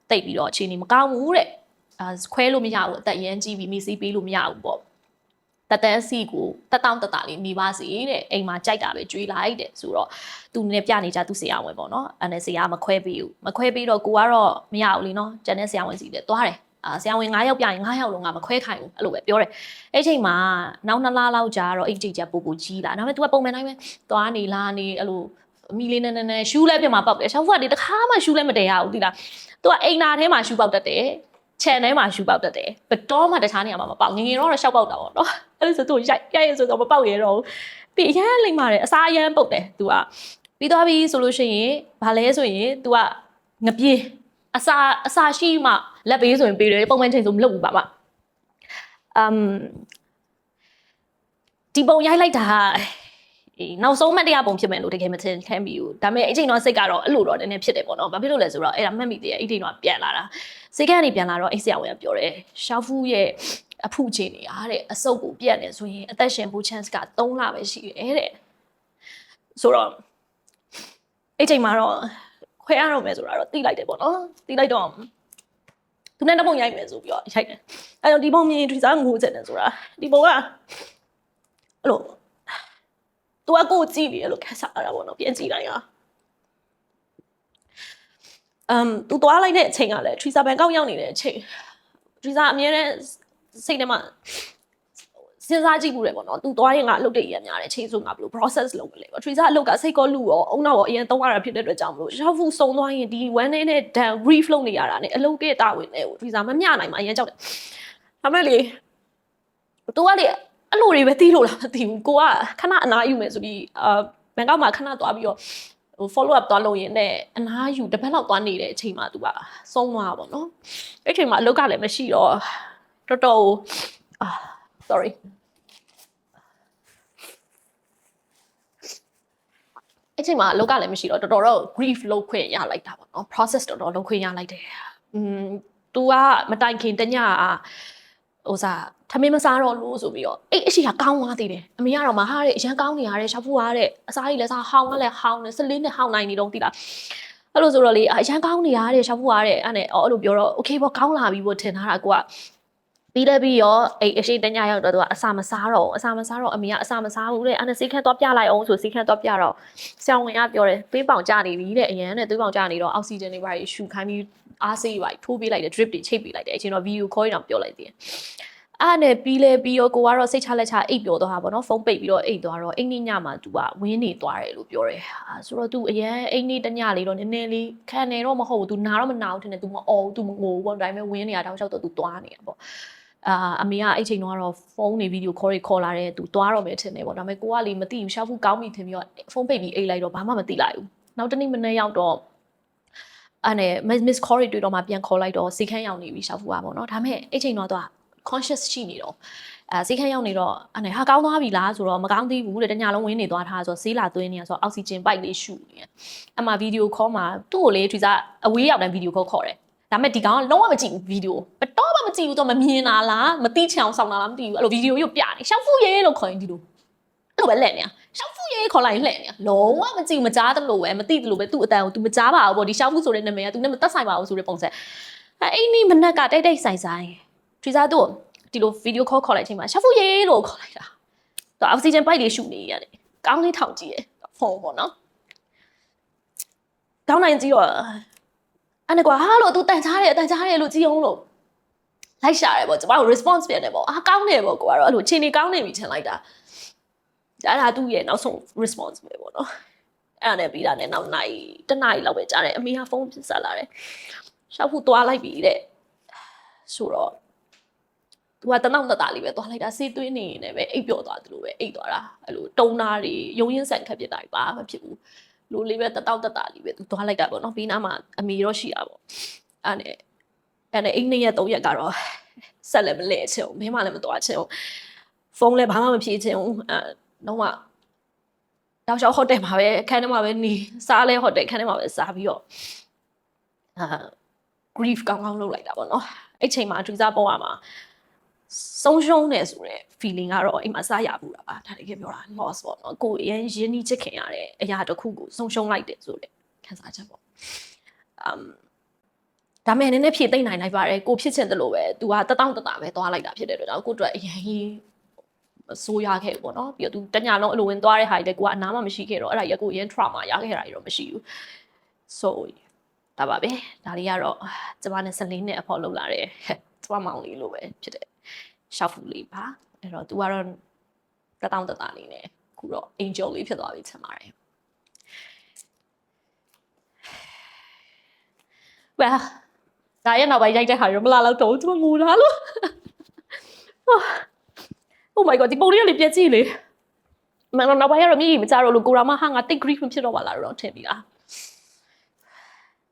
့တိတ်ပြီးတော့အခြေအနေမကောင်းဘူးတဲ့ခွဲလို့မရဘူးအသက်အရင်ကြီးပြီးမိစီးပေးလို့မရဘူးပေါ့တတန်းစီကိုတက်တောင့်တတလေးနေပါစေတဲ့အိမ်မှာကြိုက်တာပဲကြွေးလိုက်တဲ့ဆိုတော့သူနဲ့ပြနေကြသူဆရာဝန်ပေါ့နော်အဲ့နဲ့ဆရာမခွဲပေးဘူးမခွဲပေးတော့ကိုကတော့မရဘူးလीနော်ကျန်တဲ့ဆရာဝန်စီတဲ့သွားတယ်ဆရာဝန်9ယောက်ပြရင်9ယောက်လုံးကမခွဲခိုင်းဘူးအဲ့လိုပဲပြောတယ်အဲ့ချိန်မှာနောက်2လလောက်ကြာတော့အဲ့ချိန်ကျပူကြီးလာဒါပေမဲ့ तू ကပုံမှန်တိုင်းပဲသွားနေလာနေအဲ့လိုမီလေးနဲ့ရှူးလဲပြမှာပေါက်တယ်ရှောက်ဖတ်ဒီတခါမှရှူးလဲမတည်ရဘူးတိလား तू ကအိမ်နာထဲမှာရှူးပေါက်တတ်တယ်ချန်ထဲမှာရှူးပေါက်တတ်တယ်ဘတော်မှတခြားနေရာမှာမပေါက်ငငယ်တော့ရှောက်ပေါက်တာပေါ့နော်အဲ့လိုဆို तू ရိုက်ဆိုတော့မပေါက်ရတော့ပြီးအရန်လိမ့်ပါတယ်အစားအရန်ပုတ်တယ် तू ကပြီးသွားပြီဆိုလို့ရှိရင်ဘာလဲဆိုရင် तू ကငပြေးအစာရှိမှလက်ပေးဆိုရင်ပေးတယ်ပုံမှန်ချိန်ဆိုမလုပ်ဘူးပါမဒီပုံရိုက်လိုက်တာနောက်ဆုံးမှတ်တရပုံဖြစ်မယ်လို့တကယ်မထင်ခံပြီးဘူးဒါပေမဲ့အချိန်တော့စိတ်ကတော့အဲ့လိုတော့နည်းနည်းဖြစ်တယ်ပေါ့နော်ဘာဖြစ်လို့လဲဆိုတော့အဲ့ဒါမှတ်မိသေးတယ်အဲ့ချိန်တော့ပြန်လာတာစိတ်ကနေပြန်လာတော့အဲ့ဆရာဝန်ကပြောတယ်ရှောက်ဖူးရဲ့အဖုချိန်နေအားတဲ့အဆုပ်ကိုပြတ်နေဆိုရင်အသက်ရှင်ဖို့ chance က3လပဲရှိတယ်တဲ့ဆိုတော့အဲ့ချိန်မှာတော့ခွဲရတော့မယ်ဆိုတာတော့သိလိုက်တယ်ပေါ့နော်သိလိုက်တော့သူနဲ့တပုံရိုက်မယ်ဆိုပြီးတော့ရိုက်တယ်အဲ့တော့ဒီပုံမြင်ထရီစာငိုချက်တယ်ဆိုတာဒီပုံကအဲ့လိုသူကကိုကြည့်နေရလို့ခက်စားရတာပေါ့နော်ပြန်ကြည့်လိုက်ရသူသွားလိုက်တဲ့အချိန်ကလည်းထရီစာဘန်ကောက်ရောက်နေတဲ့အချိန်ထရီစာအမြဲတမ်းစိတ်ထဲမှာစဉ်းစားကြည့်ဘူးတယ်ပေါ့နော်သူသွားရင်ကအလုပ်တွေရများတယ်ချိန်ဆိုငါဘယ်လို process လုပ်မလဲပေါ့ထရီစာအလုပ်ကစိတ်ကောလူရောအုံနောက်ရောအရင်သုံးရတာဖြစ်တဲ့အတွက်ကြောင့်မလို့ရှောက်ဖူးစုံသွားရင်ဒီ one day နဲ့ down brief လုပ်နေရတာနဲ့အလုပ်ကတာဝန်နဲ့ထရီစာမမျှနိုင်မှာအရင်ကြောက်တယ်ဒါမဲ့လေသူကလေအဲ့လိုတွေပဲတီးလို့လားမသိဘူးကိုကခဏအနားယူမယ်ဆိုပြီးဘန်ကောက်မှာခဏသွားပြီးတော့follow up သွားလုပ်ရင်းနဲ့အနားယူတစ်ပတ်လောက်သွားနေတဲ့အချိန်မှာသူကဆုံးသွားပါတော့အဲ့ချိန်မှာအလုပ်ကလည်းမရှိတော့တော်တော်sorry အဲ့ချိန်မှာအလုပ်ကလည်းမရှိတော့တော်တော် grief လုပ်ခွင့်ရလိုက်တာပေါ့နော် process တော်တော်လုပ်ခွင့်ရလိုက်တယ်သူကမတိုင်ခင်တညဟိုစားထမင်းမစားတော့လို့ဆိုပြီးတော့အဲ့အရှိကကောင်းသွားသေးတယ်အမေကတော့မဟာတဲ့အရန်ကောင်းနေရတဲ့ရှောက်ဖူးရတဲ့အစားကြီးလည်းစားဟောင်းလည်းဟောင်းတယ်စလင်းနဲ့ဟောင်းနိုင်နေတော့တိလားအဲ့လိုဆိုတော့လေအရန်ကောင်းနေရတဲ့ရှောက်ဖူးရတဲ့အဲ့နဲ့အဲ့လိုပြောတော့ okay ပေါ့ကောင်းလာပြီပေါ့ထင်ထားတာကိုကပြီးလည်းပြီးရောအဲ့အရှိတညရောက်တော့သူကအစာမစားတော့အမေကအစာမစားဘူးတဲ့အဲ့နဲ့စိတ်ခန့်သွားပြလိုက်အောင်ဆိုစိတ်ခန့်သွားပြတော့ဆရာဝန်ကပြောတယ်သွေးပေါင်ကျနေပြီတဲ့အရန်နဲ့သွေးပေါင်ကျနေတော့အောက်ဆီဂျင်တွေပါရှူခိုင်းပြီးအားဆေးပါထိုးပေးလိုက်တယ် drip တွေချိတ်ပေးလိုက်တယ်အချိန်တော့ video call တောင်ပြောလိုက်သေးတယ်အဲ့နဲ့ပြီးလဲပြီးရောကိုကတော့စိတ်ချလက်ချအိပ်ပျော်သွားတာပေါ့နော်ဖုန်းပိတ်ပြီးတော့အိပ်သွားတော့အိမ်ညမှာ तू ကဝင်းနေသွားတယ်လို့ပြောတယ်ဆိုတော့ तू အရန်အိမ်နေတညလေးတော့နည်းနည်းလေးခံနေတော့မဟုတ်ဘူး तू နာတော့မနာဘူးထင်တယ် तू မအော် तू မငိုဘူးပေါ့ဒါပေမဲ့ဝင်းနေတာတောက်လျှောက်တော့ तू သွားနေတာပေါ့အမေကအဲ့ချိန်တော့ဖုန်းနေ video call တွေခေါ်လာတယ် तू သွားတော့မယ်ထင်တယ်ပေါ့ဒါပေမဲ့ကိုကလေမသိဘူးရှောက်ဖူးကောင်းပြီထင်ပြီးတော့ဖုန်းပိတ်ပြီးအိပ်လိုက်တော့ဘာမှမသိလိုက်ဘူးနောက်တနေ့မနေ့ရောက်တော့အဲ့နဲ့ miss call တွေတွေ့တော့မှပြန်ခေါ်လိုက်တော့စိတ်ခမ်းရောက်နေပြီရှောက်ဖူးပါပေါ့နော်ဒါပေမဲ့အဲ့ချိန်တော့ तू conscious ရှိနေတော့စိတ်ခမ်းရောက်နေတော့အဲ့နဲ့ဟာကောင်းသွားပြီလားဆိုတော့မကောင်းသေးဘူးတဲ့တညလုံးဝင်းနေသွားထားဆိုတော့ဆေးလာသွင်းနေရဆိုတော့အောက်ဆီဂျင်ပိုက်လေးရှူနေအမှ video call မှာသူ့ကိုလေထရီစာအဝေးရောက်တဲ့ video call ခေါ်တယ်ဒါပေမဲ့ဒီကောင်ကလုံးဝမကြည့်ဘူး video ဘတော့မှမကြည့်ဘူးတော့မမြင်တာလားမသိချင်အောင်ဆောင်တာလားမသိဘူးအဲ့လို video ရုပ်ပြနေရှောက်ဖူးရဲလို့ခေါ်ရင်ဒီလိုအဲ့လိုပဲလက်နေရရှောက်ဖူးရဲခေါ်လိုက်ရင်လှည့်နေရလုံးဝမကြည့်မကြားသလိုပဲမသိသလိုပဲသူ့အတန်ကို तू မကြားပါဘူးပေါ့ဒီရှောက်ဖူးဆိုတဲ့နာမည်က तू နဲ့မသက်ဆိုင်ပါဘူးဆိုတဲ့ပုံစံအဲ့ဒီမနက်ကတိတ်ဆိုင်ထရီစာသူ့ဒီလို video call ခေါ်လိုက်ချိန်မှာရှောက်ဖူးရဲလို့ခေါ်လိုက်တာသူအောက်ဆီဂျင်ပိုက်လေးရှူနေရတယ်ကောင်းလေးထောင်ကြည့်ရဖုန်းပေါ့နော်ကောင်းနိုင်ကြည့်တော့ အဲ့ကွာဟာလို့ तू တန်ချားတယ်လို့ကြည့်အောင်လို့လိုက်ရှာတယ်ပေါ့ကျမတို့ response ပြန်တယ်ပေါ့ကောင်းတယ်ပေါ့ကိုကတော့အဲ့လိုအချိန်နေကောင်းနေပြီထင်လိုက်တာအဲ့ဒါသူ့ရဲ့နောက်ဆုံး response ပဲပေါ့နော်အဲ့ဒါနဲ့ပြီးတာနဲ့နောက်တနားလောက်ပဲကြားတယ်အမေကဖုန်းဆက်လာတယ်ရှောက်ဖို့သွားလိုက်ပြီတဲ့ဆိုတော့သူကတနောက်တလေးပဲသွားလိုက်တာစေးသွင်းနေနေပဲအိပ်ပျော်သွားတယ်လို့ပဲအိပ်သွားတာအဲ့လိုတုံးသားတွေရုံရင်းဆန်ခက်ဖြစ်တာပါမဖြစ်ဘူးလိုလေးပဲတလေးပဲသူသွားလိုက်တာပေါ့နော်ပြီးနားမှာအမေတော့ရှိတာပေါ့အဲ့နဲ့အိမ်2ရက်3ရက်ကတော့ဆက်လည်းမလဲချင်ဘူးမင်းမလည်းမသွားချင်ဘူးဖုန်းလည်းဘာမှမဖြေချင်ဘူးတော့မှတောက်လျှောက်ဟိုတယ်မှာပဲအခန်းထဲမှာပဲနေစားလဲဟိုတယ်အခန်းထဲမှာပဲစားပြီးတော့grief ကောင်းလုပ်လိုက်တာပေါ့နော်အဲ့ချိန်မှာသူစားပေါ်ရမှာဆုံးရှုံးနေဆိုတဲ့ feeling ကတော့အိမ်မှာစားရဘူးတာပါဒါတကယ်ပြောတာ loss ပေါ့နော်ကိုရင်းနှီးချစ်ခင်ရတဲ့အရာတစ်ခုကိုဆုံးရှုံးလိုက်တယ်ဆိုတဲ့ခံစားချက်ပေါ့ဒါမဲ့နည်းနည်းဖြည့်သိမ့်နိုင်လိုက်ပါတယ်ကိုဖြစ်ချင်တယ်လို့ပဲ तू ကတပဲသွားလိုက်တာဖြစ်တဲ့အတွက်ကြောင့်ကိုအတွက်အရင်ကြီးဆိုးရခဲ့ပေါ့နော်ပြီးတော့ तू တညလုံးအလိုဝင်သွားတဲ့ဟာတွေကိုကအနားမှမရှိခဲ့တော့အဲ့ဒါရကိုရင်း trauma ရခဲ့တာတွေတော့မရှိဘူး so ဒါပါပဲဒါလေးကတော့ကျမနဲ့14နှစ်အဖော်လုပ်လာတယ်ကျမမောင်လေးလိုပဲဖြစ်တယ်ရှောက်ဖူလေးပါအဲ့တော့ तू ကတော့တလေးနဲ့ခုတော့ angel လေးဖြစ်သွားပြီထင်ပါတယ်well ဒါရဲ့နောက်ပိုင်းရိုက်တဲ့ဟာတွေမလာတော့တော့ကျမငိုတာလို့ oh my god ဒီပုံလေးကလေပြည့်ကြည့်လေမနောက်ပိုင်းကတော့မြည်မကြတော့လို့ကိုရာမဟာငါတိတ် grief ဖြစ်တော့ပါလားတော့ထင်ပြီလား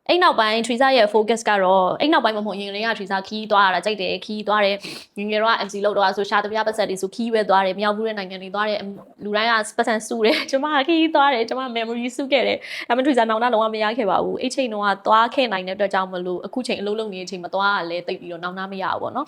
အဲ့နောက်ပိုင်း Teresa ရဲ့ focus ကတော့အဲ့နောက်ပိုင်းမဟုတ်ရင်လည်း Teresa ခီးသွားတာကြိုက်တယ်ခီးသွားတယ်ငငယ်တော့ MC လောက်တော့ဆိုရှာတပြားပတ်ဆက်တွေဆိုခီးပဲသွားတယ်မြောက်ဘူးတဲ့နိုင်ငံတွေသွားတယ်လူတိုင်းကပတ်ဆက်စုတယ်ကျမခီးသွားတယ်ကျမ memory စုခဲ့တယ်ဒါပေမဲ့ Teresa နောင်လုံးဝမရခဲ့ပါဘူးအဲ့ချိန်တော့သွားခဲ့နိုင်တဲ့အတွက်ကြောင့်မလို့အခုချိန်အလုံးလုံးနေတဲ့အချိန်မသွားရလဲတိတ်ပြီးတော့နောင်မရဘူးပေါ့နော်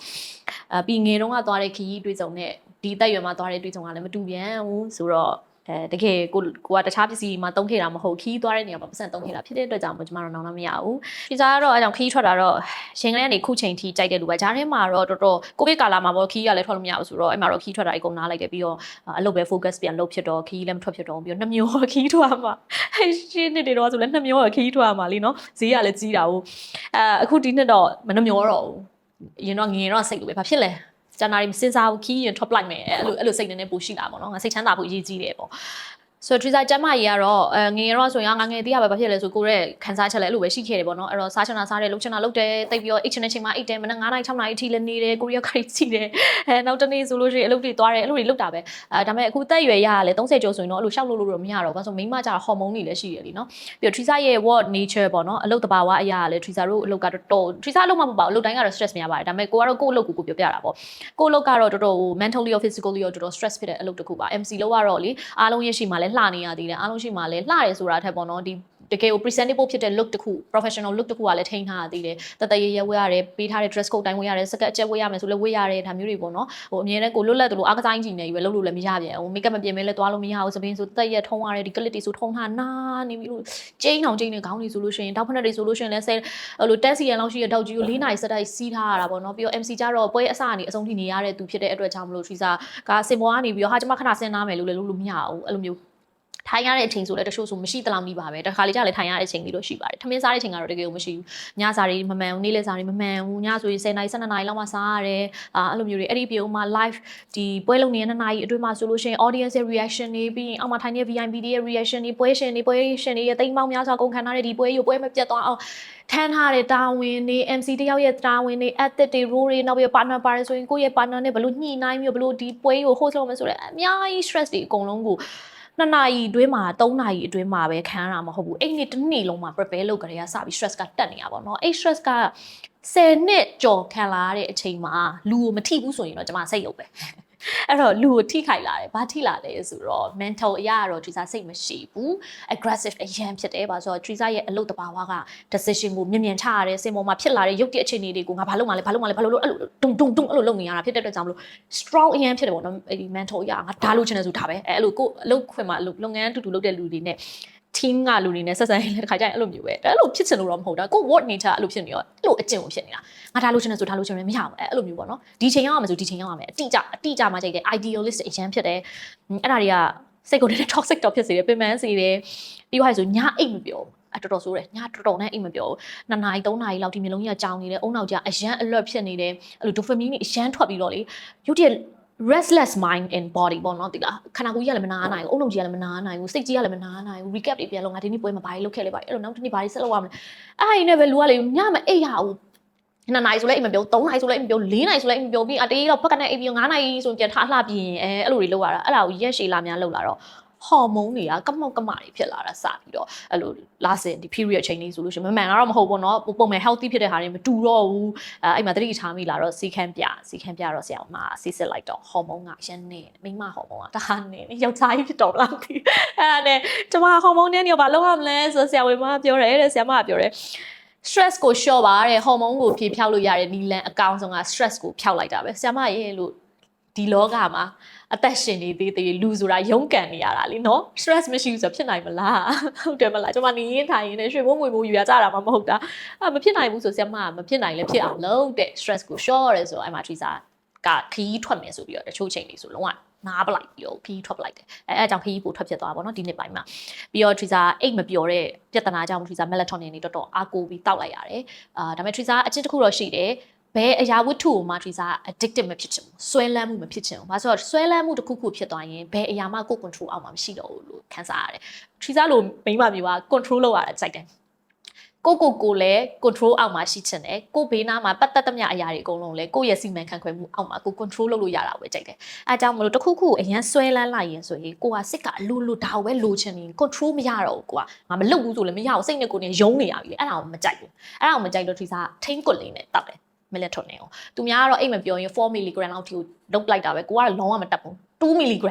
ပြီးငယ်တော့ကသွားတဲ့ခီးတွေ့ဆုံနဲ့ဒီတက်ရွယ်မှာသွားတဲ့တွေ့ဆုံကလည်းမတူပြန်ဘူးဆိုတော့တကယ်ကိုကတခြားပစ္စည်းမှာတုံးခဲ့တာမဟုတ်ခီးသွားတဲ့နေရာမှာပတ်စံတုံးခဲ့တာဖြစ်တဲ့အတွက်ကြောင့်ကျမတို့နောင်မရဘူးဒီစားကတော့အဲကြောင့်ခီးထွက်တာတော့ရှင်ကလေးကနေခုချိန်ထိကြိုက်တဲ့လူပဲဂျားထဲမှာတော့တော်တော်ကိုဗစ်ကာလာမှာပေါ့ခီးကလည်းထွက်လို့မရဘူးဆိုတော့အဲ့မှာတော့ခီးထွက်တာအကုန်နားလိုက်တယ်ပြီးတော့အလုပ်ပဲ focus ပြန်လုပ်ဖြစ်တော့ခီးလည်းမထွက်ဖြစ်တော့ပြီးတော့2မျိုးခီးထွက်မှာရှင်းနေတယ်တော့ဆိုလည်း2မျိုးခီးထွက်မှာလीနော်ဈေးကလည်းကြီးတာဟုတ်အခုဒီနှစ်တော့မ2မျိုးတော့ဘူးရင်တော့ငငယ်တော့စိတ်လိုပဲဘာဖြစ်လဲကျန်တာတွေမစင်စားဘူးခီးရင် top လိုက်မယ်အဲ့လိုစိတ်နဲ့ပို့ရှိတာပေါ့နော်ငါစိတ်ချမ်းသာဖို့အရေးကြီးတယ်ပေါ့ဆိုတော့ Teresa ကျမကြီးကတော့ငယ်တော့ဆိုရင်ငငယ်သေးရပဲဘာဖြစ်လဲဆိုကိုရဲ့ခန်းစားချက်လည်းအဲ့လိုပဲရှိခဲ့တယ်ပေါ့နော်အဲ့တော့စားချင်တာစားတယ်လုပ်ချင်တာလုပ်တယ်တိတ်ပြီးတော့အိတ်ချင်တဲ့ချိန်မှာအိတ်တယ်မနက်9နာရီ6နာရီအထိလည်းနေတယ်ကိုရီးယားခရီးစီးတယ်နောက်တနေ့ဆိုလို့ရှိရင်အလုပ်တွေသွားတယ်အဲ့လိုတွေလုပ်တာပဲဒါပေမဲ့အခုတက်ရွယ်ရရလဲ30ကျော်ဆိုရင်တော့အဲ့လိုရှောက်လို့တော့မရတော့ဘာလို့ဆိုမိန်းမကျတော့ဟော်မုန်းတွေလည်းရှိတယ်လीနော်ပြီးတော့ Teresa ရဲ့ what nature ပေါ့နော်အလုပ်တဘာဝအရာကလည်း Teresa တို့အလုပ်ကတော့ Teresa အလုပ်မှမပေါ့အလုပ်တိုင်းကတော့ stress များပါတယ်ဒါပေမဲ့ကိုကတော့ကိုယ့်အလုပ်ကိုပြောပြတာပေါ့ကိုယ့်အလုပ်ကတော့တော်တော် mentally or physically တော်တော် stress ဖြစ်တဲ့အလုပ်တစ်ခုပါ MC လောက်ကတော့လေအားလုံးရရှိမှလည်းလှနေရသေးတယ်အားလုံးရှိမှလည်းလှတယ်ဆိုတာထက်ပေါ့နော်ဒီတကယ်ကို presentable ဖြစ်တဲ့ look တစ်ခု professional look တစ်ခုကလည်းထိန်းထားရသေးတယ်တတရရဝတ်ရတယ်ပေးထားတဲ့ dress code တိုင်းဝတ်ရတယ်စကတ်အကျက်ဝတ်ရမယ်ဆိုလည်းဝတ်ရတယ်ဒါမျိုးတွေပေါ့နော်ဟိုအမြဲတမ်းကိုလွတ်လပ်တယ်လို့အားကစားကြီးနေပြီပဲလုပ်လို့လည်းမရပြန်ဟို makeup မပြင်မဲလည်းသွားလို့မရဘူးသပင်းဆိုတက်ရက်ထုံးရတယ်ဒီ clip တွေဆိုထုံးထားနာနေပြီလို့ကျင်းအောင်ကျင်းနေခေါင်းတွေဆိုလို့ရှိရင်တောက်ဖက်တွေဆိုလို့ရှိရင်လည်းဟို10 cm လောက်ရှိတဲ့တောက်ကြီးကို4နာရီစက်တိုက်စီးထားရတာပေါ့နော်ပြီးတော့ MC ကြတော့ပွဲအစကနေအဆုံးထိနေရတဲ့သူဖြစ်တဲ့အတွက်ကြောင့်မလို့ Teresa ကစင်ပေါ်ကနေပြီးတော့ဟာကျမခဏစဉ်းစားမယ်လို့လည်းလုပ်လို့မရဘူးအဲ့လိုမျိုးထိုင်ရတဲ့အချိန်ဆိုလည်းတချို့ဆိုမရှိတလောက်နီးပါပဲတခါလေကြာလည်းထိုင်ရတဲ့အချိန်လေးတော့ရှိပါတယ်ထမင်းစားတဲ့အချိန်ကတော့တကယ်ကိုမရှိဘူးညစားတွေမမှန်ဘူးနေ့လယ်စားတွေမမှန်ဘူးညဆိုရင်10နာရီ12နာရီလောက်မှစားရတယ်အဲ့လိုမျိုးတွေအဲ့ဒီပြုံးမှာ live ဒီပွဲလုံနေတဲ့2နာရီအတွင်းမှာဆိုလို့ရှိရင် audience ရဲ့ reaction တွေပြီးရင်အောက်မှာထိုင်နေတဲ့ VIP တွေရဲ့ reaction တွေပွဲရှင်တွေရဲ့တိမ်ပေါင်းများစွာကုန်ခံထားတဲ့ဒီပွဲမပြတ်သွားအောင်ထမ်းထားတဲ့တာဝန်တွေ MC တယောက်ရဲ့တာဝန်တွေ ethic တွေ role တွေနောက်ပြီး partner ပါတယ်ဆိုရင်ကိုယ့်ရဲ့ partner နဲ့ဘယ်လိုညှိနှိုင်းပြီးဘယ်လိုဒီပွဲကို host လုပ်မယ်ဆိုတဲ့အများကြီး stress တွေအကုန်လုံးကို2နာရီအတွင်းမှာ3နာရီအတွင်းမှာပဲခံရတာမဟုတ်ဘူးအဲ့နေ့တစ်နေ့လုံးမှာ prepare လုပ်ကြရစပြီး stress ကတက်နေတာပေါ့နော်အဲ့ stress က10နှစ်ကြော်ခံလာရတဲ့အချိန်မှာလူကိုမထိဘူးဆိုရင်တော့ကျွန်မစိတ်ယုတ်ပဲအဲ့တော့လူကိုထိခိုက်လာတယ်ဘာထိလာလဲဆိုတော့ mental အရာကတော့ Teresa စိတ်မရှိဘူး aggressive အရန်ဖြစ်တယ်ပါဆိုတော့ Teresa ရဲ့အလုပ်တဘာဝက decision ကိုမြန်ချရတယ်စင်ပေါ်မှာဖြစ်လာတဲ့ရုပ်တရက်အခြေအနေတွေကိုငါဘာလုပ်မှလဲအဲ့လိုတုံအဲ့လိုလုပ်နေရတာဖြစ်တဲ့အတွက်ကြောင့်မလို့ strong အရန်ဖြစ်တယ်ပေါ့နော်အဲ့ဒီ mental အရာငါဒါလို့ချင်တယ်ဆိုဒါပဲအဲ့လိုကိုအလုပ်ခွင်မှာလုပ်ငန်းတူလုပ်တဲ့လူတွေနဲ့ team ကလူတွေနဲ့ဆက်ဆံရင်လည်းတစ်ခါကျရင်အဲ့လိုမျိုးပဲအဲ့လိုဖြစ်ချင်လို့တော့မဟုတ်တာကို work nature အဲ့လိုဖြစ်နေရောအဲ့လိုအကျင့်ကိုဖြစ်နေတာငါဒါလို့ချင်တယ်ဆိုဒါလို့ချင်တယ်မရဘူးအဲ့လိုမျိုးပေါ့နော်ဒီချိန်ရောက်ရမယ်ဆိုဒီချိန်ရောက်ရမယ်အတိအကျမှကြိုက်တယ် idealist အရန်ဖြစ်တယ်အဲ့ဒါတွေကစိတ်ကိုတည်း toxic တော့ဖြစ်စေတယ်ပင်ပန်းစေတယ်ပြီးသွားဆိုညအိတ်မပြော တော်တော်ဆိုးတယ်ညတော်တော်နဲ့အိမ်မပြောဘူး2 နာရီ3 နာရီလောက်ဒီမျိုးလုံးကြီးကြောင်နေတယ်အုံနောက်ကြီးအရန် alert ဖြစ်နေတယ်အဲ့လို dopamine အရန်ထွက်ပြီးတော့လေရုပ်တရက် restless mind and body ပေါ့နော်တိလားခန္ဓာကိုယ်ကြီးကလည်းမနာနိုင်ဘူးအုံနောက်ကြီးကလည်းမနာနိုင်ဘူးစိတ်ကြီးကလည်းမနာနိုင်ဘူး recap တွေပြန်လုပ်ငါဒီနေ့ပွဲမှာဘာတွေလုပ်ခဲ့လဲပါအဲ့လိုနောက်တစ်နေ့ဘာတွေဆက်လုပ်ရမလဲအဲ့ဒီနဲ့ပဲလူကလေညမအိပ်ရဘူး2 နာရီဆိုလဲအိမ်မပြော3 နာရီဆိုလဲအိမ်မပြော4 နာရီဆိုလဲအိမ်မပြောပြီးအတေးတော့ဖက်ကနေအိပ်ပြီး9 နာရီဆိုပြန်ထားလှပြင်အဲ့လိုတွေလုပ်ရတာအဲ့ဒါကိုရက်ရှည်လာများလုပ်လာတော့ဟော်မုန်းတွေကကမောက်ကမတွေဖြစ်လာတာစပြီးတော့အဲ့လိုလာစင်ဒီ period ချိန်လေးဆိုလို့ရှိရင်မမှန်ကတော့မဟုတ်ဘူးเนาะပုံမှန် healthy ဖြစ်တဲ့ဟာတွေမတူတော့ဘူးအဲ့မှာတတိထားမိလာတော့စီခမ်းပြတော့ဆရာမစီစစ်လိုက်တော့ဟော်မုန်းကရန်နေမိန်းမဟော်မုန်းကတခါနေယောက်ျားကြီးဖြစ်တော့လားမသိအဲ့ဒါနဲ့ကျွန်မဟော်မုန်းနဲ့ညဘာလုပ်ရမလဲဆိုဆရာဝန်မပြောတယ်တဲ့ဆရာမကပြောတယ် stress ကို short ပါတဲ့ဟော်မုန်းကိုဖြေဖြောက်လို့ရတဲ့နီလန်အကောင်ဆုံးက stress ကိုဖြောက်လိုက်တာပဲဆရာမရဲ့လို့ဒီလောကမှာအသက်ရှင်နေသေးသေးလူဆိုတာရုန်းကန်နေရတာလीเนาะ stress မရှိဘူးဆိုဖြစ်နိုင်မလားဟုတ်တယ်မလားကျွန်မနေရင်ထိုင်ရင်လည်းရွှေမိုးငွေမိုးယူရကြတာမှမဟုတ်တာမဖြစ်နိုင်ဘူးဆိုဆရာမကမဖြစ်နိုင်လည်းဖြစ်အောင်လုပ်တဲ့ stress ကို short ရဲဆိုအဲ့မှာ Teresa ကခီးထွက်မယ်ဆိုပြီးတော့တချို့ချိန်လေးဆိုလုံးဝနားပလိုက်ပြီးတော့ခီးထွက်ပလိုက်တယ်အဲအကြောင်းခီးပိုထွက်ဖြစ်သွားပါတော့ဒီနှစ်ပိုင်းမှာပြီးတော့ Teresa အိတ်မပျော်တဲ့ပြဿနာကြောင့် Teresa melatonin တွေတော်တော်အားကိုပြီးတောက်လိုက်ရတယ်ဒါပေမဲ့ Teresa အချင်းတစ်ခုတော့ရှိတယ်ဘယ်အရာဝတ္ထုကိုမှ Teresa addictive မဖြစ်ချင်ဘူးဆွဲလန်းမှုမဖြစ်ချင်ဘူး။ဘာလို့ဆိုတော့ဆွဲလန်းမှုတစ်ခုခုဖြစ်သွားရင်ဘယ်အရာမှကိုယ် control အောက်မှာမရှိတော့ဘူးလို့ခံစားရတယ်။ Teresa လိုမိန်းမမျိုးက control လုပ်ရတာကြိုက်တယ်။ကိုလည်း control အောက်မှာရှိချင်တယ်။ကိုဘေးနားမှာပတ်သက်သမျှအရာတွေအကုန်လုံးလည်းကိုယ့်ရဲ့စီမံခန့်ခွဲမှုအောက်မှာကို control လုပ်လို့ရတာပဲကြိုက်တယ်။အဲအကြောင်းမလို့တစ်ခုခုအရင်ဆွဲလန်းလိုက်ရင်ဆိုရင်ကိုကစိတ်ကအလိုလိုဒါကိုပဲလိုချင်နေ control မရတော့ဘူးကိုကငါမလုပ်ဘူးဆိုလည်းမရအောင်စိတ်နဲ့ကိုယ်နဲ့ယုံနေရပြီ။အဲ့ဒါကိုမကြိုက်ဘူး။အဲ့ဒါကိုမကြိုက်လို့ Teresa ထိန်းကွက်လေးနဲ့တောက်တယ်။ melatonin ကိုသူများကတော့အိမ်မပြောရင်4 mg လောက်ထိကိုလုတ်လိုက်တာပဲကိုကတော့လုံးဝမတက်ဘူး2 mg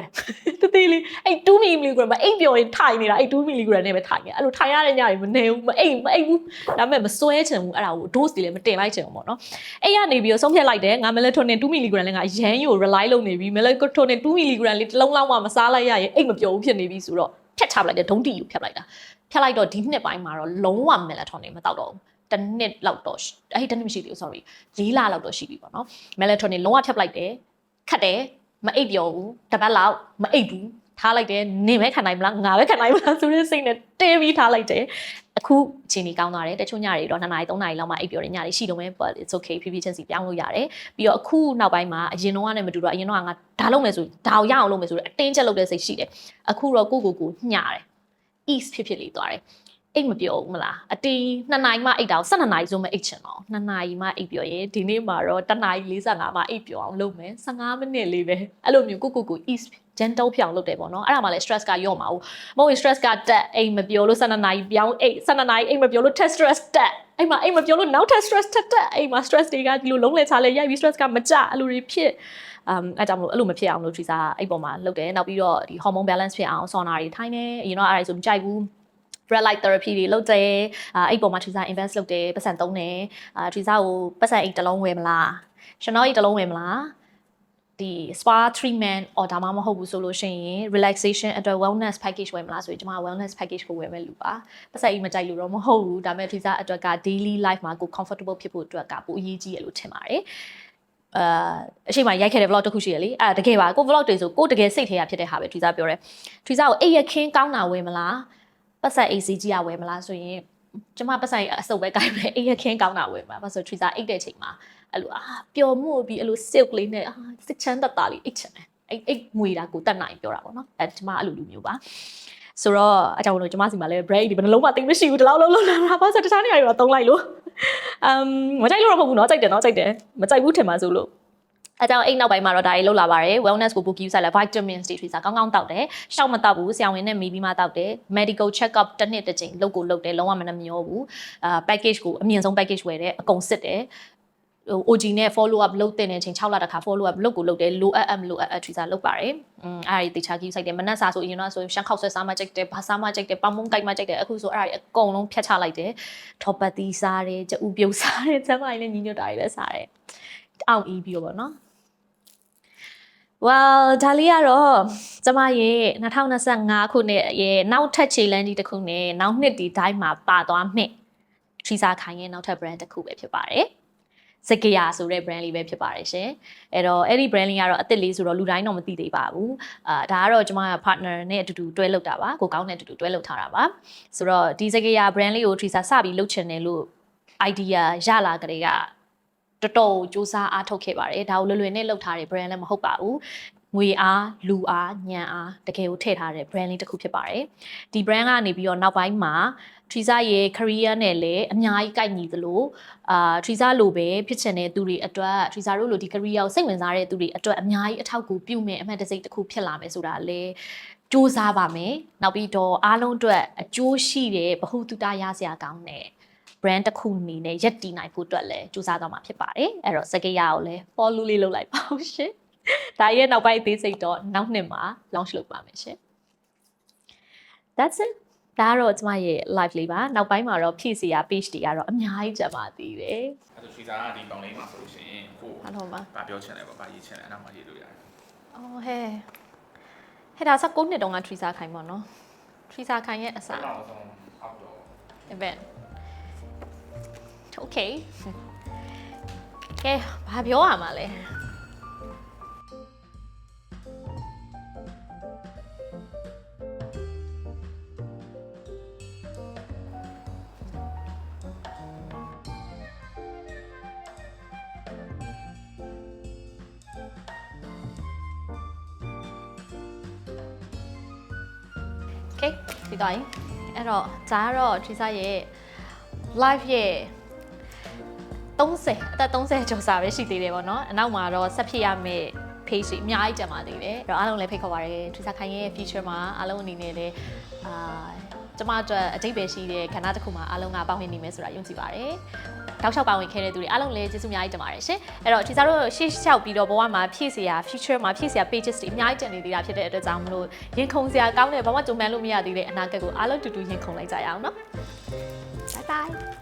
တေးလေးအဲ့2 mg မှာအိမ်ပြောရင်ထိုင်နေတာအဲ့2 mg နဲ့ပဲထိုင်နေအဲ့လိုထိုင်ရတဲ့ညတွေမနေဘူးမအိမ်ဘူးဒါပေမဲ့မစွဲချင်ဘူးအဲ့ဒါကို dose တွေလည်းမတင်လိုက်ချင်ဘူးပေါ့နော်အဲ့ရနေပြီးတော့ဆုံးဖြတ်လိုက်တယ်ငါ melatonin 2 mg လည်းငါရမ်းကို rely လုပ်နေပြီ melatonin 2 mg လေးတစ်လုံးလောက်မှမစားလိုက်ရရင်အိမ်မပြောဘူးဖြစ်နေပြီဆိုတော့ဖြတ်ချပလိုက်တယ်ဒုံးတီကိုဖြတ်လိုက်တာဖြတ်လိုက်တော့ဒီနှစ်ပိုင်းမှာတော့လုံးဝ melatonin မတောက်တော့ဘူးတစ်နှစ်လောက်တော့အဲ့တစ်နှစ်မရှိသေးဘူး sorry 4 လလောက်တော့ရှိပြီပေါ့နော် melatonin လုံးဝဖြတ်ပလိုက်တယ်ခတ်တယ်မအိပ်ပြောဘူးတစ်ပတ်လောက်မအိပ်ဘူးထားလိုက်တယ်နေမဲခံနိုင်မလားငါပဲခံနိုင်မလားဆိုတဲ့စိတ်နဲ့တဲပြီးထားလိုက်တယ်အခုအချိန်ကြီးကောင်းသွားတယ်တချို့ညတွေတော့2 နာရီ3 နာရီလောက်မှအိပ်ပြောတယ်ညတွေရှိတော့မယ် but it's okay ဖြည်းဖြည်းချင်းစီပြောင်းလို့ရတယ်ပြီးတော့အခုနောက်ပိုင်းမှာအရင်တော့နဲ့မတူတော့အရင်တော့ငါဒါလုပ်မယ်ဆိုဒါကိုရအောင်လုပ်မယ်ဆိုတော့အတင်းချက်လုပ်တဲ့စိတ်ရှိတယ်အခုတော့ကိုညှတယ် ease ဖြစ်လေးသွားတယ်အိတ်မပြောဘူးမလားအတီး2 နာရီမှအိတ်တာကို12 နာရီဆိုမှအိတ်ချင်တော့2 နာရီမှအိတ်ပြောရင်ဒီနေ့မှာတော့1 နာရီ 45မှအိတ်ပြောအောင်လုပ်မယ်15မိနစ်လေးပဲအဲ့လိုမျိုးကို ease ဂျန်တောဖြောင်လုပ်တယ်ပေါ့နော်အဲ့ဒါမှလည်း stress ကရော့မှာဘူးမဟုတ်ရင် stress ကတက်အိတ်မပြောလို့12 နာရီပြောင်းအိတ်12 နာရီအိတ်မပြောလို့ test stress တက်အဲ့မှာအိတ်မပြောလို့နောက် test stress တက်အိတ်မှာ stress တွေကဒီလိုလုံးလဲချလဲရိုက်ပြီး stress ကမကြအဲ့လိုတွေဖြစ်အဲ့ကြောင့်မလို့အဲ့လိုမဖြစ်အောင်လို့ Teresa အဲ့ပေါ်မှာလုပ်တယ်နောက်ပြီးတော့ဒီ hormone balance ဖြစ်အောင် sauna တွေထိုင်နေအရင်တော့အဲ့ဒါဆိုမကြိုက်ဘူး red light therapy တွေလုပ်တယ်အဲ့ပေါ်မှာ Teresa invest လုပ်တယ်ပတ်စံသုံးတယ်Teresa ကိုပတ်စံအိတ်တစ်လုံးဝယ်မလား Chanel အိတ်တစ်လုံးဝယ်မလားဒီ spa treatment or ဒါမှမဟုတ်ဘူးဆိုလို့ရှိရင် relaxation အတွက် wellness package ဝယ်မလားဆိုရင်ကျွန်မ wellness package ကိုဝယ်မဲ့လူပါပတ်စံအိတ်မကြိုက်လို့တော့မဟုတ်ဘူးဒါပေမဲ့ Teresa အတွက်က daily life မှာကို comfortable ဖြစ်ဖို့အတွက်ကပိုအရေးကြီးရလို့ထင်ပါတယ်အရှိမရိုက်ခဲ့တဲ့ vlog တစ်ခုရှိရလေအဲ့ဒါတကယ်ပါကို vlog တွေဆိုကိုတကယ်စိတ်ထဲရဖြစ်တဲ့ဟာပဲ Teresa ပြောတယ် Teresa ကိုအိတ်ရခင်းကောင်းတာဝယ်မလားပတ်စံ ACG ကဝယ်မလားဆိုရင်ကျမပတ်စံအစုပ်ပဲကိုင်မယ်အိတ်ရခင်းကောင်းတာဝယ်မှာဘာလို့ဆို Teresa အိတ်တဲ့ချိန်မှာအဲ့လိုပျော်မှုပြီးအဲ့လို silk လေးနဲ့စစ်ချမ်းတက်တာလေးအိတ်ချင်တယ်အိတ်ငွေတာကိုတတ်နိုင်ပြောတာပေါ့နော်အဲ့ကျမအဲ့လိုလူမျိုးပါဆိုတော့အကြောင်းလို့ကျမစီမှာလည်း break ဒီဘယ်နှလုံးမှတိတ်မရှိဘူးဒီလောက်လုံးလာတာဘာလို့ဆိုတခြားနေရာတွေတော့တုံးလိုက်လို့မကြိုက်လို့တော့မဟုတ်ဘူးเนาะကြိုက်တယ်เนาะကြိုက်တယ်မကြိုက်ဘူးထင်ပါဆိုလို့အဲကြောင့်အိတ်နောက်ပိုင်းမှာတော့ဒါတွေလောက်လာပါတယ် wellness ကိုပို့ကြည့်ဆိုင်လာ vitamins တွေ Teresa ကောင်းကောင်းတောက်တယ်ရှောက်မတောက်ဘူးဆရာဝန်နဲ့မိပြီးမှတောက်တယ် medical check up တစ်နှစ်တစ်ကြိမ်လုပ်တယ်လုံးဝမနှမျောဘူးpackage ကိုအမြင့်ဆုံး package ဝယ်တယ်အကုန်စစ်တယ်OG နဲ့ follow up လုပ်တဲ့အချိန်6လတစ်ခါ follow up လုပ်တယ်လိုအပ်မလိုအပ် Teresa လုပ်ပါတယ်အဲ့ဒါတွေတေချာကြည့်ဆိုင်တယ်မနက်စာဆိုရင်တော့ဆိုရှမ်းခောက်ဆွဲစားမှကြိုက်တယ်ဘာစားမှကြိုက်တယ်ပေါင်မုံကြိုက်မှကြိုက်တယ်အခုဆိုအဲ့ဒါတွေအကုန်လုံးဖြတ်ချလိုက်တယ်ထော်ပတ်တီစားတယ်ကြူပြုတ်စားတယ်ကျမကြီးလည်းညီညွတ်တာတွေလည်းစားတယ်အောင်အီးပြီးတော့ပေါ့နော်well ဒါလေးကတော့ကျမရဲ့2025ခုနှစ်ရဲ့နောက်ထပ် challenge တစ်ခုနဲ့နောက်နှစ်ဒီတိုင်းမှာပါသွားမယ် Teresa ခိုင်ရဲ့နောက်ထပ် brand တစ်ခုပဲဖြစ်ပါတယ် စကေယာဆိုတဲ့ brand လေးပဲဖြစ်ပါတယ်ရှင်အဲ့တော့အဲ့ဒီ brand လေးကတော့အသစ်လေးဆိုတော့လူတိုင်းတော့မသိသေးပါဘူးဒါကတော့ကျွန်မ partner နဲ့အတူတူတွဲလုပ်တာပါကိုကောင်းနဲ့အတူတူတွဲလုပ်ထားတာပါဆိုတော့ဒီစကေယာ brand လေးကို Trisa စပြီးလုပ်ချင်တယ်လို့ idea ရလာကြတဲ့ကတော်တော်စူးစမ်းအားထုတ်ခဲ့ပါတယ်ဒါကိုလွယ်လွယ်နဲ့လုပ်ထားတဲ့ brand လည်းမဟုတ်ပါဘူးငွေအားလူအားညံအားတကယ်ကိုထည့်ထားတဲ့ brand လေးတစ်ခုဖြစ်ပါတယ်ဒီ brand ကနေပြီးတော့နောက်ပိုင်းမှာ Trisa ရဲ့ career နဲ့လည်းအများကြီးကိုက်ညီသလိုTrisa လိုပဲဖြစ်ချင်တဲ့သူတွေအတွက် Trisa တို့လိုဒီ career ကိုစိတ်ဝင်စားတဲ့သူတွေအတွက်အများကြီးအထောက်အကူပြုမဲ့အမှတ်တစိတ်တစ်ခုဖြစ်လာမယ်ဆိုတာလည်းစူးစမ်းပါမယ်နောက်ပြီးတော့အားလုံးအတွက်အကျိုးရှိတဲ့ဗဟုသုတရစရာကောင်းတဲ့ brand တစ်ခုအနေနဲ့ရက်တည်နိုင်ဖို့အတွက်လည်းစူးစမ်းသွားမှာဖြစ်ပါတယ်အဲ့တော့စကေယာကိုလည်း follow လေးလုပ်လိုက်ပါဦးရှင်ဒါရဲ့နောက်ပိုင်းအသေးစိတ်တော့နောက်နှစ်မှာ launch လုပ်ပါမယ်ရှင် That's it ဒါကတော့ကျမရဲ့ live လေးပါနောက်ပိုင်းမှာတော့ဖြည့်စရာ page တွေကတော့အများကြီးကျန်ပါသေးတယ် အဲ့ဒါ Trisa ကဒီပေါင်လေးမှာဆိုလို့ရှိရင်ကို အားလုံးပါ ဗာပြောချင်တယ်ပေါ့ဗာရေးချင်တယ်အဲ့နောက်မှရေးလို့ရတယ် အော်ဟဲ့ဒါ19နှစ်တုန်းက Trisa ခိုင်ပေါ့နော် Trisa ခိုင်ရဲ့အစား နောက်ဆုံးအောက်တော့ event okay ကဲဘာပြောရမှာလဲ Okay ဒီတော့အဲ့တော့ဇာကတော့ Trisa ရဲ့ live ရဲ့30အသက်30ကျော်စာပဲရှိသေးတယ်ပေါ့နော်အနောက်မှာတော့ဆက်ဖြစ်ရမယ့် page အများကြီးကျန်ပါသေးတယ်အဲ့တော့အားလုံးလည်းဖိတ်ခေါ်ပါရစေ Trisa ခိုင်ရဲ့ feature မှာအားလုံးအနေနဲ့လည်းကျမအတွက်အတိတ်ပဲရှိတဲ့ခဏတစ်ခုမှာအားလုံးကပေါဝင်နေမယ်ဆိုတာယုံကြည်ပါတယ်တောက်လျှောက်ပါဝင်ခဲ့တဲ့သူတွေအားလုံးလည်းကျေးဇူးအများကြီးတင်ပါတယ်ရှင်အဲ့တော့ Trisa တို့ရှေ့လျှောက်ပြီးတော့ဘဝမှာဖြည့်စရာ future မှာဖြည့်စရာ pages တွေအများကြီးကျန်နေသေးတာဖြစ်တဲ့အတွက်ကြောင့်မလို့ရင်ခုန်စရာကောင်းတဲ့ဘာမှကြုံမှန်းလို့မရသေးတဲ့အနာဂတ်ကိုအားလုံးတူတူရင်ခုန်လိုက်ကြရအောင်နော် bye bye